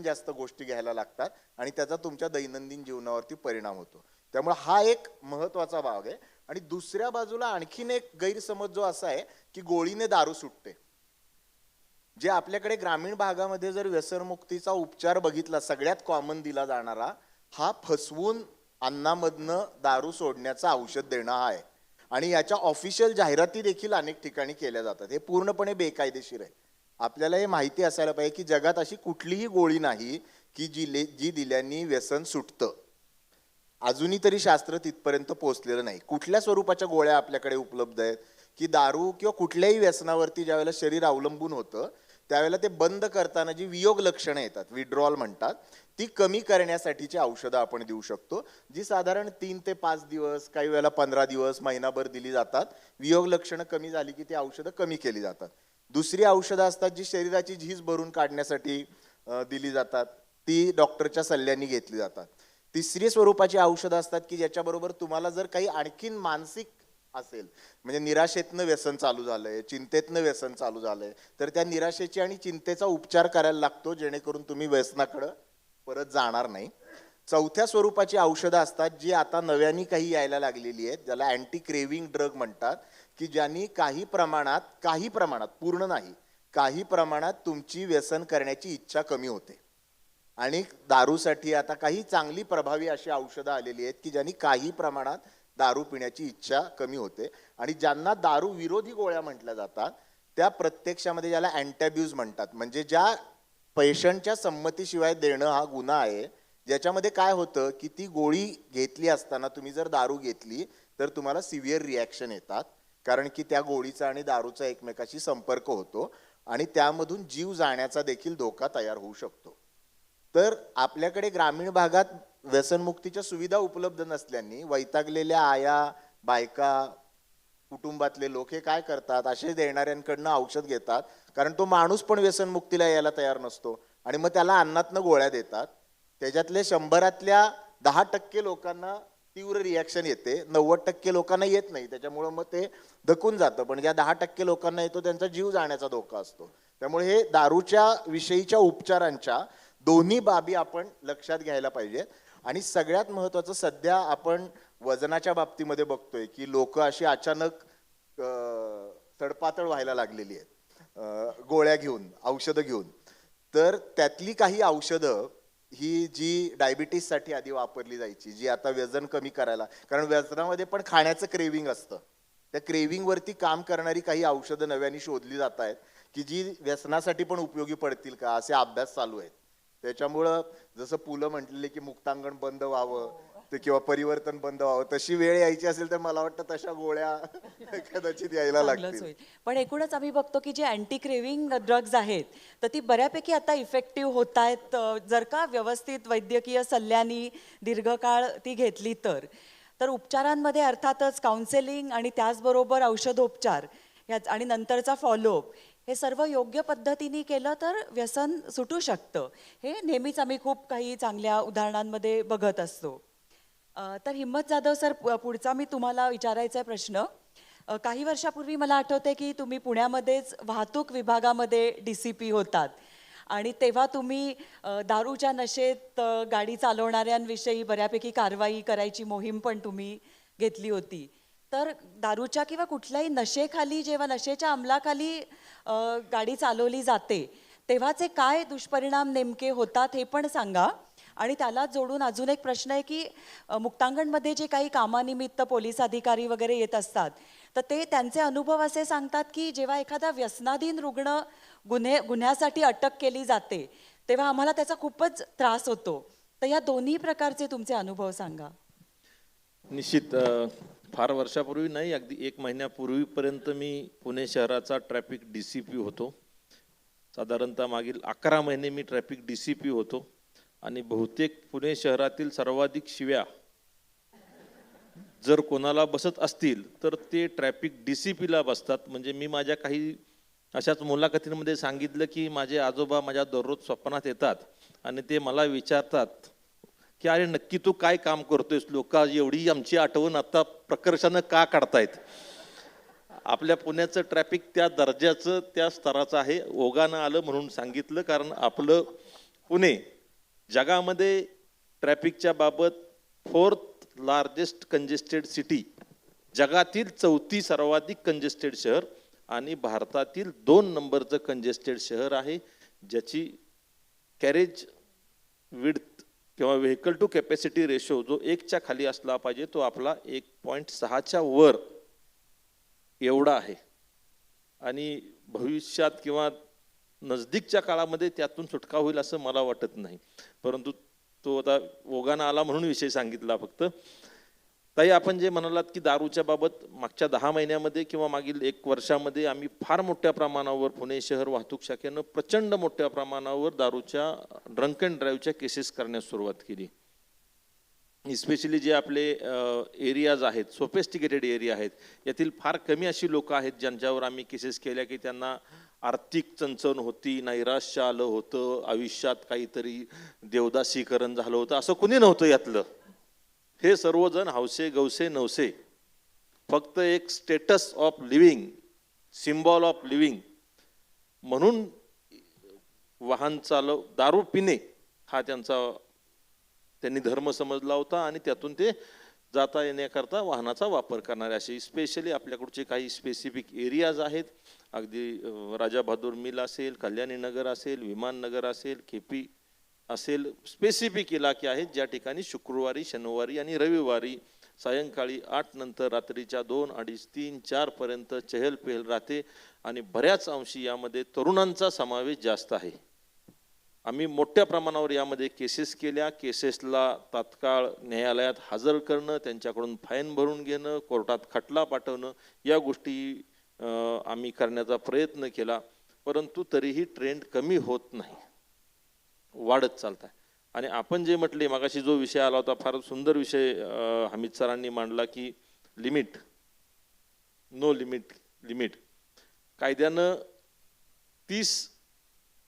जास्त गोष्टी घ्यायला लागतात आणि त्याचा तुमच्या दैनंदिन जीवनावरती परिणाम होतो. त्यामुळे हा एक महत्वाचा भाग आहे. आणि दुसऱ्या बाजूला आणखीन एक गैरसमज जो असा आहे की गोळीने दारू सुटते. जे आपल्याकडे ग्रामीण भागामध्ये जर व्यसनमुक्तीचा उपचार बघितला, सगळ्यात कॉमन दिला जाणारा हा फसवून अन्नामधनं दारू सोडण्याचं औषध देणं हा आहे. आणि याच्या ऑफिशियल जाहिराती देखील अनेक ठिकाणी केल्या जातात. हे पूर्णपणे बेकायदेशीर आहे. आपल्याला हे माहिती असायला पाहिजे की जगात अशी कुठलीही गोळी नाही की जी दिल्याने व्यसन सुटतं. अजूनही तरी शास्त्र तिथपर्यंत पोहोचलेलं नाही. कुठल्या स्वरूपाच्या गोळ्या आपल्याकडे उपलब्ध आहेत की दारू किंवा कुठल्याही व्यसनावरती ज्यावेळेला शरीर अवलंबून होतं त्यावेळेला ते बंद करताना जी वियोग लक्षणं येतात, विड्रॉल म्हणतात, ती कमी करण्यासाठीची औषधं आपण देऊ शकतो, जी साधारण 3 ते 5 दिवस, काही वेळेला 15 दिवस, महिनाभर दिली जातात. वियोग लक्षणं कमी झाली की ती औषधं कमी केली जातात. दुसरी औषधं असतात जी शरीराची झीज भरून काढण्यासाठी दिली जातात, ती डॉक्टरच्या सल्ल्याने घेतली जातात. तिसरी स्वरूपाची औषधं असतात की ज्याच्याबरोबर तुम्हाला जर काही आणखीन मानसिक असेल, म्हणजे निराशेतनं व्यसन चालू झालंय, चिंतेतनं व्यसन चालू झालंय, तर त्या निराशेची आणि चिंतेचा उपचार करायला लागतो, जेणेकरून तुम्ही व्यसनाकडे परत जाणार नाही. चौथ्या स्वरूपाची औषधं असतात जी आता नव्याने काही यायला लागलेली आहेत, ज्याला अँटी क्रेविंग ड्रग म्हणतात, की ज्यांनी काही प्रमाणात पूर्ण नाही, काही प्रमाणात तुमची व्यसन करण्याची इच्छा कमी होते. आणि दारूसाठी आता काही चांगली प्रभावी अशी औषधं आलेली आहेत की ज्यांनी काही प्रमाणात दारू पिण्याची इच्छा कमी होते. आणि ज्यांना दारू विरोधी गोळ्या म्हटल्या जातात त्या प्रत्यक्षामध्ये ज्याला अँटॅब्यूज म्हणतात, म्हणजे ज्या पेशंटच्या संमतीशिवाय देणं हा गुन्हा आहे, ज्याच्यामध्ये काय होतं की ती गोळी घेतली असताना तुम्ही जर दारू घेतली तर तुम्हाला सिव्हिअर रिॲक्शन येतात, कारण की त्या गोळीचा आणि दारूचा एकमेकाशी संपर्क होतो आणि त्यामधून जीव जाण्याचा देखील धोका तयार होऊ शकतो. तर आपल्याकडे ग्रामीण भागात व्यसनमुक्तीच्या सुविधा उपलब्ध नसल्याने वैतागलेल्या आया, बायका, कुटुंबातले लोक हे काय करतात, असे देणाऱ्यांकडनं औषध घेतात, कारण तो माणूस पण व्यसनमुक्तीला यायला तयार नसतो आणि मग त्याला अन्नातनं गोळ्या देतात. त्याच्यातले 100तल्या 10% लोकांना तीव्र रिॲक्शन येते, 90% लोकांना येत नाही, त्याच्यामुळं मग ते धकून जातं. पण ज्या 10% लोकांना येतो त्यांचा जीव जाण्याचा धोका असतो. त्यामुळे हे दारूच्या विषयीच्या उपचारांच्या दोन्ही बाबी आपण लक्षात घ्यायला पाहिजेत. आणि सगळ्यात महत्त्वाचं, सध्या आपण वजनाच्या बाबतीमध्ये बघतोय की लोक अशी अचानक तडपातळ व्हायला लागलेली आहेत गोळ्या घेऊन, औषधं घेऊन. तर त्यातली काही औषधं ही जी डायबिटीससाठी आधी वापरली जायची, जी आता वजन कमी करायला, कारण वजनामध्ये पण खाण्याचं क्रेविंग असतं, त्या क्रेविंगवरती काम करणारी काही औषधं नव्याने शोधली जात आहेत की जी व्यसनासाठी पण उपयोगी पडतील का, असे अभ्यास चालू आहेत. त्याच्यामुळं जसं पुलं म्हटलेले की मुक्तांगण बंद व्हावं ते किंवा परिवर्तन बंद व्हावं, तशी वेळ यायची असेल तर मला वाटतं तशा गोळ्या कदाचित यायला लागतील. पण एकूणच आम्ही बघतो की जे अँटी क्रेविंग ड्रग्ज आहेत तर ती बऱ्यापैकी आता इफेक्टिव्ह होत आहेत, जर का व्यवस्थित वैद्यकीय सल्ल्यानी दीर्घकाळ ती घेतली तर उपचारांमध्ये अर्थातच काउन्सेलिंग आणि त्याचबरोबर औषधोपचार आणि नंतरचा फॉलोअप हे सर्व योग्य पद्धतीने केलं तर व्यसन सुटू शकतं. हे नेहमीच आम्ही खूप काही चांगल्या उदाहरणांमध्ये बघत असतो. तर हिम्मत जाधव सर, पुढचा मी तुम्हाला विचारायचा आहे प्रश्न. काही वर्षापूर्वी मला आठवते की तुम्ही पुण्यामध्येच वाहतूक विभागामध्ये DCP होतात आणि तेव्हा तुम्ही दारूच्या नशेत गाडी चालवणाऱ्यांविषयी बऱ्यापैकी कारवाई करायची मोहीम पण तुम्ही घेतली होती. तर दारूच्या किंवा कुठल्याही नशेखाली, जेव्हा नशेच्या अंमलाखाली गाडी चालवली जाते तेव्हाचे काय दुष्परिणाम नेमके होतात हे पण सांगा. आणि त्याला जोडून अजून एक प्रश्न आहे की मुक्तांगणमध्ये जे काही कामानिमित्त पोलीस अधिकारी वगैरे येत असतात तर ते त्यांचे अनुभव असे सांगतात की जेव्हा एखादा व्यसनाधीन रुग्ण गुन्ह्यासाठी अटक केली जाते तेव्हा आम्हाला त्याचा खूपच त्रास होतो. तर या दोन्ही प्रकारचे तुमचे अनुभव सांगा. निश्चित फार वर्षापूर्वी नाही, अगदी 1 महिन्यापूर्वीपर्यंत मी पुणे शहराचा ट्रॅफिक DCP होतो. साधारणतः मागील 11 महिने मी ट्रॅफिक DCP होतो आणि बहुतेक पुणे शहरातील सर्वाधिक शिव्या जर कोणाला बसत असतील तर ते ट्रॅफिक DCPला बसतात. म्हणजे मी माझ्या काही अशाच मुलाखतींमध्ये सांगितलं की माझे आजोबा माझ्या दररोज स्वप्नात येतात आणि ते मला विचारतात की अरे नक्की तू काय काम करतोयस, लोक एवढी आमची आठवण आता प्रकर्षानं का काढतायत. आपल्या पुण्याचं ट्रॅफिक त्या दर्जाचं, त्या स्तराचं आहे. ओघानं आलं म्हणून सांगितलं, कारण आपलं पुणे जगामध्ये ट्रॅफिकच्या बाबत 4th लार्जेस्ट कंजेस्टेड सिटी, जगातील 4थी सर्वाधिक कंजेस्टेड शहर आणि भारतातील 2 नंबरचं कंजेस्टेड शहर आहे, ज्याची कॅरेज विड्थ किंवा व्हेकल टू कॅपॅसिटी रेशो जो 1च्या खाली असला पाहिजे तो आपला 1.6च्या वर एवढा आहे. आणि भविष्यात किंवा नजदीकच्या काळामध्ये त्यातून सुटका होईल असं मला वाटत नाही, परंतु तो आता ओघानं आला म्हणून विषय सांगितला फक्त. ताई, आपण जे म्हणालात की दारूच्या बाबत मागच्या 10 महिन्यामध्ये किंवा मागील 1 वर्षामध्ये आम्ही फार मोठ्या प्रमाणावर पुणे शहर वाहतूक शाखेनं प्रचंड मोठ्या प्रमाणावर दारूच्या ड्रंक अँड ड्राईव्हच्या केसेस करण्यास सुरुवात केली. इस्पेशली जे आपले एरियाज आहेत, सोफिस्टिकेटेड एरिया आहेत, यातील फार कमी अशी लोक आहेत ज्यांच्यावर आम्ही केसेस केल्या की त्यांना आर्थिक चणचण होती, नैराश्य आलं होतं, आयुष्यात काहीतरी देवदासीकरण झालं होतं, असं कुणी नव्हतं यातलं. हे सर्वजण हौसे गौसे नवसे, फक्त एक status of living, symbol of living म्हणून वाहन चालव दारू पिणे हा त्यांनी धर्म समजला होता आणि त्यातून ते जाता येण्याकरता वाहनाचा वापर करणारे असे स्पेशली आपल्याकडचे काही स्पेसिफिक एरियाज आहेत. अगदी राजा बहादूर मिल असेल, कल्याणी नगर असेल, विमाननगर असेल, केपी असेल, स्पेसिफिक इलाके आहेत ज्या ठिकाणी शुक्रवारी, शनिवारी आणि रविवारी सायंकाळी 8 नंतर रात्रीच्या 2, 2:30, 3, 4 पर्यंत चहलपहल राहते आणि बऱ्याच अंशी यामध्ये तरुणांचा समावेश जास्त आहे. आम्ही मोठ्या प्रमाणावर यामध्ये केसेस केल्या. केसेसला तात्काळ न्यायालयात हजर करणं, त्यांच्याकडून फाईन भरून घेणं, कोर्टात खटला पाठवणं, या गोष्टी आम्ही करण्याचा प्रयत्न केला, परंतु तरीही ट्रेंड कमी होत नाही, वाढत चालत आहे. आणि आपण जे म्हटले मागाशी जो विषय आला होता, फार सुंदर विषय हमीद सरांनी मांडला की लिमिट, नो लिमिट कायद्यानं 30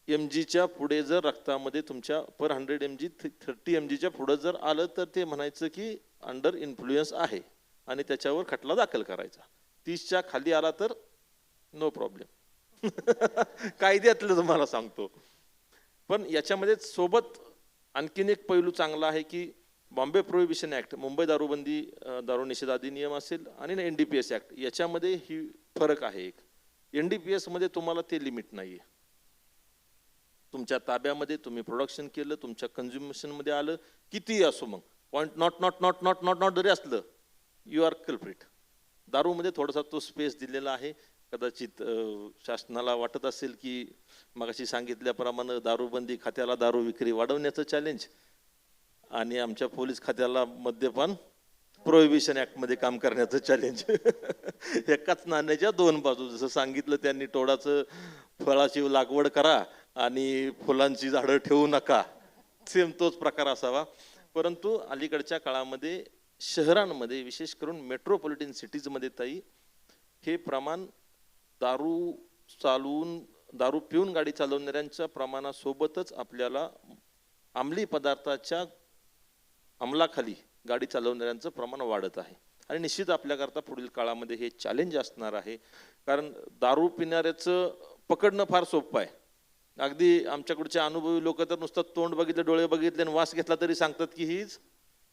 mgच्या पुढे जर रक्तामध्ये तुमच्या पर 100 mg 30 mgच्या पुढे जर आलं तर ते म्हणायचं की अंडर इन्फ्लुएन्स आहे आणि त्याच्यावर खटला दाखल करायचा. 30च्या खाली आला तर नो प्रॉब्लेम कायद्यातलं तुम्हाला सांगतो. पण याच्यामध्ये सोबत आणखीन एक पैलू चांगला आहे की बॉम्बे प्रोहिबिशन ऍक्ट, मुंबई दारूबंदी दारू निषेध अधिनियम असेल आणि NDPS ऍक्ट, याच्यामध्ये ही फरक आहे. एक NDPS मध्ये तुम्हाला ते लिमिट नाहीये. तुमच्या ताब्यामध्ये तुम्ही प्रोडक्शन केलं, तुमच्या कन्झ्युमेशन मध्ये आलं, कितीही असो, मग पॉईंट नॉट जरी असलं, यू आर कल्प्रिट. दारूमध्ये थोडासा तो स्पेस दिलेला आहे. कदाचित शासनाला वाटत असेल की मगाशी सांगितल्याप्रमाणे दारूबंदी खात्याला दारू विक्री वाढवण्याचं चॅलेंज आणि आमच्या पोलीस खात्याला मद्यपान प्रोहिबिशन ऍक्टमध्ये काम करण्याचं चॅलेंज एकाच नाण्याच्या 2 बाजू. जसं सांगितलं त्यांनी, तोडाचं फळाची लागवड करा आणि फुलांची झाडं ठेवू नका, सेम तोच प्रकार असावा. परंतु अलीकडच्या काळामध्ये शहरांमध्ये, विशेष करून मेट्रोपॉलिटन सिटीजमध्ये ताई, हे प्रमाण दारू पिऊन गाडी चालवणाऱ्यांच्या प्रमाणासोबतच आपल्याला अंमली पदार्थाच्या अंमलाखाली गाडी चालवणाऱ्यांचं प्रमाण वाढत आहे. आणि निश्चित आपल्याकरता पुढील काळामध्ये हे चॅलेंज असणार आहे, कारण दारू पिणाऱ्याचं पकडणं फार सोपं आहे. अगदी आमच्याकडचे अनुभवी लोक तर नुसतं तोंड बघितलं, डोळे बघितले आणि वास घेतला तरी सांगतात की ही इज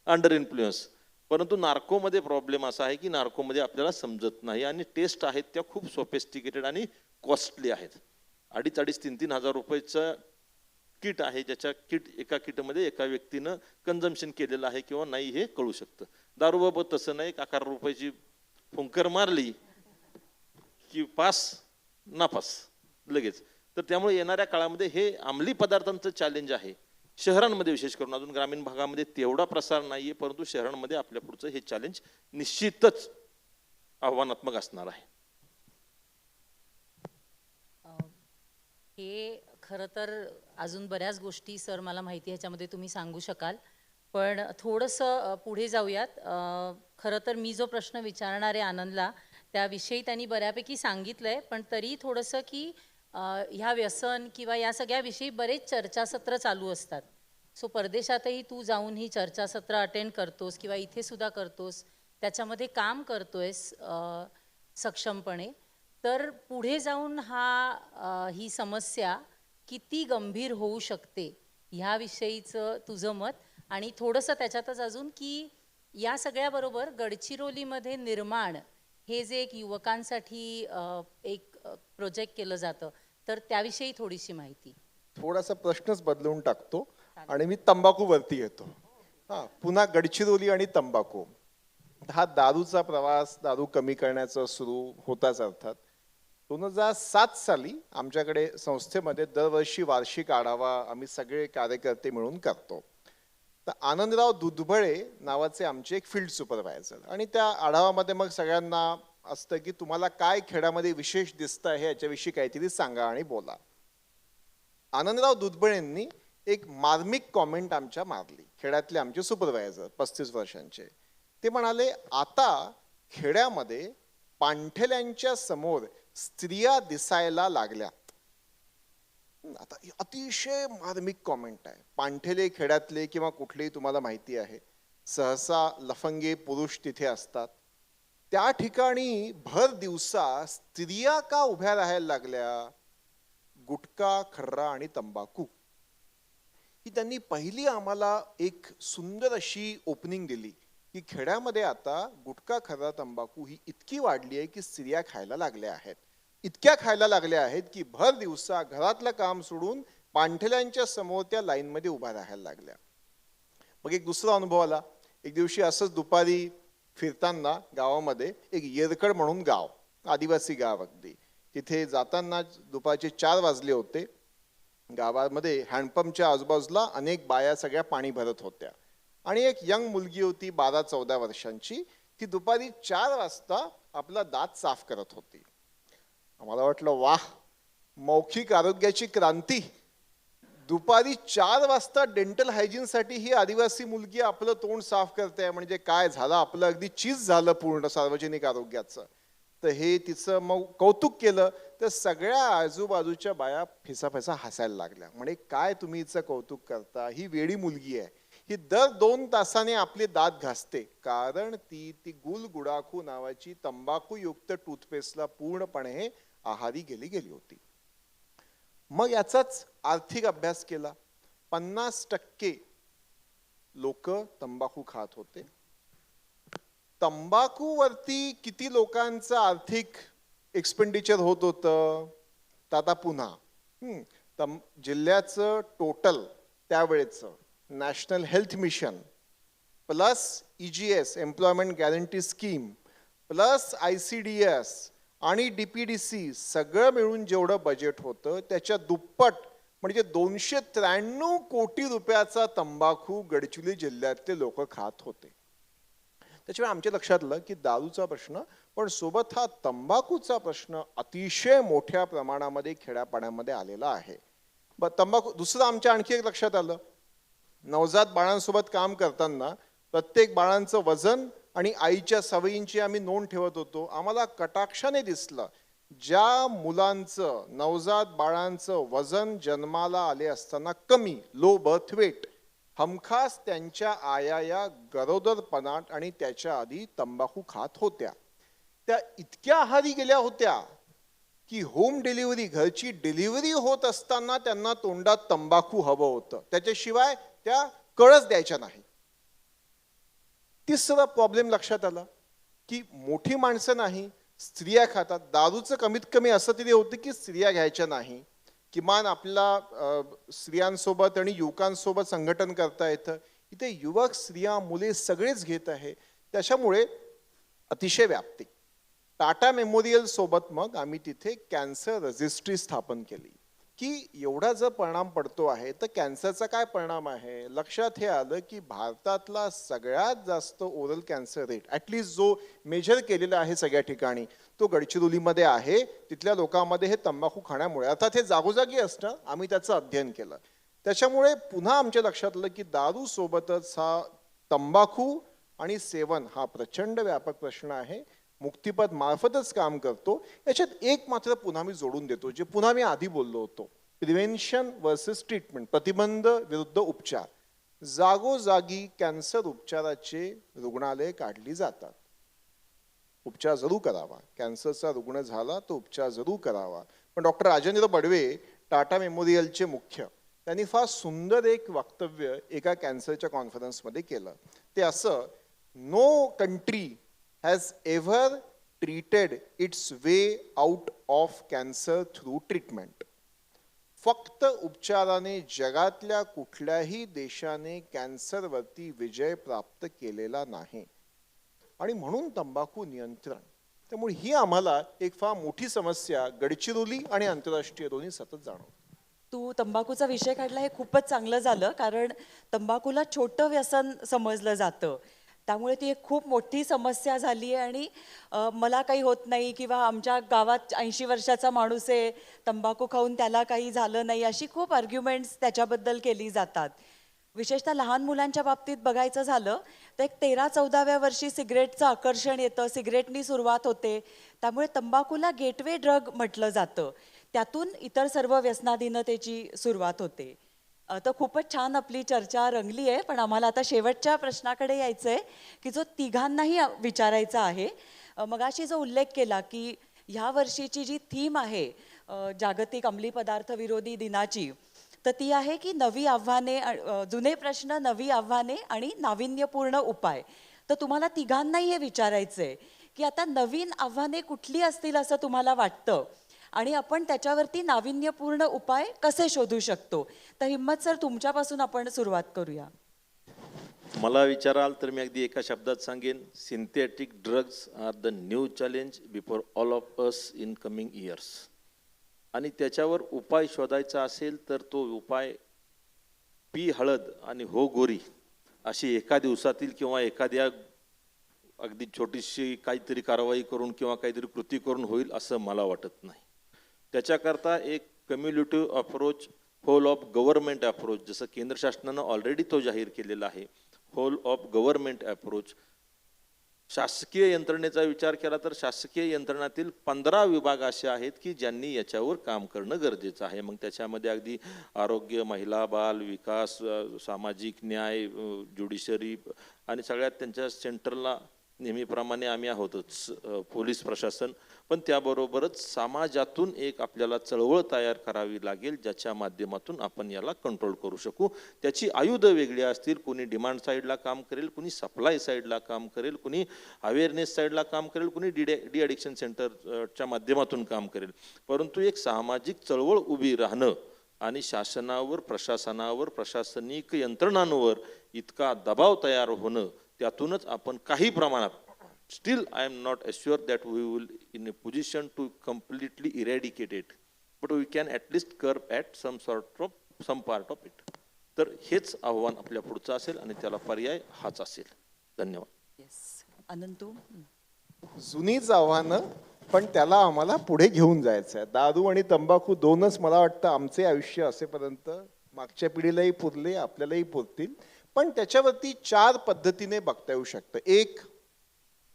अंडर इन्फ्लुएन्स. परंतु नार्कोमध्ये प्रॉब्लेम असा आहे की नार्कोमध्ये आपल्याला समजत नाही आणि टेस्ट आहेत त्या खूप सोफिस्टिकेटेड आणि कॉस्टली आहेत. 2,500-3,000 3,000 रुपयाचं किट आहे, ज्याच्या एका किटमध्ये एका व्यक्तीनं कन्झम्पशन केलेलं आहे किंवा नाही हे कळू शकतं. दारूबाबत तसं नाही, 11 रुपयाची फुंकर मारली की पास नापास लगेच. तर त्यामुळे येणाऱ्या काळामध्ये हे अंमली पदार्थांचं चॅलेंज आहे शहरांमध्ये, विशेष करून. अजून ग्रामीण भागामध्ये तेवढा प्रसार नाहीये, परंतु शहरांमध्ये आपल्या पुढचं हे चॅलेंज निश्चितच आव्हानात्मक असणार आहे. हे खरं तर अजून बऱ्याच गोष्टी सर मला माहिती ह्याच्यामध्ये तुम्ही सांगू शकाल, पण थोडंसं पुढे जाऊयात. खरं तर मी जो प्रश्न विचारणार आहे आनंदला, त्याविषयी त्यांनी बऱ्यापैकी सांगितलंय, पण तरी थोडंसं की ह्या व्यसन किंवा या सगळ्याविषयी बरेच चर्चासत्र चालू असतात. सो परदेशातही तू जाऊन ही चर्चासत्र अटेंड करतोस किंवा इथे सुद्धा करतोस, त्याच्यामध्ये काम करतोयस सक्षमपणे. तर पुढे जाऊन ही समस्या किती गंभीर होऊ शकते ह्याविषयीचं तुझं मत, आणि थोडंसं त्याच्यातच अजून की या सगळ्याबरोबर गडचिरोलीमध्ये निर्माण हे जे एक युवकांसाठी एक प्रोजेक्ट केलं जातं, तर त्याविषयी थोडीशी माहिती. थोडासा प्रश्नच बदलून टाकतो आणि मी तंबाखूवरती येतो. हा, पुन्हा गडचिरोली आणि तंबाखू. हा दारूचा प्रवास, दारू कमी करण्याचा सुरू होताच अर्थात. 2007 साली आमच्याकडे संस्थेमध्ये दरवर्षी वार्षिक आढावा आम्ही सगळे कार्यकर्ते मिळून करतो. तर आनंदराव दुधबळे नावाचे आमचे एक फील्ड सुपरवायझर, आणि त्या आढावामध्ये मग सगळ्यांना असतं की तुम्हाला काय खेड्यामध्ये विशेष दिसतं आहे याच्याविषयी काहीतरी सांगा आणि बोला. आनंदराव दुधबळेंनी एक मार्मिक कॉमेंट आमच्या मारली. खेड्यातले आमचे सुपरवायझर 35 वर्षांचे. ते म्हणाले, आता खेड्यामध्ये पांठेल्यांच्या समोर स्त्रिया दिसायला लागल्या. आता अतिशय मार्मिक कॉमेंट आहे. पांठेले खेड्यातले किंवा कुठलेही तुम्हाला माहिती आहे, सहसा लफंगे पुरुष तिथे असतात. त्या ठिकाणी भर दिवसा स्त्रिया का उभ्या राहायला लागल्या? गुटखा, खर्रा आणि तंबाखू ही त्यांनी पहिली आम्हाला एक सुंदर अशी ओपनिंग दिली की खेड्यामध्ये आता गुटखा, खर्रा, तंबाखू ही इतकी वाढली आहे की स्त्रिया खायला लागल्या आहेत. इतक्या खायला लागल्या आहेत की भर दिवसा घरातलं काम सोडून पांठेल्यांच्या समोर त्या लाईनमध्ये उभा राहायला लागल्या. मग एक दुसरा अनुभव आला. एक दिवशी असंच दुपारी फिरताना गावामध्ये एक येरकड म्हणून गाव, आदिवासी गाव अगदी, तिथे जाताना दुपारचे 4 वाजले होते. गावामध्ये हँडपंपच्या आजूबाजूला अनेक बाया सगळ्या पाणी भरत होत्या आणि एक यंग मुलगी होती 12-14 वर्षांची. ती दुपारी 4 वाजता आपला दात साफ करत होती. आम्हाला वाटलं, वाह, मौखिक आरोग्याची क्रांती. दुपारी 4 वाजता डेंटल हायजीनसाठी ही आदिवासी मुलगी आपलं तोंड साफ करते, म्हणजे काय झालं, आपलं अगदी चीज झालं पूर्ण सार्वजनिक आरोग्याचं. तर हे तिचं मग कौतुक केलं तर सगळ्या आजूबाजूच्या बाया फिसाफिसा हसायला लागल्या. म्हणे, काय तुम्ही हिचं कौतुक करता, ही वेडी मुलगी आहे, ही दर 2 तासाने आपले दात घासते, कारण ती गुलगुडाखू नावाची तंबाखूयुक्त टूथपेस्टला पूर्णपणे आहारी गेली होती. मग याचाच आर्थिक अभ्यास केला. 50% लोक तंबाखू खात होते. तंबाखूवरती किती लोकांचं आर्थिक एक्सपेंडिचर होत होतं? तर आता पुन्हा जिल्ह्याचं टोटल त्यावेळेचं national health mission plus EGS employment guarantee scheme plus ICDS आणि DPDC सगळं मिळून जेवढं बजेट होतं त्याच्या दुप्पट, म्हणजे 293 कोटी रुपयाचा तंबाखू गडचिरोली जिल्ह्यातले लोक खात होते. त्याच्यामुळे आमच्या लक्षात आलं की दारूचा प्रश्न, पण सोबत हा तंबाखूचा प्रश्न अतिशय मोठ्या प्रमाणामध्ये खेड्यापाड्यामध्ये आलेला आहे. तंबाखू दुसरं आमच्या आणखी एक लक्षात आलं, नवजात बाळांसोबत काम करताना प्रत्येक बाळांचं वजन आणि आईच्या सवयींची आम्ही नोंद ठेवत होतो. आम्हाला कटाक्षाने दिसलं, ज्या मुलांचं, नवजात बाळांचं वजन जन्माला आले असताना कमी, लो बर्थ वेट, हमखास त्यांच्या आया या गरोदरपणात आणि त्याच्या आधी तंबाखू खात होत्या. त्या इतक्या आहारी गेल्या होत्या की होम डिलिव्हरी, घरची डिलिव्हरी होत असताना त्यांना तोंडात तंबाखू हवं होतं, त्याच्याशिवाय त्या कळच द्यायच्या नाही. तिसरा प्रॉब्लेम लक्षात आला की मोठी माणसं नाही, स्त्रिया खातात. दारूचं कमीत कमी असं तरी होतं की स्त्रिया घ्यायच्या नाही, किमान आपला स्त्रियांसोबत आणि युवकांसोबत संघटन करता येतं. इथे युवक, स्त्रिया, मुले सगळेच घेत आहे. त्याच्यामुळे अतिशय व्याप्ती. टाटा मेमोरियल सोबत मग आम्ही तिथे कॅन्सर रजिस्ट्री स्थापन केली की एवढा जर परिणाम पडतो आहे तर कॅन्सरचा काय परिणाम आहे. लक्षात हे आलं की भारतातला सगळ्यात जास्त ओरल कॅन्सर रेट, ॲटलिस्ट जो मेजर केलेला आहे सगळ्या ठिकाणी, तो गडचिरोलीमध्ये आहे. तिथल्या लोकांमध्ये हे तंबाखू खाण्यामुळे, अर्थात हे जागोजागी असतं, आम्ही त्याचं अध्ययन केलं. त्याच्यामुळे पुन्हा आमच्या लक्षात आलं की दारू सोबतच हा तंबाखू आणि सेवन हा प्रचंड व्यापक प्रश्न आहे. मुक्तिपथ मार्फतच काम करतो. याच्यात एक मात्र पुन्हा मी जोडून देतो, जे पुन्हा मी आधी बोललो होतो, प्रिव्हेन्शन वर्सेस ट्रीटमेंट, प्रतिबंध विरुद्ध उपचार. जागोजागी कॅन्सर उपचाराचे रुग्णालय काढली जातात. उपचार जरूर करावा, कॅन्सरचा रुग्ण झाला तो उपचार जरूर करावा. पण डॉक्टर राजेंद्र बडवे, टाटा मेमोरियलचे मुख्य, त्यांनी फार सुंदर एक वक्तव्य एका कॅन्सरच्या कॉन्फरन्समध्ये केलं. ते असं no country has ever treated its way out of cancer through treatment. फक्त उपचाराने जगातल्या कुठल्याही देशाने कॅन्सरवरती विजय प्राप्त केलेला नाही. आणि म्हणून तंबाखू नियंत्रण. त्यामुळे ही आम्हाला एक फार मोठी समस्या गडचिरोली आणि आंतरराष्ट्रीय दोन्ही सतत जाणवते. तू तंबाखूचा विषय काढला हे खूपच चांगलं झालं, कारण तंबाखूला छोटं व्यसन समजलं जातं. त्यामुळे ती एक खूप मोठी समस्या झाली आहे. आणि मला काही होत नाही किंवा आमच्या गावात 80 वर्षाचा माणूस आहे, तंबाखू खाऊन त्याला काही झालं नाही, अशी खूप आर्ग्युमेंट्स त्याच्याबद्दल केली जातात. विशेषतः लहान मुलांच्या बाबतीत बघायचं झालं तर एक 13-14व्या वर्षी सिगरेटचं आकर्षण येतं, सिगरेटनी सुरुवात होते. त्यामुळे तंबाखूला गेटवे ड्रग म्हटलं जातं. त्यातून इतर सर्व व्यसनाधीनतेची सुरुवात होते. तर खूपच छान आपली चर्चा रंगली आहे, पण आम्हाला आता शेवटच्या प्रश्नाकडे यायचं आहे की जो तिघांनाही विचारायचा आहे. मगाशी जो उल्लेख केला की ह्या वर्षीची जी थीम आहे जागतिक अंमली पदार्थ विरोधी दिनाची, तर ती आहे की नवी आव्हाने, जुने प्रश्न, नवी आव्हाने आणि नाविन्यपूर्ण उपाय. तर तुम्हाला तिघांनाही हे विचारायचं आहे की आता नवीन आव्हाने कुठली असतील असं तुम्हाला वाटतं आणि आपण त्याच्यावरती नाविन्यपूर्ण उपाय कसे शोधू शकतो. तर हिम्मत सर, तुमच्यापासून आपण सुरुवात करूया. मला विचाराल तर मी अगदी एका शब्दात सांगेन, synthetic drugs are the new challenge before all of us in coming years. आणि त्याच्यावर उपाय शोधायचा असेल तर तो उपाय पी हळद आणि हो गोरी अशी एका दिवसातील किंवा एखाद्या अगदी छोटीशी काहीतरी कारवाई करून किंवा काहीतरी कृती करून होईल असं मला वाटत नाही. त्याच्याकरता एक community approach, whole of government approach, जसं केंद्र शासनानं ऑलरेडी तो जाहीर केलेला आहे, होल ऑफ गव्हर्नमेंट अप्रोच. शासकीय यंत्रणेचा विचार केला तर शासकीय यंत्रणातील 15 विभाग असे आहेत की ज्यांनी याच्यावर काम करणं गरजेचं आहे. मग त्याच्यामध्ये अगदी आरोग्य, महिला, बाल विकास, सामाजिक न्याय, ज्युडिशरी आणि सगळ्यात त्यांच्या सेंटरला नेहमीप्रमाणे आम्ही आहोतच, पोलीस प्रशासन. पण त्याबरोबरच समाजातून एक आपल्याला चळवळ तयार करावी लागेल ज्याच्या माध्यमातून आपण याला कंट्रोल करू शकू. त्याची आयुधं वेगळी असतील, कुणी डिमांड साईडला काम करेल, कुणी सप्लाय साईडला काम करेल, कुणी अवेअरनेस साईडला काम करेल, कुणी डी ॲडिक्शन सेंटरच्या माध्यमातून काम करेल. परंतु एक सामाजिक चळवळ उभी राहणं आणि शासनावर, प्रशासनावर, प्रशासनिक यंत्रणांवर इतका दबाव तयार होणं, त्यातूनच आपण काही प्रमाणात, still I am not assure that we will in a position to completely eradicate it, but we can at least curb at some part of it. तर हेच आव्हान आपल्या पुढचं असेल आणि त्याला पर्याय हाच असेल. धन्यवाद. येस, अनंतू. जुनीच आव्हानं, पण त्याला आम्हाला पुढे घेऊन जायचं आहे. दारू आणि तंबाखू दोनच मला वाटतं आमचे आयुष्य असेपर्यंत मागच्या पिढीलाही पुरले, आपल्यालाही पुरतील. पण त्याच्यावरती 4 पद्धतीने बघता येऊ शकतं. एक,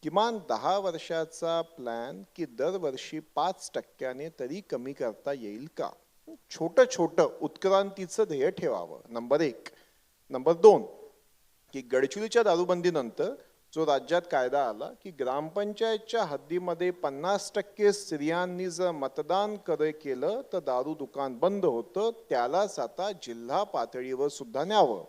किमान 10 वर्षाचा प्लॅन की दरवर्षी 5% तरी कमी करता येईल का. छोटं छोटं उत्क्रांतीचं ध्येय ठेवावं, नंबर 1. नंबर 2, की गडचिरोलीच्या दारूबंदीनंतर जो राज्यात कायदा आला की ग्रामपंचायतच्या हद्दीमध्ये 50% स्त्रियांनी जर मतदान केलं तर दारू दुकान बंद होतं. त्यालाच आता जिल्हा पातळीवर सुद्धा न्यावं.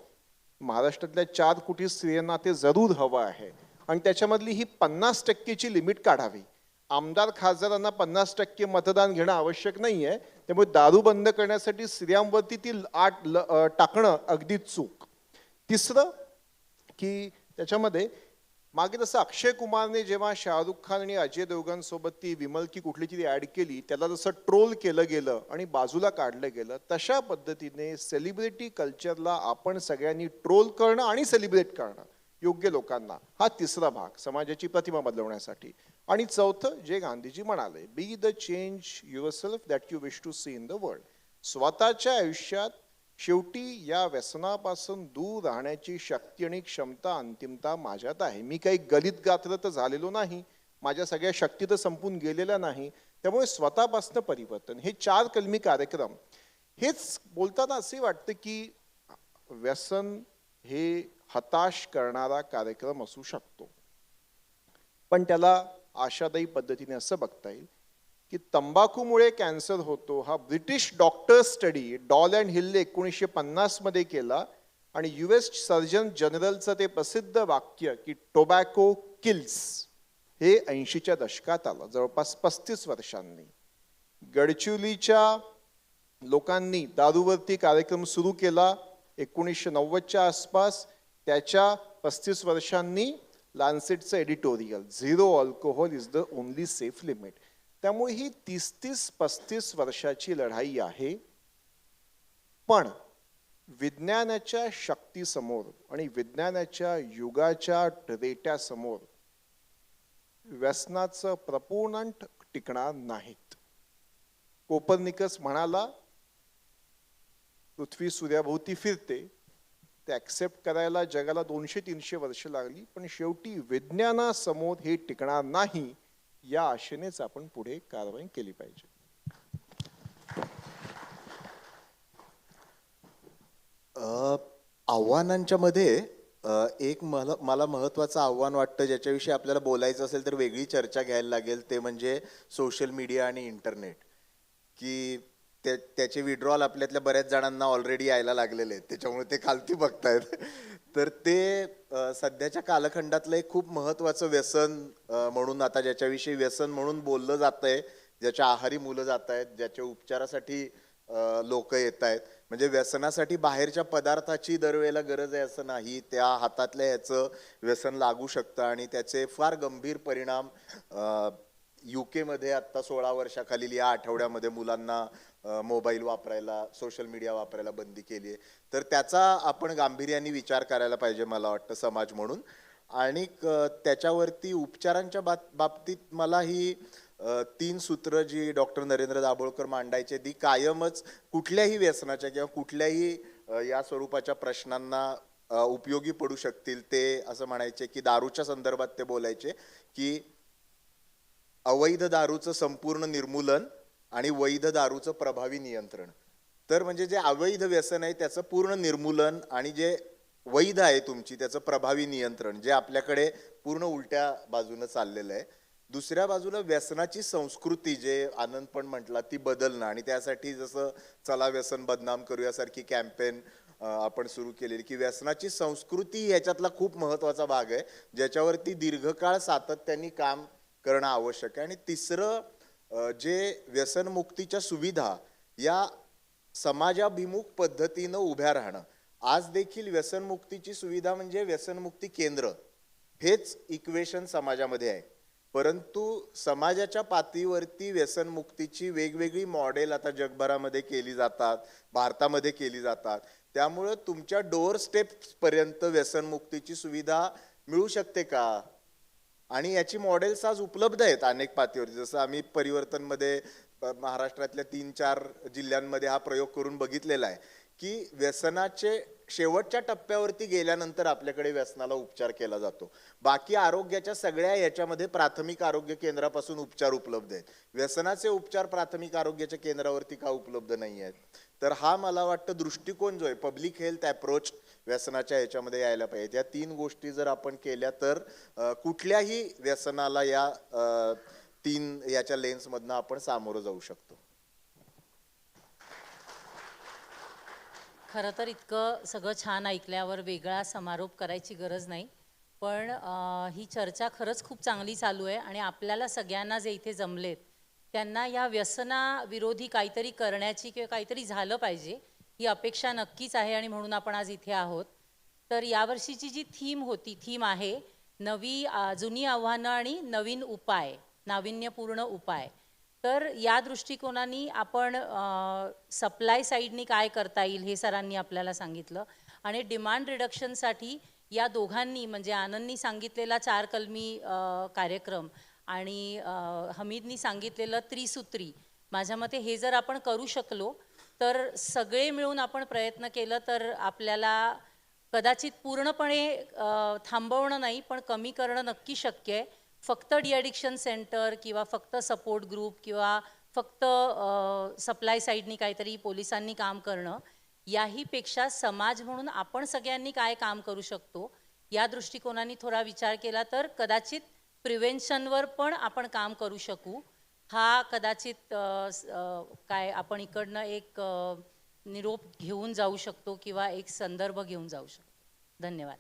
महाराष्ट्रातल्या 4 कोटी स्त्रियांना ते जरूर हवं आहे आणि त्याच्यामधली ही 50%ची लिमिट काढावी. आमदार खासदारांना 50% मतदान घेणं आवश्यक नाही आहे. त्यामुळे दारू बंद करण्यासाठी स्त्रियांवरती ती टाकणं अगदीच चूक. तिसरं, की त्याच्यामध्ये मागे जसं अक्षय कुमारने जेव्हा शाहरुख खान आणि अजय देवगन सोबत ती विमल की कुठली तरी ॲड केली, त्याला जसं ट्रोल केलं गेलं आणि बाजूला काढलं गेलं, तशा पद्धतीने सेलिब्रिटी कल्चरला आपण सगळ्यांनी ट्रोल करणं आणि सेलिब्रेट करणं योग्य लोकांना, हा तिसरा भाग समाजाची प्रतिमा बदलवण्यासाठी. आणि चौथं, जे गांधीजी म्हणाले, be the change yourself that you wish to see in the world. स्वतःच्या आयुष्यात शेवटी या व्यसनापासून दूर राहण्याची शक्ती आणि क्षमता अंतिमता माझ्यात आहे. मी काही गलित गात्र तर झालेलो नाही, माझ्या सगळ्या शक्ती तर संपून गेलेल्या नाही. त्यामुळे स्वतःपासून परिवर्तन, हे 4 कलमी कार्यक्रम. हेच बोलताना असे वाटतं की व्यसन हे हताश करणारा कार्यक्रम असू शकतो, पण त्याला आशादायी पद्धतीने असं बघता येईल की तंबाखूमुळे कॅन्सर होतो हा British doctor study doll and हिलने 1950 मध्ये केला आणि US सर्जन जनरलचं ते प्रसिद्ध वाक्य की टोबॅको किल्स हे 80च्या दशकात आलं, जवळपास 35 वर्षांनी. गडचिरोलीच्या लोकांनी दारूवरती कार्यक्रम सुरू केला 1990च्या आसपास. त्याच्या 35 वर्षांनी लान्सेटचं editorial, zero alcohol is the only safe limit. त्यामुळे ही 30-35 वर्षाची लढाई आहे. पण विज्ञानाच्या शक्तीसमोर आणि विज्ञानाच्या युगाच्या रेट्यासमोर व्यसनाचं प्रपूर्ण टिकणार नाहीत. कोपर्निकस म्हणाला पृथ्वी सूर्याभोवती फिरते, ते ऍक्सेप्ट करायला जगाला 200-300 वर्ष लागली, पण शेवटी विज्ञानासमोर हे टिकणार नाही. या आशेनेच आपण पुढे कारवाई केली पाहिजे. आव्हानांच्या मध्ये एक मला महत्त्वाचं आव्हान वाटतं, ज्याच्याविषयी आपल्याला बोलायचं असेल तर वेगळी चर्चा घ्यायला लागेल, ते म्हणजे सोशल मीडिया आणि इंटरनेट. की त्याचे विड्रॉल आपल्यातल्या बऱ्याच जणांना ऑलरेडी यायला लागलेले आहेत, त्याच्यामुळे ते खालती बघतायत. तर ते सध्याच्या कालखंडातलं एक खूप महत्त्वाचं व्यसन म्हणून, आता ज्याच्याविषयी व्यसन म्हणून बोललं जातंय, ज्याच्या आहारी मुलं जात आहेत, ज्याच्या उपचारासाठी लोक येत आहेत. म्हणजे व्यसनासाठी बाहेरच्या पदार्थाची दरवेळेला गरज आहे असं नाही, त्या हातातल्या ह्याचं व्यसन लागू शकतं आणि त्याचे फार गंभीर परिणाम UK मध्ये आत्ता 16 वर्षाखालील या आठवड्यामध्ये मुलांना मोबाईल वापरायला, सोशल मीडिया वापरायला बंदी केली आहे. तर त्याचा आपण गांभीर्याने विचार करायला पाहिजे मला वाटतं समाज म्हणून. आणि त्याच्यावरती उपचारांच्या बाबतीत मला ही 3 सूत्र जी डॉक्टर नरेंद्र दाभोळकर मांडायचे, ती कायमच कुठल्याही व्यसनाच्या किंवा कुठल्याही या स्वरूपाच्या प्रश्नांना उपयोगी पडू शकतील. ते असं म्हणायचे की दारूच्या संदर्भात ते बोलायचे की अवैध दारूचं संपूर्ण निर्मूलन आणि वैध दारूचं प्रभावी नियंत्रण. तर म्हणजे जे अवैध व्यसन आहे त्याचं पूर्ण निर्मूलन आणि जे वैध आहे तुमची त्याचं प्रभावी नियंत्रण, जे आपल्याकडे पूर्ण उलट्या बाजूनं चाललेलं आहे. दुसऱ्या बाजूला व्यसनाची संस्कृती, जे आनंद पण म्हटला, ती बदलणं. आणि त्यासाठी जसं चला व्यसन बदनाम करूयासारखी कॅम्पेन आपण सुरू केलेली, की व्यसनाची संस्कृती ह्याच्यातला खूप महत्त्वाचा भाग आहे, ज्याच्यावरती दीर्घकाळ सातत्याने काम करणं आवश्यक आहे. आणि तिसरं, जे व्यसनमुक्तीच्या सुविधा या समाजाभिमुख पद्धतीनं उभ्या राहणं. आज देखील व्यसनमुक्तीची सुविधा म्हणजे व्यसनमुक्ती केंद्र हेच इक्वेशन समाजामध्ये आहे, परंतु समाजाच्या पातळीवरती व्यसनमुक्तीची वेगवेगळी मॉडेल आता जगभरामध्ये केली जातात, भारतामध्ये केली जातात. त्यामुळं तुमच्या डोअर स्टेप्सपर्यंत व्यसनमुक्तीची सुविधा मिळू शकते का? आणि याची मॉडेल्स आज उपलब्ध आहेत अनेक पातळीवरती. जसं आम्ही परिवर्तनमध्ये महाराष्ट्रातल्या 3-4 जिल्ह्यांमध्ये हा प्रयोग करून बघितलेला आहे की व्यसनाचे शेवटच्या टप्प्यावरती गेल्यानंतर आपल्याकडे व्यसनाला उपचार केला जातो. बाकी आरोग्याच्या सगळ्या याच्यामध्ये प्राथमिक आरोग्य केंद्रापासून उपचार उपलब्ध आहेत. व्यसनाचे उपचार प्राथमिक आरोग्याच्या केंद्रावरती का उपलब्ध नाही आहेत? तर हा मला वाटतं दृष्टिकोन जो आहे, पब्लिक हेल्थ अप्रोच व्यसनाच्या याच्यामध्ये यायला पाहिजे. या 3 गोष्टी जर आपण केल्या तर कुठल्याही व्यसनाला या 3 याच्या लेन्समधनं आपण सामोरं जाऊ शकतो. खरं तर इतकं सगळं छान ऐकल्यावर वेगळा समारोप करायची गरज नाही, पण ही चर्चा खरंच खूप चांगली चालू आहे. आणि आपल्याला सगळ्यांना जे इथे जमलेत त्यांना या व्यसनाविरोधी काहीतरी करण्याची किंवा काहीतरी झालं पाहिजे ही अपेक्षा नक्कीच आहे, आणि म्हणून आपण आज इथे आहोत. तर यावर्षीची जी थीम आहे जुनी आव्हानं आणि नवीन उपाय, नाविन्यपूर्ण उपाय. तर या दृष्टिकोनाने आपण सप्लाय साईडनी काय करता येईल हे सरांनी आपल्याला सांगितलं. आणि डिमांड रिडक्शनसाठी या दोघांनी, म्हणजे आनंदनी सांगितलेला 4 कलमी कार्यक्रम आणि हमीदनी सांगितलेलं त्रिसूत्री, माझ्या मते हे जर आपण करू शकलो तर सगळे मिळून आपण प्रयत्न केलं तर आपल्याला कदाचित पूर्णपणे थांबवणं नाही पण कमी करणं नक्की शक्य आहे. फक्त डिॲडिक्शन सेंटर किंवा फक्त सपोर्ट ग्रुप किंवा फक्त सप्लाय साईडनी काहीतरी पोलिसांनी काम करणं, याहीपेक्षा समाज म्हणून आपण सगळ्यांनी काय काम करू शकतो या दृष्टिकोनाने थोडा विचार केला तर कदाचित प्रिव्हेन्शनवर पण आपण काम करू शकू. हा कदाचित काय आपण इकडनं एक निरोप घेऊन जाऊ शकतो किंवा एक संदर्भ घेऊन जाऊ शकतो. धन्यवाद.